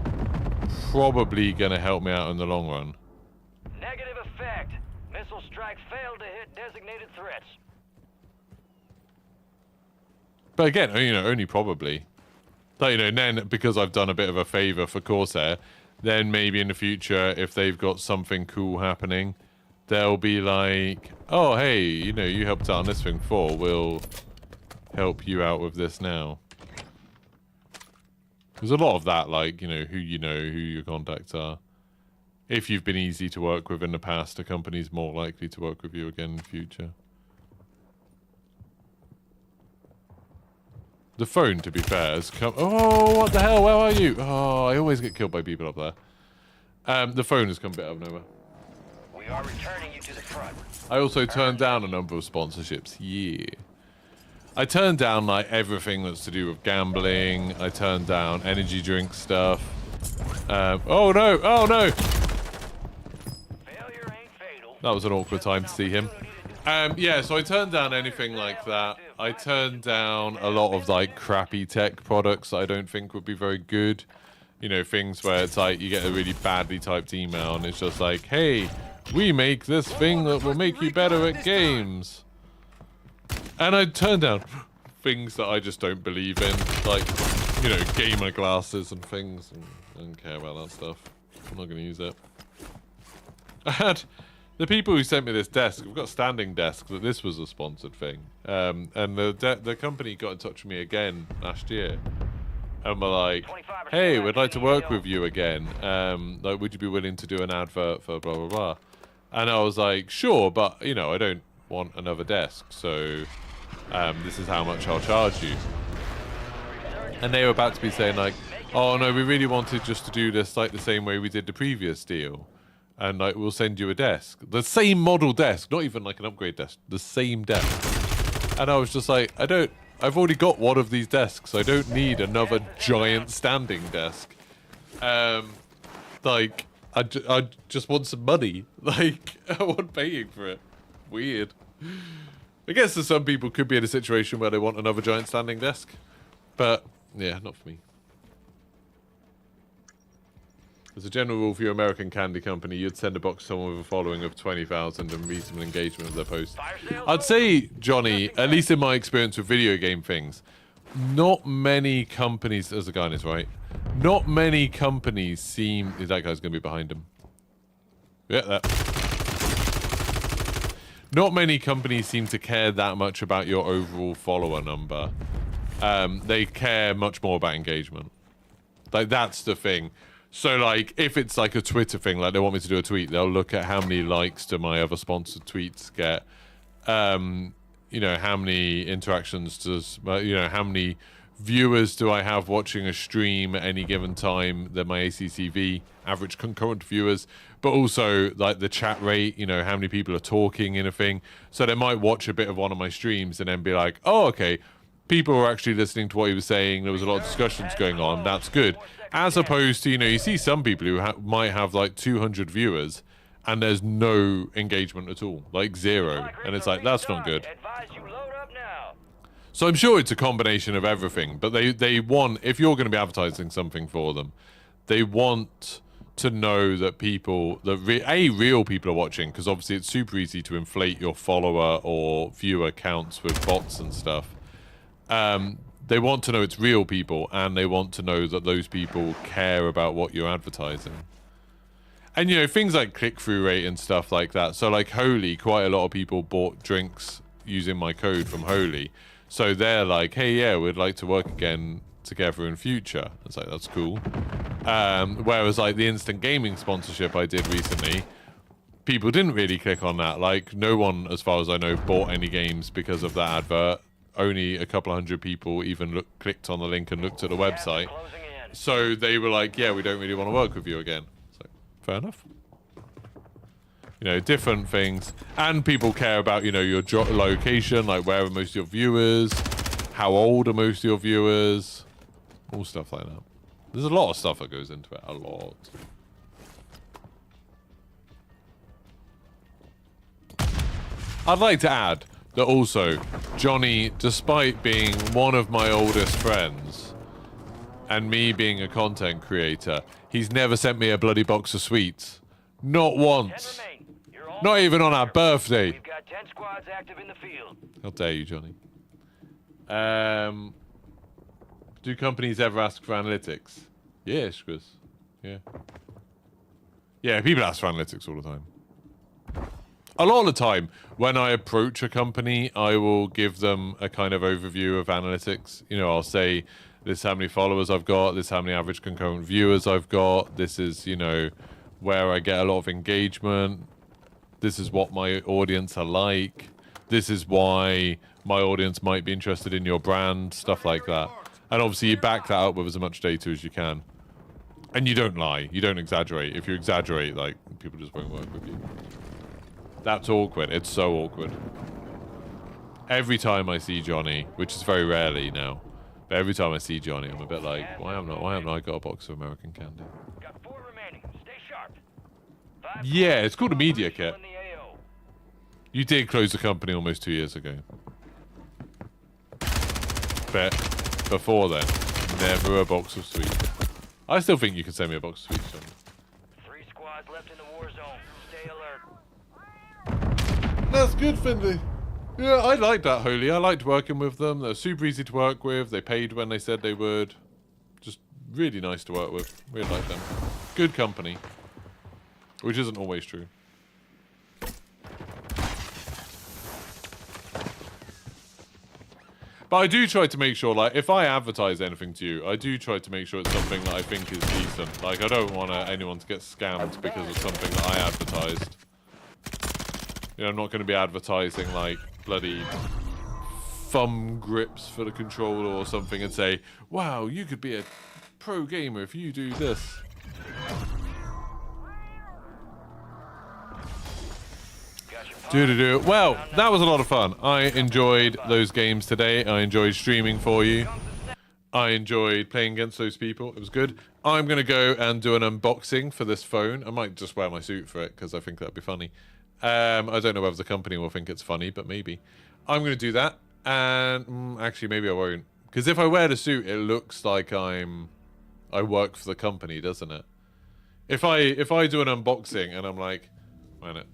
probably going to help me out in the long run. Negative effect. Missile strike failed to hit designated threats. But again, you know, only probably. Like, you know, and then because I've done a bit of a favor for Corsair, then maybe in the future, if they've got something cool happening, they'll be like, oh, hey, you know, you helped out on this thing before. We'll help you out with this now. There's a lot of that, like, you know, who your contacts are. If you've been easy to work with in the past, a company's more likely to work with you again in the future. The phone, to be fair, has come... Oh, what the hell? Where are you? Oh, I always get killed by people up there. The phone has come a bit out of nowhere. We are returning you to the front. I also turned down a number of sponsorships. Yeah. I turned down, like, everything that's to do with gambling. I turned down energy drink stuff. Oh, no! Oh, no! Failure ain't fatal. That was an awkward time to see him. Yeah, so I turned down anything like that. I turned down a lot of, like, crappy tech products that I don't think would be very good. You know, things where it's like you get a really badly typed email and it's just like, hey, we make this thing that will make you better at games. And I turned down things that I just don't believe in. Like, you know, gamer glasses and things. And I don't care about that stuff. I'm not going to use it. I had... The people who sent me this desk, we've got a standing desk, that this was a sponsored thing. And the company got in touch with me again last year. And were like, hey, we'd like to work with you again. Like, would you be willing to do an advert for blah, blah, blah? And I was like, sure, but, you know, I don't want another desk. So this is how much I'll charge you. And they were about to be saying like, oh, no, we really wanted just to do this like the same way we did the previous deal. And like, we'll send you a desk. The same model desk, not even like an upgrade desk. The same desk. And I was just like, I've already got one of these desks. I don't need another giant standing desk. Like, I just want some money. Like, I want paying for it. Weird. I guess that some people could be in a situation where they want another giant standing desk. But, yeah, not for me. As a general rule for your American candy company, you'd send a box to someone with a following of 20,000 and reasonable engagement of their posts. I'd say, Johnny, at least in my experience with video game things, not many companies... There's a guy on his right. Not many companies seem... That guy's going to be behind him. Yeah, that... Not many companies seem to care that much about your overall follower number. They care much more about engagement. Like, that's the thing. So, like, if it's like a Twitter thing, like they want me to do a tweet, they'll look at how many likes do my other sponsored tweets get. You know, how many interactions does, you know, how many viewers do I have watching a stream at any given time, than my ACCV, average concurrent viewers, but also, like, the chat rate, you know, how many people are talking in a thing. So they might watch a bit of one of my streams and then be like, oh, okay, people were actually listening to what he was saying, there was a lot of discussions going on, that's good. As opposed to, you know, you see some people who might have like 200 viewers and there's no engagement at all, like zero. And it's like, that's not good. So I'm sure it's a combination of everything, but they want, if you're going to be advertising something for them, they want to know that people, that real people are watching, because obviously it's super easy to inflate your follower or viewer counts with bots and stuff. They want to know it's real people, and they want to know that those people care about what you're advertising. And, you know, things like click-through rate and stuff like that. So, like, Holy, quite a lot of people bought drinks using my code from Holy. So they're like, hey, yeah, we'd like to work again together in future. It's like, that's cool. Whereas, like, the instant gaming sponsorship I did recently, people didn't really click on that. Like, no one, as far as I know, bought any games because of that advert. Only a couple of hundred people even clicked on the link and looked at the website. So they were like, yeah, we don't really want to work with you again. So, fair enough. You know, different things. And people care about, you know, your location, like where are most of your viewers, how old are most of your viewers, all stuff like that. There's a lot of stuff that goes into it, a lot. I'd like to add that also, Johnny, despite being one of my oldest friends, and me being a content creator, he's never sent me a bloody box of sweets. Not once. Not even on our birthday. We've got 10 squads active in the field. How dare you, Johnny? Do companies ever ask for analytics? Yes, Chris. Yeah. Yeah, people ask for analytics all the time. A lot of the time, when I approach a company, I will give them a kind of overview of analytics. You know, I'll say, this is how many followers I've got, this is how many average concurrent viewers I've got, this is, you know, where I get a lot of engagement, this is what my audience are like, this is why my audience might be interested in your brand, stuff like that. And obviously you back that up with as much data as you can. And you don't lie, you don't exaggerate. If you exaggerate, like, people just won't work with you. That's awkward. It's so awkward. Every time I see Johnny, which is very rarely now, but every time I see Johnny, I'm a bit like, why haven't I got a box of American candy? Got 4 remaining. Stay sharp. Yeah, it's called a media kit. You did close the company almost 2 years ago. But before then, never a box of sweets. I still think you can send me a box of sweets, Johnny. 3 squads left in the war zone. Stay alert. That's good, Finley. Yeah, I liked that, Holy. I liked working with them. They're super easy to work with. They paid when they said they would. Just really nice to work with. Really like them. Good company. Which isn't always true. But I do try to make sure, like, if I advertise anything to you, I do try to make sure it's something that I think is decent. Like, I don't want anyone to get scammed because of something that I advertised. You know, I'm not going to be advertising, like, bloody thumb grips for the controller or something and say, wow, you could be a pro gamer if you do this. Well, that was a lot of fun. I enjoyed those games today. I enjoyed streaming for you. I enjoyed playing against those people. It was good. I'm going to go and do an unboxing for this phone. I might just wear my suit for it because I think that'd be funny. I don't know whether the company will think it's funny, but maybe. I'm going to do that. And actually, maybe I won't. Because if I wear the suit, it looks like I work for the company, doesn't it? If I do an unboxing and I'm like, wait a minute.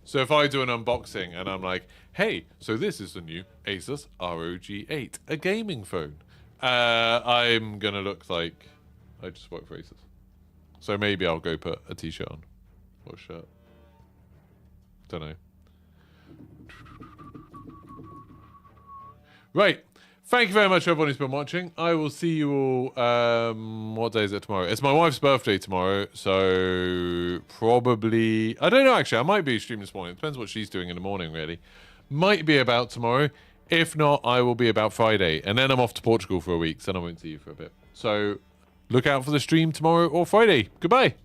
So if I do an unboxing and I'm like, hey, so this is the new Asus ROG 8, a gaming phone. I'm going to look like I just work for Asus. So maybe I'll go put a t-shirt on. Or a shirt. Don't know. Right. Thank you very much, everyone who's been watching. I will see you all... what day is it tomorrow? It's my wife's birthday tomorrow, so probably... I don't know, actually. I might be streaming this morning. It depends what she's doing in the morning, really. Might be about tomorrow. If not, I will be about Friday. And then I'm off to Portugal for a week, so I won't see you for a bit. So look out for the stream tomorrow or Friday. Goodbye.